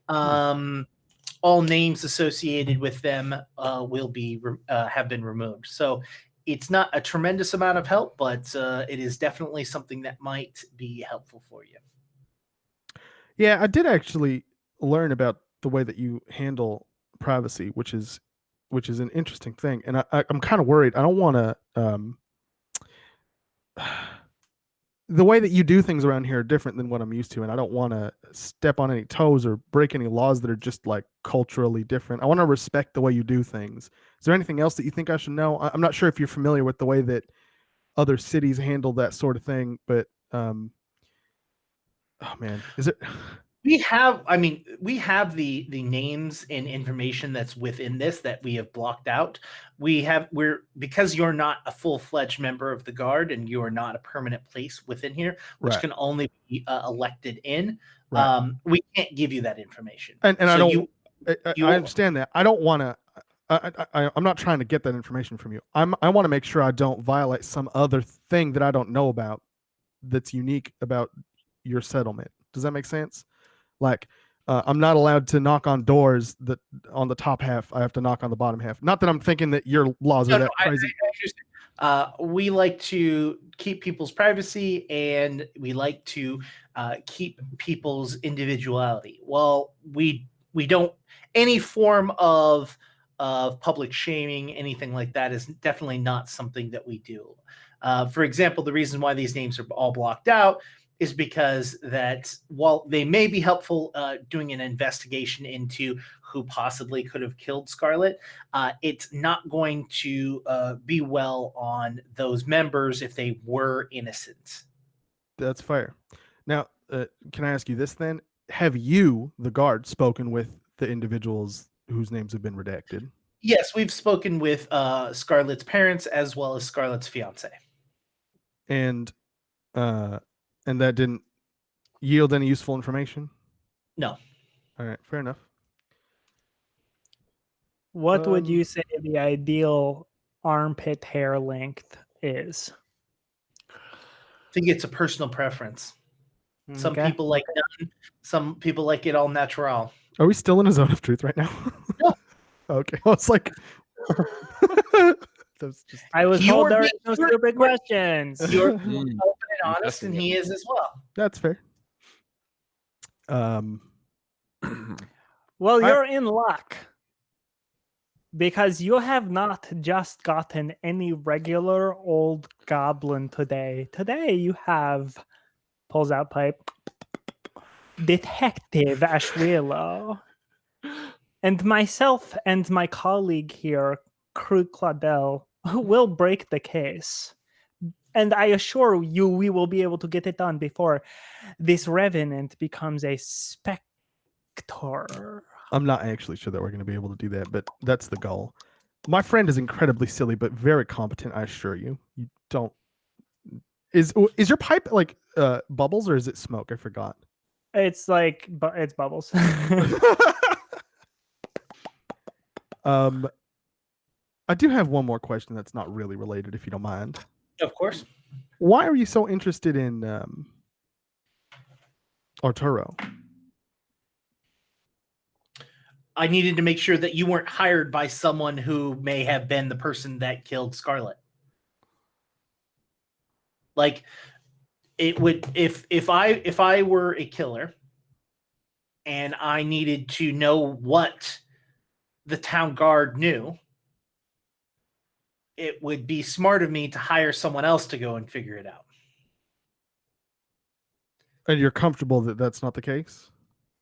S1: all names associated with them will be have been removed. So it's not a tremendous amount of help, but it is definitely something that might be helpful for you.
S2: Yeah, I did actually learn about the way that you handle privacy, which is an interesting thing, and I'm kind of worried. I don't want to. The way that you do things around here are different than what I'm used to, and I don't want to step on any toes or break any laws that are just like culturally different. I want to respect the way you do things. Is there anything else that you think I should know? I'm not sure if you're familiar with the way that other cities handle that sort of thing, but oh man, is it?
S1: We have the names and information that's within this that we have blocked out. Because you're not a full-fledged member of the guard and you are not a permanent place within here, which can only be elected in.
S2: Right.
S1: We can't give you that information.
S2: And
S1: so
S2: I don't. I understand that. I don't want to. I'm not trying to get that information from you. I want to make sure I don't violate some other thing that I don't know about that's unique about your settlement. Does that make sense? Like, I'm not allowed to knock on doors that on the top half. I have to knock on the bottom half. Not that I'm thinking that your laws are that crazy.
S1: We like to keep people's privacy, and we like to keep people's individuality. Well, we don't. Any form of public shaming, anything like that, is definitely not something that we do. For example, the reason why these names are all blocked out is because that while they may be helpful doing an investigation into who possibly could have killed Scarlet, it's not going to be well on those members if they were innocent.
S2: That's fair. Now, can I ask you this then? Have you, the guard, spoken with the individuals whose names have been redacted?
S1: Yes, we've spoken with Scarlet's parents as well as Scarlet's fiance.
S2: And that didn't yield any useful information?
S1: No.
S2: All right, fair enough.
S5: What would you say the ideal armpit hair length is?
S1: I think it's a personal preference. Some people like none. Some people like it all natural.
S2: Are we still in a zone of truth right now?
S1: No.
S2: Okay. I was like,
S5: I was told there were no stupid questions.
S1: You're open and honest, and he is as well.
S2: That's fair.
S5: Well, you're in luck. because you have not just gotten any regular old goblin today. Today you have, pulls out pipe, Detective Ashwillow. And myself and my colleague here, Crew Claudel, will break the case. And I assure you we will be able to get it done before this revenant becomes a specter.
S2: I'm not actually sure that we're going to be able to do that, but that's the goal. My friend is incredibly silly, but very competent, I assure you. You don't... Is your pipe like bubbles or is it smoke? I forgot.
S5: It's like, it's bubbles.
S2: I do have one more question that's not really related, if you don't mind.
S1: Of course.
S2: Why are you so interested in Arturo?
S1: I needed to make sure that you weren't hired by someone who may have been the person that killed Scarlet. Like, it would, if I were a killer and I needed to know what the town guard knew, it would be smart of me to hire someone else to go and figure it out.
S2: And you're comfortable that that's not the case?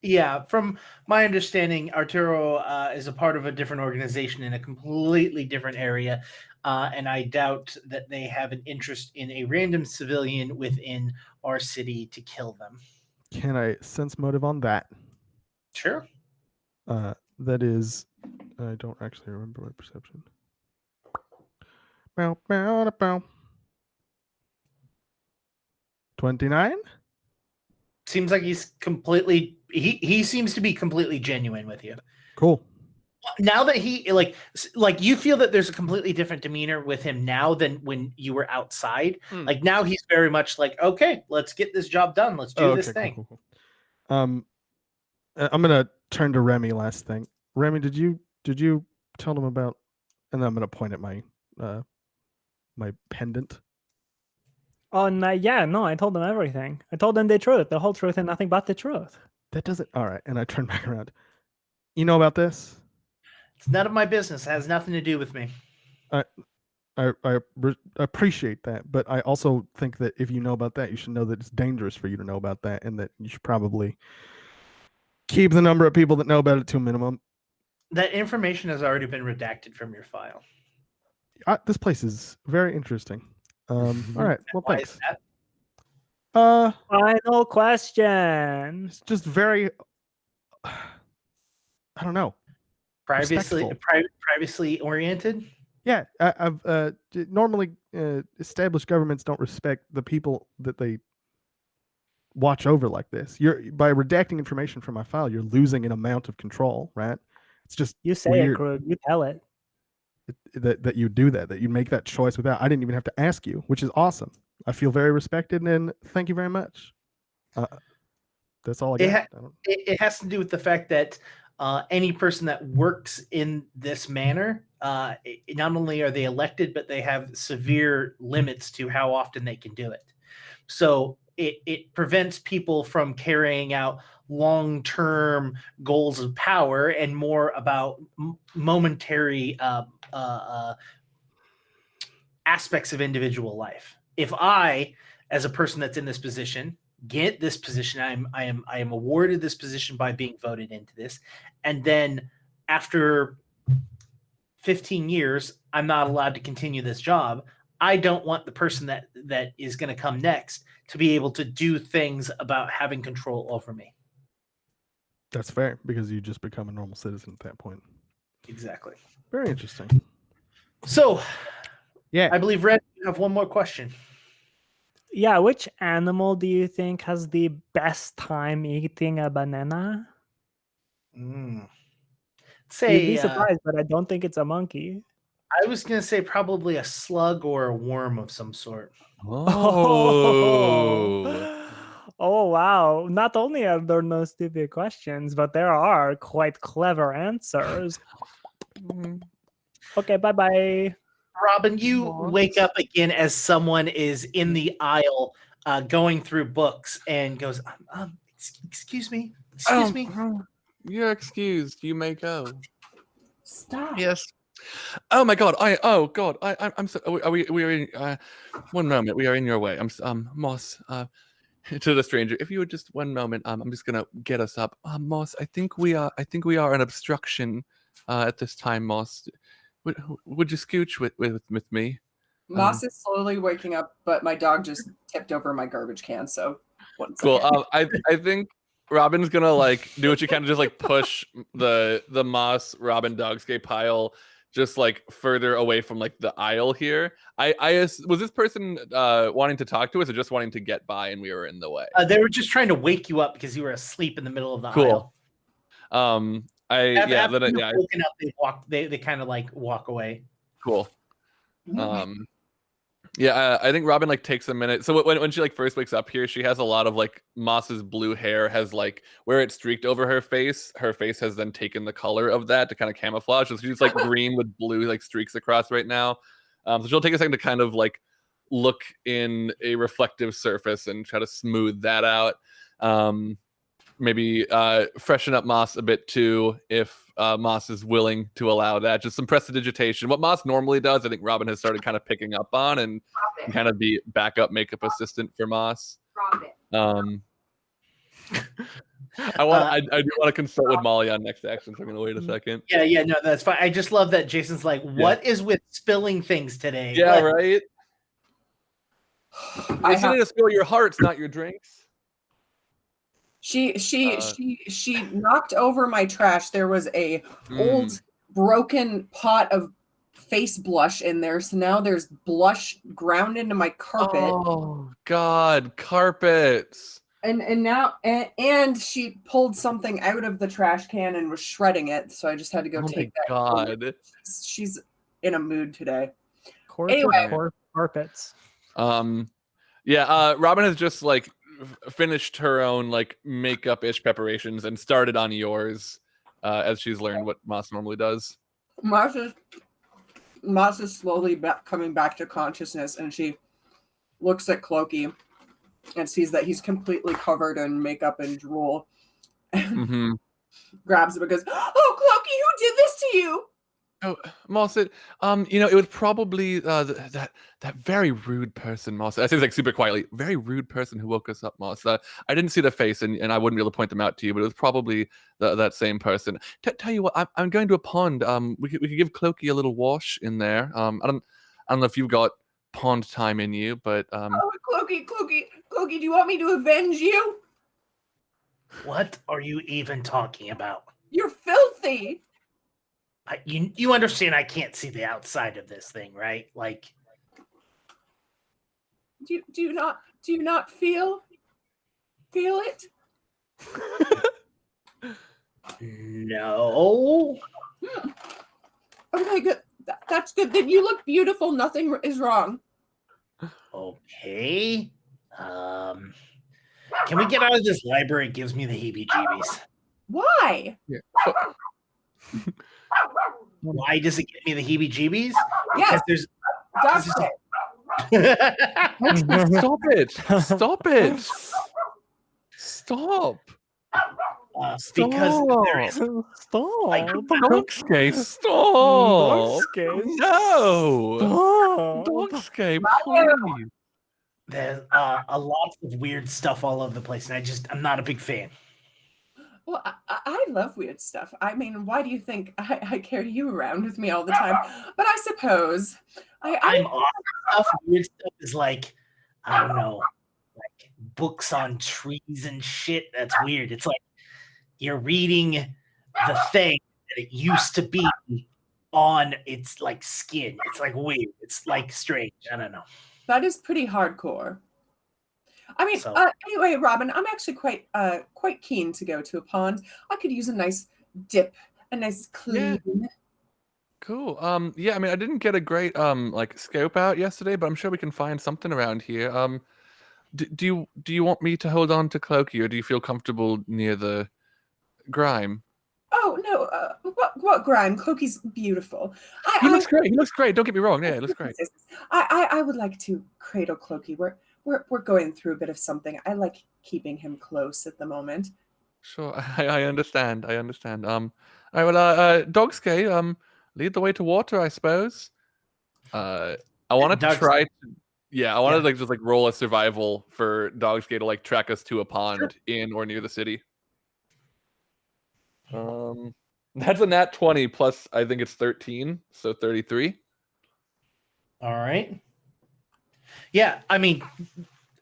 S1: Yeah, from my understanding, Arturo is a part of a different organization in a completely different area, and I doubt that they have an interest in a random civilian within our city to kill them.
S2: Can I sense motive on that?
S1: Sure.
S2: That is, I don't actually remember my perception. Bow, bow, da, bow. 29?
S1: Seems like he's completely... He seems to be completely genuine with you.
S2: Cool.
S1: Now that he like you feel that there's a completely different demeanor with him now than when you were outside. Like now he's very much like, okay, let's get this job done. Let's do this thing.
S2: Cool. I'm gonna turn to Remy last thing. Remy, did you tell them about? And then I'm gonna point at my my pendant.
S5: Oh, no, yeah, no, I told them everything. I told them the truth, the whole truth, and nothing but the truth.
S2: That doesn't... All right, and I turn back around. You know about this?
S1: It's none of my business. It has nothing to do with me.
S2: I appreciate that, but I also think that if you know about that, you should know that it's dangerous for you to know about that, and that you should probably keep the number of people that know about it to a minimum.
S1: That information has already been redacted from your file.
S2: This place is very interesting. All right, well,
S1: Why
S2: thanks.
S1: is that?
S5: Final question.
S2: It's just very... I don't know.
S1: Privacy oriented.
S2: Yeah, I've normally established governments don't respect the people that they watch over like this. By redacting information from my file, you're losing an amount of control, right? It's just
S5: You say
S2: weird
S5: it, Krug. You tell it.
S2: that you do that you make that choice without... I didn't even have to ask you, which is awesome. I feel very respected, and thank you very much. That's all I got.
S1: It has to do with the fact that any person that works in this manner, not only are they elected, but they have severe limits to how often they can do it. So it prevents people from carrying out long-term goals of power and more about momentary aspects of individual life. If I, as a person that's in this position, get this position, I am awarded this position by being voted into this, and then after 15 years I'm not allowed to continue this job, I don't want the person that is going to come next to be able to do things about having control over me.
S2: That's fair, because you just become a normal citizen at that point.
S1: Exactly.
S2: Very interesting.
S1: So
S2: yeah,
S1: I believe Red, you have one more question.
S5: Yeah, which animal do you think has the best time eating a banana?
S1: Say,
S5: You'd be surprised, but I don't think it's a monkey.
S1: I was going to say probably a slug or a worm of some sort.
S5: Oh, wow. Not only are there no stupid questions, but there are quite clever answers. Okay, bye-bye.
S1: Robin, you wake up again as someone is in the aisle going through books and goes, excuse me.
S4: You're excused. You may go.
S3: Stop.
S4: Yes, Oh my God! I'm so. We are in. One moment. We are in your way. Moss. To the stranger, if you would just one moment. I'm just gonna get us up. Moss. I think we are an obstruction. At this time, Moss. Would you scooch with me?
S3: Moss is slowly waking up, but my dog just tipped over my garbage can. So one
S4: Cool.
S3: second.
S4: I think Robin's gonna like do what you kind of just like push the Moss Robin Dogscape pile just like further away from like the aisle here. Was this person wanting to talk to us or just wanting to get by and we were in the way?
S1: They were just trying to wake you up because you were asleep in the middle of the
S4: Cool.
S1: aisle.
S4: After
S1: you're woken up, they kind of like walk away.
S4: Cool. I think Robin like takes a minute. So when she like first wakes up here, she has a lot of like Moss's blue hair has like where it streaked over her face has then taken the color of that to kind of camouflage. So she's like green with blue like streaks across right now. So she'll take a second to kind of like look in a reflective surface and try to smooth that out. Maybe freshen up Moss a bit too, if Moss is willing to allow that. Just some prestidigitation. What Moss normally does, I think Robin has started kind of picking up on and kind of be backup makeup assistant for Moss. I do want to consult with Molly on next action, so I'm gonna wait a second.
S1: Yeah, no, that's fine. I just love that Jason's like, what is with spilling things today?
S4: Yeah,
S1: like,
S4: right. I need to spill your hearts, not your drinks.
S3: She knocked over my trash. There was a old broken pot of face blush in there, so now there's blush ground into my carpet.
S4: Oh God, carpets!
S3: And now she pulled something out of the trash can and was shredding it. So I just had to go take that.
S4: God,
S3: she's in a mood today.
S5: Carpets.
S4: Robin has just like finished her own like makeup-ish preparations and started on yours as she's learned what Moss normally does.
S3: Moss is slowly coming back to consciousness, and she looks at Clokey and sees that he's completely covered in makeup and drool. And grabs him and goes, "Oh, Clokey, who did this to you?"
S4: Oh, Moss, it was probably that very rude person, Moss. I say like super quietly, very rude person who woke us up, Moss. I didn't see the face, and I wouldn't be able to point them out to you, but it was probably that same person. Tell you what, I'm going to a pond. We could give Clokey a little wash in there. I don't know if you've got pond time in you, but
S3: Oh, Clokey, do you want me to avenge you?
S1: What are you even talking about?
S3: You're filthy.
S1: You understand I can't see the outside of this thing, right? Like,
S3: do you not feel it?
S1: No.
S3: Okay, good. That's good. Then you look beautiful. Nothing is wrong.
S1: Okay. Can we get out of this library? It gives me the heebie-jeebies.
S3: Why?
S4: Yeah.
S1: Why does it give me the heebie-jeebies?
S3: Yes.
S1: Because
S4: Stop it! Stop it! Stop!
S1: Because there is
S5: Stop.
S1: like
S4: Dogscape, stop!
S5: Dogscape,
S4: No!
S5: stop.
S4: Dogscape, please!
S1: there's a lot of weird stuff all over the place, and I'm not a big fan.
S3: Well, I love weird stuff. I mean, why do you think I carry you around with me all the time? But I suppose
S1: I'm off stuff. Weird stuff is like, I don't know, like books on trees and shit. That's weird. It's like you're reading the thing that it used to be on its like skin. It's like weird. It's like strange. I don't know.
S3: That is pretty hardcore. I mean, anyway, Robin, I'm actually quite keen to go to a pond. I could use a nice dip, a nice clean.
S4: Yeah. Cool. I mean, I didn't get a great like scope out yesterday, but I'm sure we can find something around here. Do you want me to hold on to Clokey, or do you feel comfortable near the grime?
S3: Oh no! What grime? Clokey's beautiful.
S4: He looks great. He looks great. Don't get me wrong. Yeah, it looks great.
S3: I would like to cradle Clokey. We're going through a bit of something. I like keeping him close at the moment.
S4: Sure, I understand. All right, well, Dogscape, lead the way to water, I suppose. I want to
S1: Doug's-
S4: try to, I want to like just like roll a survival for Dogskate to like track us to a pond in or near the city. That's a nat 20 plus I think it's 13, so 33.
S1: All right. Yeah, I mean,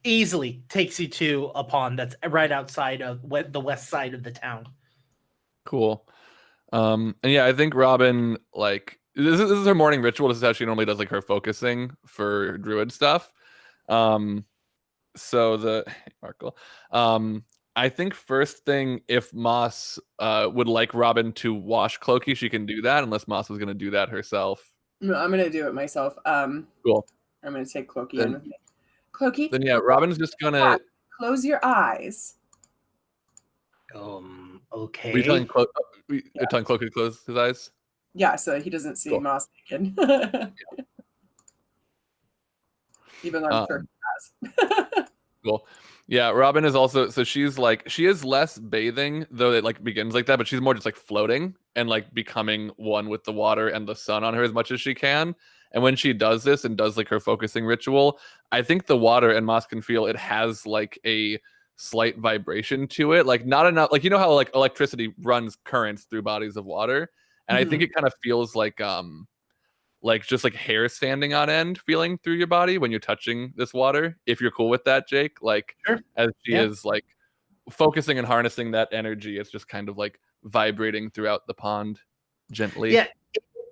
S1: easily takes you to a pond that's right outside of the west side of the town.
S4: Cool. And yeah, I think Robin, like, this is her morning ritual. This is how she normally does like her focusing for druid stuff. So the Markle. I think first thing, if Moss would like Robin to wash Clokey, she can do that, unless Moss was gonna do that herself.
S3: No, I'm gonna do it myself.
S4: Cool.
S3: I'm gonna take Clokey in with me. Clokey.
S4: Then yeah, Robin's just gonna.
S3: Close your eyes.
S1: Okay.
S4: Were you telling Clokey to close his eyes?
S3: Yeah, so he doesn't see
S4: Cool.
S3: Moss naked. Even though I'm sure he has.
S4: Cool. Yeah, Robin is also, so she is less bathing, though it like begins like that, but she's more just like floating and like becoming one with the water and the sun on her as much as she can. And when she does this and does like her focusing ritual, I think the water, and Moss can feel it, has like a slight vibration to it, like not enough, like you know how like electricity runs currents through bodies of water, and I think it kind of feels like just like hair standing on end feeling through your body when you're touching this water. If you're cool with that, Jake, like
S1: Sure.
S4: As she is like focusing and harnessing that energy, it's just kind of like vibrating throughout the pond gently.
S1: Yeah.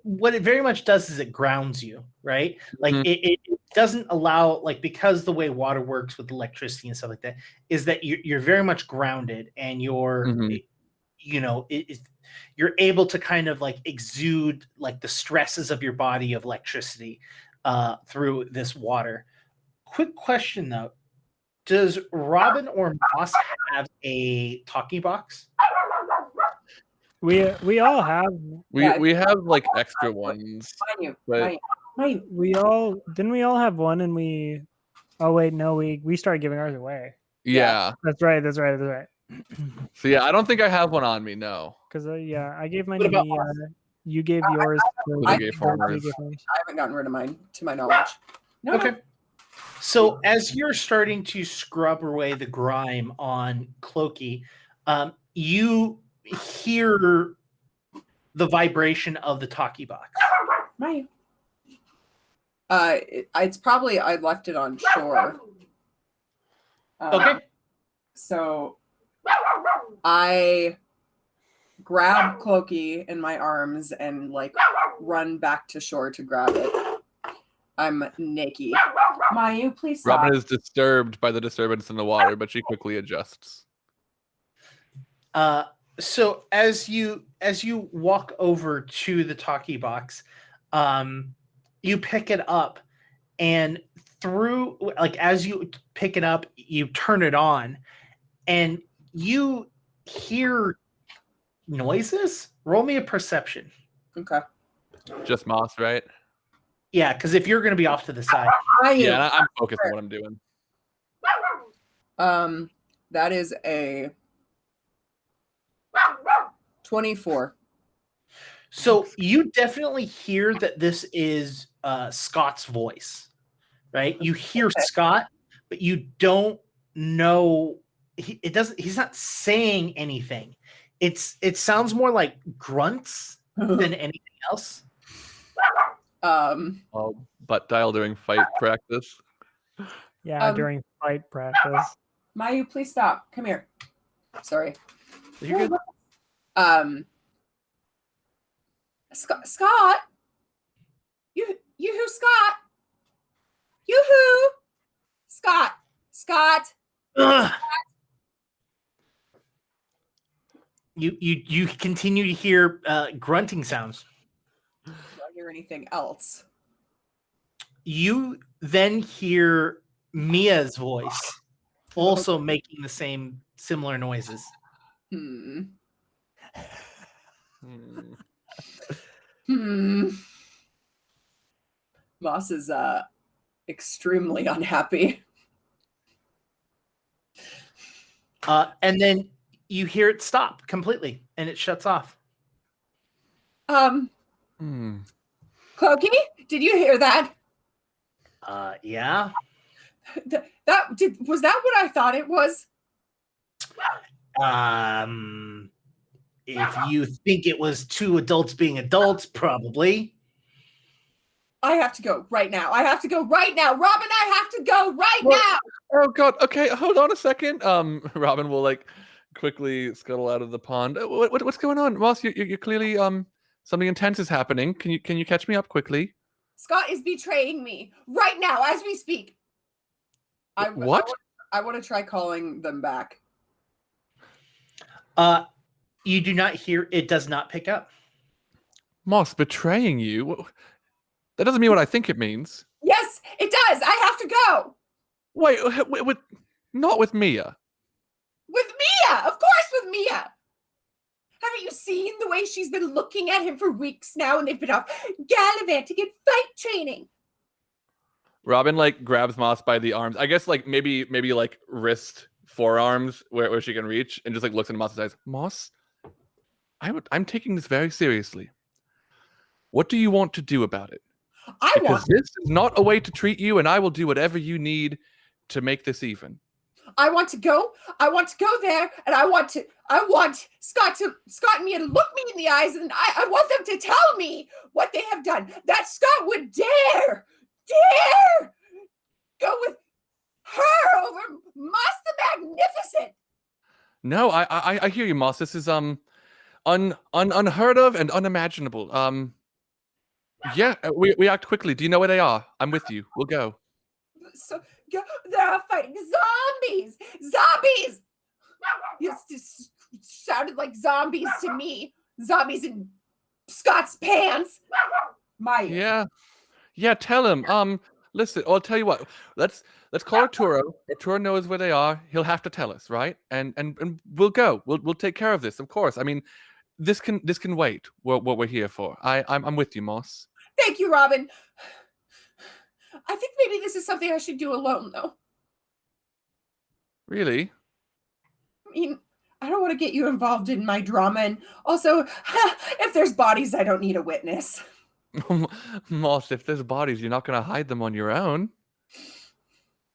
S1: What it very much does is it grounds you, right? Like it doesn't allow, like, because the way water works with electricity and stuff like that is that you're very much grounded, and you're you're able to kind of like exude like the stresses of your body of electricity through this water. Quick question though, does Robin or Moss have a talkie box?
S5: We all have.
S4: We have like extra ones.
S5: We all have one, and we. Oh wait, no, we started giving ours away.
S4: Yeah.
S5: That's right.
S4: So yeah, I don't think I have one on me. No.
S5: Because I gave mine
S1: What
S5: to
S1: about
S5: me. You gave yours.
S3: I
S4: I
S3: haven't gotten rid of mine, to my knowledge. No.
S1: Okay. So as you're starting to scrub away the grime on Clokey, you hear the vibration of the talkie box.
S3: Right. It's probably I left it on shore.
S1: Okay.
S3: So I grab Clokey in my arms and like run back to shore to grab it. I'm naked. Mayu, please stop.
S4: Robin is disturbed by the disturbance in the water, but she quickly adjusts.
S1: So as you walk over to the talkie box, you pick it up, and through, like, as you pick it up, you turn it on, and you hear noises. Roll me a perception.
S3: Okay.
S4: Just Moss, right?
S1: Yeah, because if you're going to be off to the side.
S4: Yeah, I'm focused on what I'm doing.
S3: That is a 24.
S1: So you definitely hear that this is Scott's voice, right? You hear Scott, but you don't know. He's not saying anything. It sounds more like grunts than anything else.
S4: Butt dial during fight practice.
S5: Yeah, during fight practice.
S3: Mayu, please stop. Come here. Sorry.
S1: You're good.
S3: Scott. You-hoo, Scott. Yoo-hoo. Scott.
S1: Ugh. You continue to hear grunting sounds.
S3: Do I hear anything else?
S1: You then hear Mia's voice also making the same similar noises.
S3: Moss is extremely unhappy.
S1: And then you hear it stop completely, and it shuts off.
S3: Clokey, did you hear that?
S1: Yeah.
S3: Was that what I thought it was?
S1: If you think it was two adults being adults, probably.
S3: I have to go right now. Robin, I have to go right
S4: What?
S3: now.
S4: Oh God. Okay, hold on a second. Robin will like quickly scuttle out of the pond. What's going on, Moss? You're clearly something intense is happening. Can you catch me up quickly?
S3: Scott is betraying me right now as we speak.
S4: What?
S3: I want to try calling them back.
S1: You do not hear. It does not pick up.
S4: Moss betraying you? That doesn't mean what I think it means.
S3: Yes, it does. I have to go.
S4: Wait, not with Mia.
S3: With Mia, of course, with Mia. Haven't you seen the way she's been looking at him for weeks now, and they've been off gallivanting and fight training?
S4: Robin like grabs Moss by the arms. I guess like maybe like wrist, forearms where she can reach, and just like looks into Moss's eyes. Moss, I'm taking this very seriously. What do you want to do about it? Because this is not a way to treat you, and I will do whatever you need to make this even.
S3: I want to go there, and I want Scott and Mia to look me in the eyes, and I want them to tell me what they have done. That Scott would dare go with her over Moss the Magnificent.
S4: No, I hear you, Moss. This is unheard of and unimaginable. Yeah, we act quickly. Do you know where they are? I'm with you. We'll go.
S3: So they're fighting zombies. It just sounded like zombies to me. Zombies in Scott's pants.
S4: Yeah. Tell him. Listen. I'll tell you what. Let's call Arturo. Arturo knows where they are. He'll have to tell us, right? And we'll go. We'll take care of this. Of course. I mean, this can wait. What we're here for. I'm with you, Moss.
S3: Thank you, Robin. I think maybe this is something I should do alone, though.
S4: Really?
S3: I mean, I don't want to get you involved in my drama, and also, if there's bodies, I don't need a witness.
S4: Moss, if there's bodies, you're not going to hide them on your own.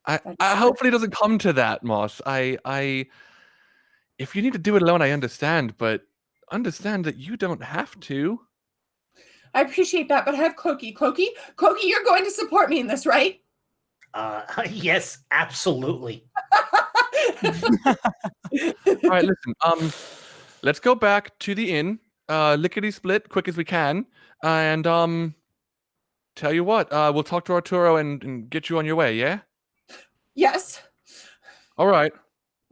S4: I hopefully it doesn't come to that, Moss. I if you need to do it alone, I understand, but understand that you don't have to.
S3: I appreciate that, but I have Clokey. Clokey, you're going to support me in this, right?
S1: Yes, absolutely.
S4: All right, listen. Let's go back to the inn, lickety split, quick as we can, and tell you what, we'll talk to Arturo and get you on your way. Yeah.
S3: Yes.
S4: All right,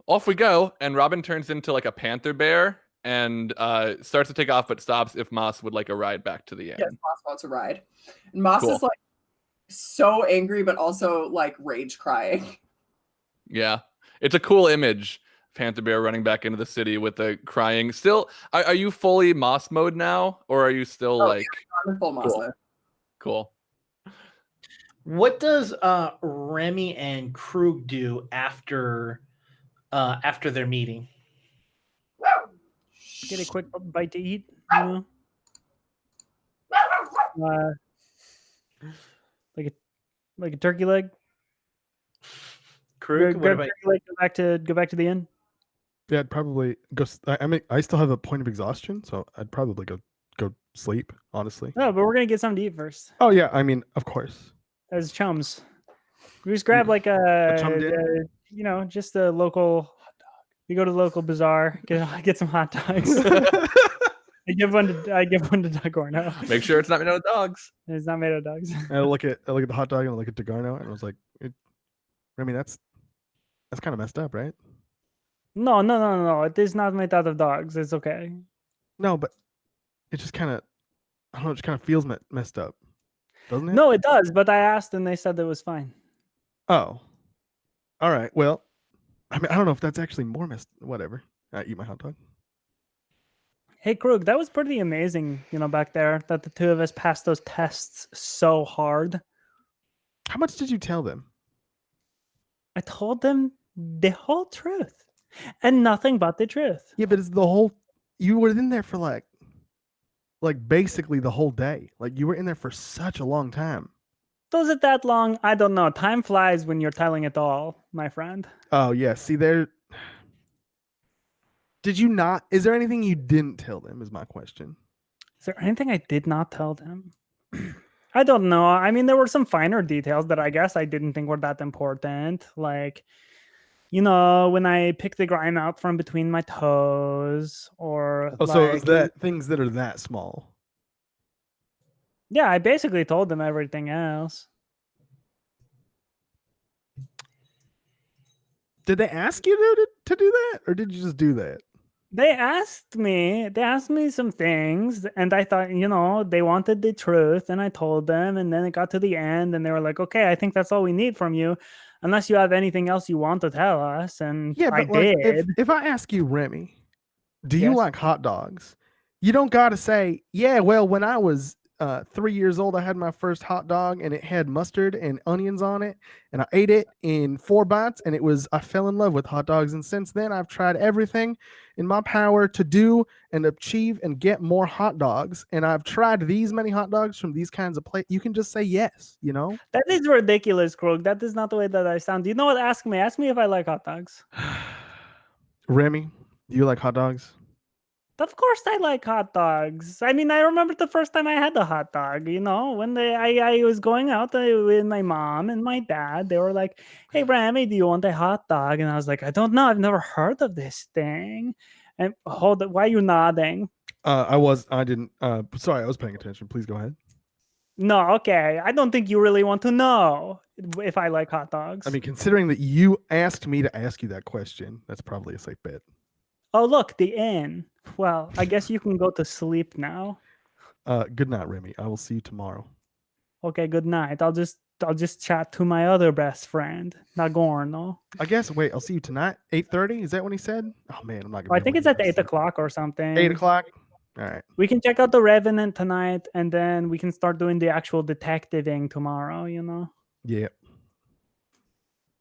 S4: off we go. And Robin turns into like a panther bear and starts to take off, but stops if Moss would like a ride back to the inn.
S3: Yes, Moss wants a ride, and Moss is like so angry, but also like rage crying.
S4: Yeah, it's a cool image. Panther bear running back into the city with the crying. Still, are you fully Moss mode now, or are you still like?
S3: Yeah, I'm in full Moss mode.
S4: Cool.
S1: What does Remy and Krug do after their meeting?
S5: Get a quick bite to eat, you know. Like a turkey leg.
S1: Krug, what about
S5: turkey leg, go back to the inn.
S2: Yeah, I'd probably go. I mean, I still have a point of exhaustion, so I'd probably go sleep. Honestly.
S5: No, but we're gonna get something to eat first.
S2: Oh yeah, I mean, of course.
S5: As chums, we just grab like just a local. We go to the local bazaar, get some hot dogs. I give one to Dagorno.
S4: Make sure it's not made out of dogs.
S5: It's not made of dogs.
S2: And I look at the hot dog and I look at Dagarno and I was like, I mean, that's kind of messed up, right?
S5: No. It is not made out of dogs. It's okay.
S2: No, but it just kind of, I don't know, it just kind of feels messed up, doesn't it?
S5: No, it does. But I asked and they said it was fine.
S2: Oh, all right. Well, I mean, I don't know if that's actually more messed. Whatever. I eat my hot dog.
S5: Hey, Krug, that was pretty amazing, back there, that the two of us passed those tests so hard.
S2: How much did you tell them?
S5: I told them the whole truth and nothing but the truth.
S2: Yeah, but it's the whole. You were in there for like like basically the whole day. Like you were in there for such a long time.
S5: Was it that long? I don't know. Time flies when you're telling it all, my friend.
S2: Oh yeah. See there. Did you not? Is there anything you didn't tell them? Is my question.
S5: Is there anything I did not tell them? I don't know. I mean, there were some finer details that I guess I didn't think were that important. Like, when I picked the grime out from between my toes, or
S2: Oh, so is that things that are that small?
S5: Yeah, I basically told them everything else.
S2: Did they ask you to do that, or did you just do that?
S5: They asked me some things, and I thought, they wanted the truth, and I told them, and then it got to the end, and they were like, okay, I think that's all we need from you, unless you have anything else you want to tell us. And
S2: Yeah,
S5: I
S2: but like,
S5: did.
S2: if I ask you, Remy, do you
S5: Yes.
S2: like hot dogs? You don't got to say, yeah, well, when I was 3 years old, I had my first hot dog and it had mustard and onions on it. And I ate it in 4 bites and I fell in love with hot dogs. And since then, I've tried everything in my power to do and achieve and get more hot dogs. And I've tried these many hot dogs from these kinds of places. You can just say yes,
S5: That is ridiculous, Krug. That is not the way that I sound. You know what? Ask me if I like hot dogs.
S2: Remy, do you like hot dogs?
S5: Of course I like hot dogs. I mean, I remember the first time I had a hot dog, when I was going out with my mom and my dad. They were like, hey, Remy, do you want a hot dog? And I was like, I don't know. I've never heard of this thing. And hold it. Why are you nodding?
S2: I didn't. Sorry, I was paying attention. Please go ahead.
S5: No, okay. I don't think you really want to know if I like hot dogs.
S2: I mean, considering that you asked me to ask you that question, that's probably a safe bet.
S5: Oh, look, the inn. Well, I guess you can go to sleep now.
S2: Good night, Remy. I will see you tomorrow.
S5: Okay, good night. I'll just chat to my other best friend, Nagorno.
S2: I guess. Wait, I'll see you tonight. 8:30. Is that when he said? Oh man, I'm not gonna.
S5: I think it's at 8 o'clock or something.
S2: 8 o'clock. All right.
S5: We can check out the Revenant tonight, and then we can start doing the actual detectiving tomorrow.
S2: Yeah.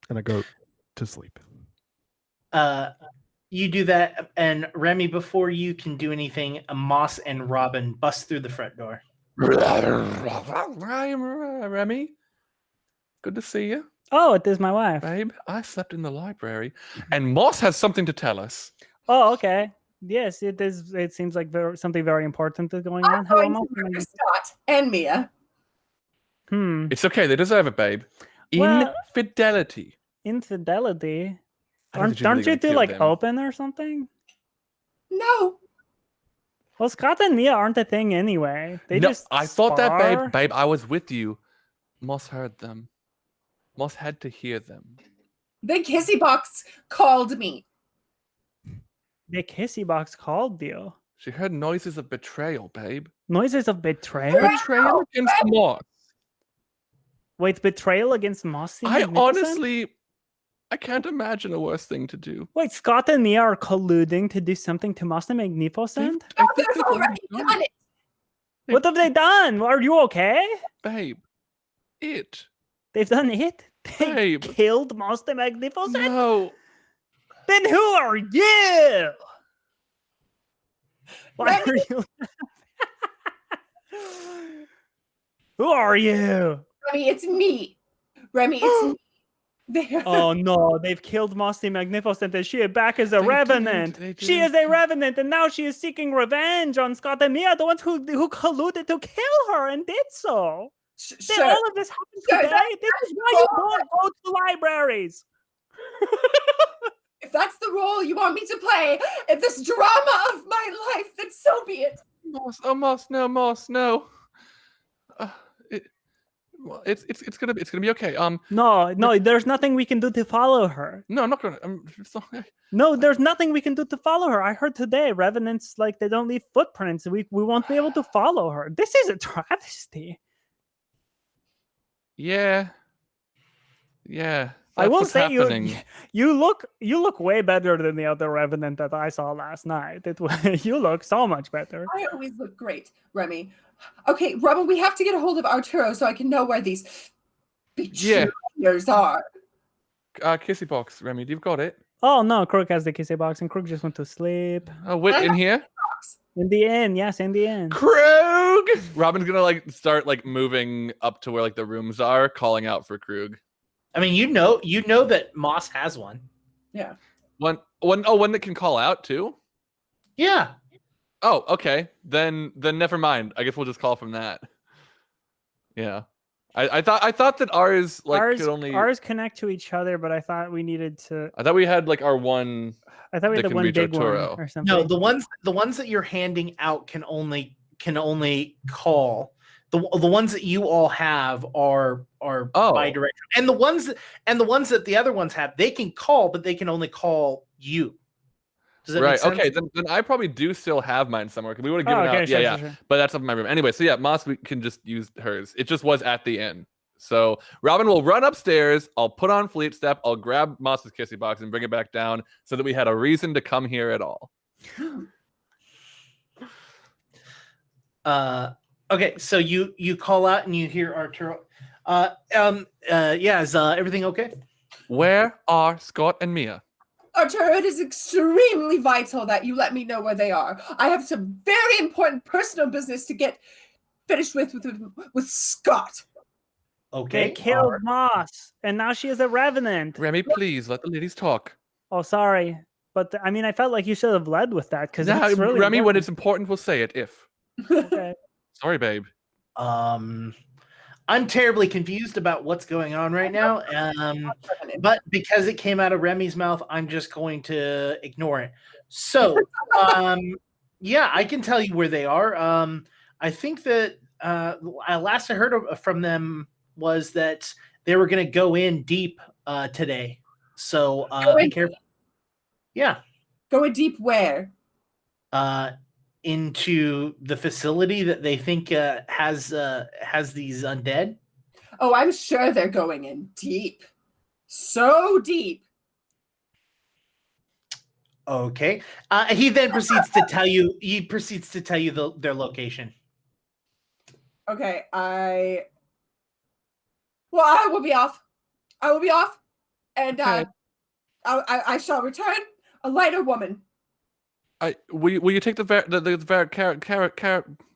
S2: And I go to sleep.
S1: You do that, and Remy, before you can do anything, Moss and Robin bust through the front door.
S4: Remy, good to see you.
S5: Oh, it is my wife.
S4: Babe, I slept in the library, and Moss has something to tell us.
S5: Oh, okay. Yes, it is. It seems like something very important is going on.
S3: I'm
S5: Hello,
S3: going
S5: Moss.
S3: to murder Scott and Mia.
S4: It's okay. They deserve it, babe.
S5: Well,
S4: Infidelity.
S5: Infidelity?
S4: I don't think
S5: Aren't
S4: you're
S5: you
S4: really
S5: two
S4: gonna
S5: like
S4: kill them.
S5: open or something?
S3: No.
S5: Well, Scott and Mia aren't a thing anyway.
S4: I thought that,
S5: spar.
S4: babe. I was with you. Moss heard them. Moss had to hear them.
S3: The kissy box called me.
S5: The kissy box called you.
S4: She heard noises of betrayal, babe.
S5: Noises of betrayal?
S4: Betrayal against Moss.
S5: Wait, betrayal against Moss? the
S4: I
S5: Magnificent?
S4: honestly, I can't imagine a worse thing to do.
S5: Wait, Scott and Mia are colluding to do something to Moss the Magnificent?
S4: I
S3: Oh,
S4: think
S3: they've
S4: they've
S3: already done it.
S5: What have they done? Are you okay?
S4: Babe, it.
S5: They've done it? They
S4: Babe.
S5: killed Moss the Magnificent?
S4: No.
S5: Then who are you? Why are you? Who are you?
S3: Remy, it's me. Remy, it's me. There.
S5: Oh no, they've killed Moss the Magnificent and she is back as a
S4: They
S5: revenant.
S4: didn't.
S5: She is a revenant and now she is seeking revenge on Scott and Mia, the ones who colluded to kill her and did so.
S3: Shut
S5: All
S3: up.
S5: of this happened
S3: Sure,
S5: today. This is why you don't go to libraries.
S3: If that's the role you want me to play in this drama of my life, then so be it.
S4: Moss, oh Moss, no. It's gonna be okay.
S5: No, there's nothing we can do to follow her.
S4: No, I'm not gonna.
S5: No, there's nothing we can do to follow her. I heard today revenants they don't leave footprints. We won't be able to follow her. This is a travesty.
S4: Yeah.
S5: I will
S4: what's
S5: say
S4: happening.
S5: you look way better than the other revenant that I saw last night. You look so much better.
S3: I always look great, Remy. Okay, Robin, we have to get a hold of Arturo so I can know where these betrayers are.
S4: Kissy box, Remy, you've got it.
S5: Oh no, Crook has the kissy box and Crook just went to sleep.
S4: Oh, wait, in here?
S5: In the end, yes, in the end.
S4: Krug. Robin's gonna like start like moving up to where like the rooms are, calling out for Krug.
S1: I mean, you know that Moss has one.
S3: Yeah.
S4: One that can call out too.
S1: Yeah.
S4: Oh, okay. Then never mind. I guess we'll just call from that. Yeah. I thought that ours like could only
S5: ours connect to each other, but I thought we needed to.
S4: I thought we had like our one.
S5: I thought we had
S4: that
S5: the
S4: can
S5: one
S4: reach
S5: big one
S4: Arturo.
S5: or something.
S1: No, the ones that you're handing out can only call. The ones that you all have are bidirectional, and the ones that the other ones have, they can call, but they can only call you. Does that make sense?
S4: Okay, then I probably do still have mine somewhere because we would have given out.
S5: Sure.
S4: But that's up in my room anyway. So yeah, Moss, we can just use hers. It just was at the end. So Robin will run upstairs. I'll put on Fleet Step. I'll grab Moss's kissy box and bring it back down so that we had a reason to come here at all.
S1: Okay, so you call out and you hear Arturo. Is everything okay?
S4: Where are Scott and Mia?
S3: Arturo, it is extremely vital that you let me know where they are. I have some very important personal business to get finished with Scott.
S1: Okay.
S5: They killed Moss, and now she is a revenant.
S4: Remy, please let the ladies talk.
S5: Oh, sorry, but I mean, I felt like you should have led with that because it's really
S4: Remy,
S5: important.
S4: when it's important, we'll say it. If
S5: Okay.
S4: Sorry, babe.
S1: I'm terribly confused about what's going on right now. But because it came out of Remy's mouth, I'm just going to ignore it. So, yeah, I can tell you where they are. I think that last I heard from them was that they were going to go in deep today. So be careful. Yeah.
S3: Going deep where?
S1: Into the facility that they think has these undead.
S3: Oh, I'm sure they're going in deep. So deep.
S1: Okay. He then proceeds to tell you. He proceeds to tell you their location.
S3: Okay, I will be off. I will be off, and
S5: Okay.
S3: I shall return a lighter woman.
S4: Will you take the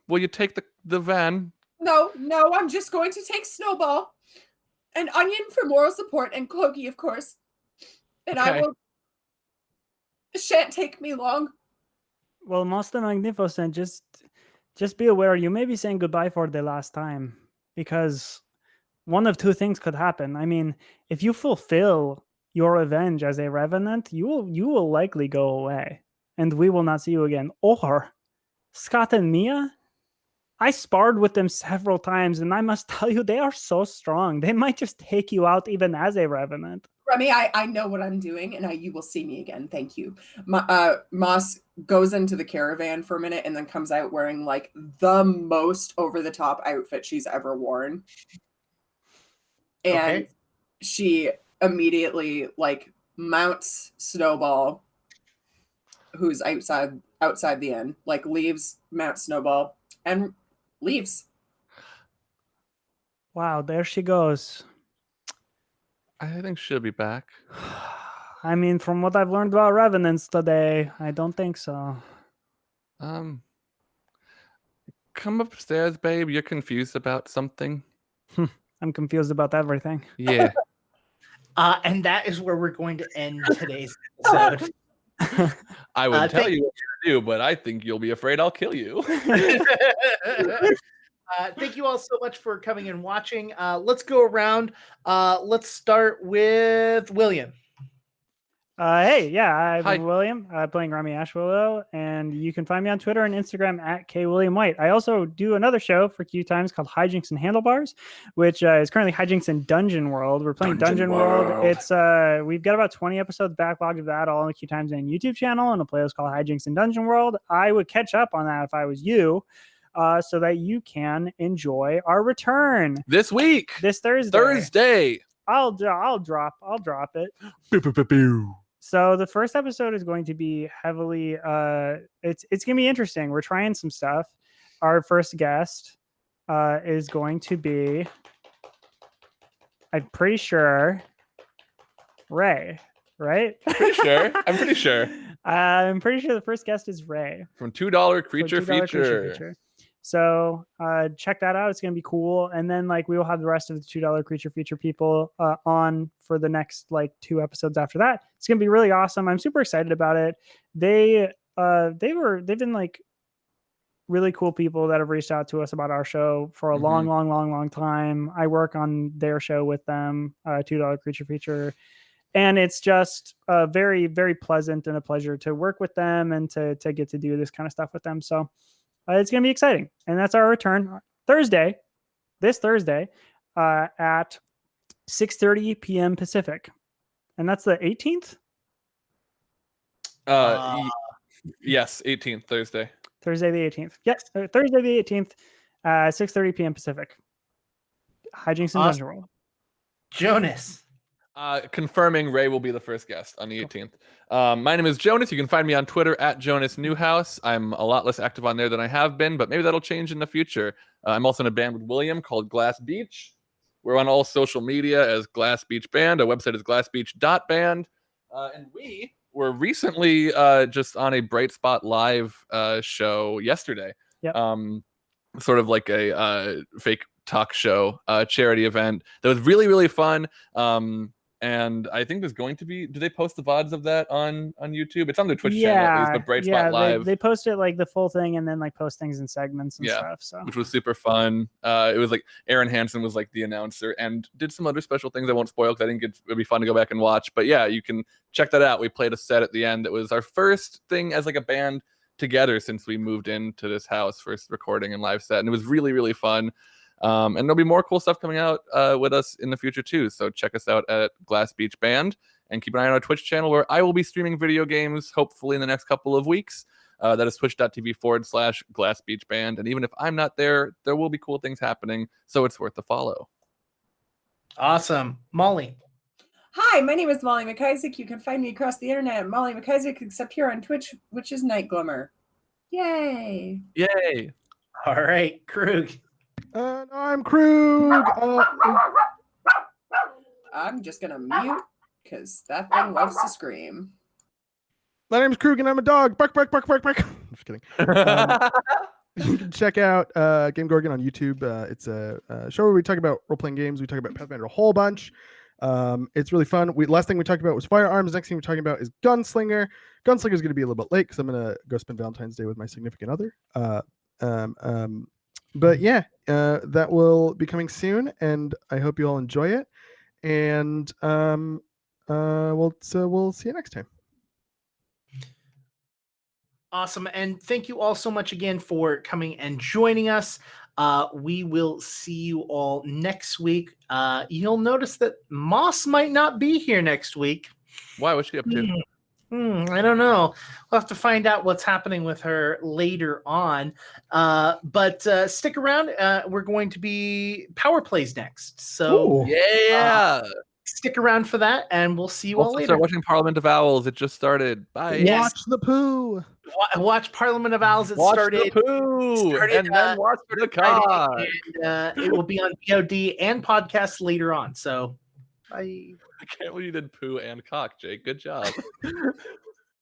S4: will you take the van?
S3: No, I'm just going to take Snowball and Onion for moral support and Cloaky, of course. And
S4: Okay.
S3: It shan't take me long.
S5: Well, Master Magnificent, just be aware you may be saying goodbye for the last time, because one of two things could happen. I mean, if you fulfill your revenge as a revenant, you will likely go away, and we will not see you again. Or Scott and Mia, I sparred with them several times, and I must tell you, they are so strong. They might just take you out even as a revenant.
S3: Remy, I know what I'm doing, and you will see me again. Thank you. Moss goes into the caravan for a minute and then comes out wearing like the most over-the-top outfit she's ever worn. And she immediately like mounts Snowball, who's outside the inn, like leaves, mounts Snowball, and leaves.
S5: Wow, there she goes.
S4: I think she'll be back.
S5: I mean, from what I've learned about revenants today, I don't think so.
S4: Come upstairs, babe. You're confused about something.
S5: I'm confused about everything.
S4: Yeah.
S1: And that is where we're going to end today's episode.
S4: I would tell you what to do, but I think you'll be afraid I'll kill you.
S1: Thank you all so much for coming and watching. Let's go around. Let's start with William.
S5: Hey, yeah,
S4: Hi.
S5: I'm William, playing Rami Ashwillow, and you can find me on Twitter and Instagram at KWilliamWhite. I also do another show for QueueTimes called Hijinks and Handlebars, which is currently Hijinks in Dungeon World. We're playing Dungeon World. It's we've got about 20 episodes backlogged of that all on the QueueTimes and YouTube channel, and a playlist called Hijinks in Dungeon World. I would catch up on that if I was you, so that you can enjoy our return
S4: This week.
S5: this Thursday.
S4: Thursday.
S5: I'll drop it.
S4: Boo, boo, boo, boo.
S5: So the first episode is going to be heavily it's going to be interesting. We're trying some stuff. Our first guest is going to be, I'm pretty sure, Ray, right?
S4: Pretty sure. I'm pretty sure.
S5: I'm pretty sure the first guest is Ray.
S4: From $2
S5: for
S4: creature
S5: $2
S4: feature.
S5: So check that out. It's going to be cool. And then like we will have the rest of the $2 creature feature people on for the next like 2 episodes after that. It's going to be really awesome. I'm super excited about it. They've been like really cool people that have reached out to us about our show for a long time. I work on their show with them, $2 creature feature. And it's just very, very pleasant and a pleasure to work with them and to get to do this kind of stuff with them. So it's going to be exciting. And that's our return this Thursday at 6:30 p.m. Pacific. And that's the 18th?
S4: Yes, 18th, Thursday.
S5: Thursday the 18th. Yes, Thursday the 18th, 6:30 p.m. Pacific. Hijinks and Dungeon World.
S1: Jonas.
S4: Confirming Ray will be the first guest on the 18th. My name is Jonas. You can find me on Twitter at Jonas Newhouse. I'm a lot less active on there than I have been, but maybe that'll change in the future. I'm also in a band with William called Glass Beach. We're on all social media as Glass Beach Band. Our website is glassbeach.band. And we were recently just on a Bright Spot Live show yesterday.
S5: Yep.
S4: Sort of like a fake talk show charity event that was really, really fun. And I think there's going to be, do they post the VODs of that on YouTube? It's on their Twitch channel at least, but Bright Spot Live.
S5: They post it like the full thing and then like post things in segments and stuff. So
S4: which was super fun. It was like Aaron Hansen was like the announcer and did some other special things I won't spoil because I think it'd be fun to go back and watch. But yeah, you can check that out. We played a set at the end that was our first thing as like a band together since we moved into this house, first recording and live set. And it was really, really fun. And there'll be more cool stuff coming out with us in the future too. So check us out at Glass Beach Band and keep an eye on our Twitch channel where I will be streaming video games hopefully in the next couple of weeks. That is twitch.tv/Glass Beach Band. And even if I'm not there, there will be cool things happening. So it's worth the follow.
S1: Awesome. Molly.
S3: Hi, my name is Molly McIsaac. You can find me across the internet at Molly McIsaac, except here on Twitch, which is Night Glimmer. Yay!
S4: Yay!
S1: All right, Krug.
S2: I'm Krug.
S3: I'm just gonna mute because that thing loves to scream.
S2: My name's Krug and I'm a dog. Bark, bark, bark, bark, bark. I'm just kidding. You can check out Game Gorgon on YouTube. It's a show where we talk about role-playing games. We talk about Pathfinder a whole bunch. It's really fun. Last thing we talked about was firearms. Next thing we're talking about is Gunslinger. Gunslinger is going to be a little bit late because I'm going to go spend Valentine's Day with my significant other. But yeah, that will be coming soon, and I hope you all enjoy it. And we'll see you next time.
S1: Awesome. And thank you all so much again for coming and joining us. We will see you all next week. You'll notice that Moss might not be here next week.
S4: Why? What's she up to?
S1: I don't know. We'll have to find out what's happening with her later on. But stick around. We're going to be Power Plays next. So
S2: Ooh.
S4: Yeah.
S1: Stick around for that, and we'll see you all later.
S4: Start watching Parliament of Owls. It just started. Bye.
S1: Yes.
S2: Watch the poo.
S1: Watch Parliament of Owls. It
S4: Watch
S1: started.
S4: the poo. And then watch the car.
S1: And it will be on VOD and podcasts later on. So, bye.
S4: I can't believe you did poo and cock, Jake. Good job.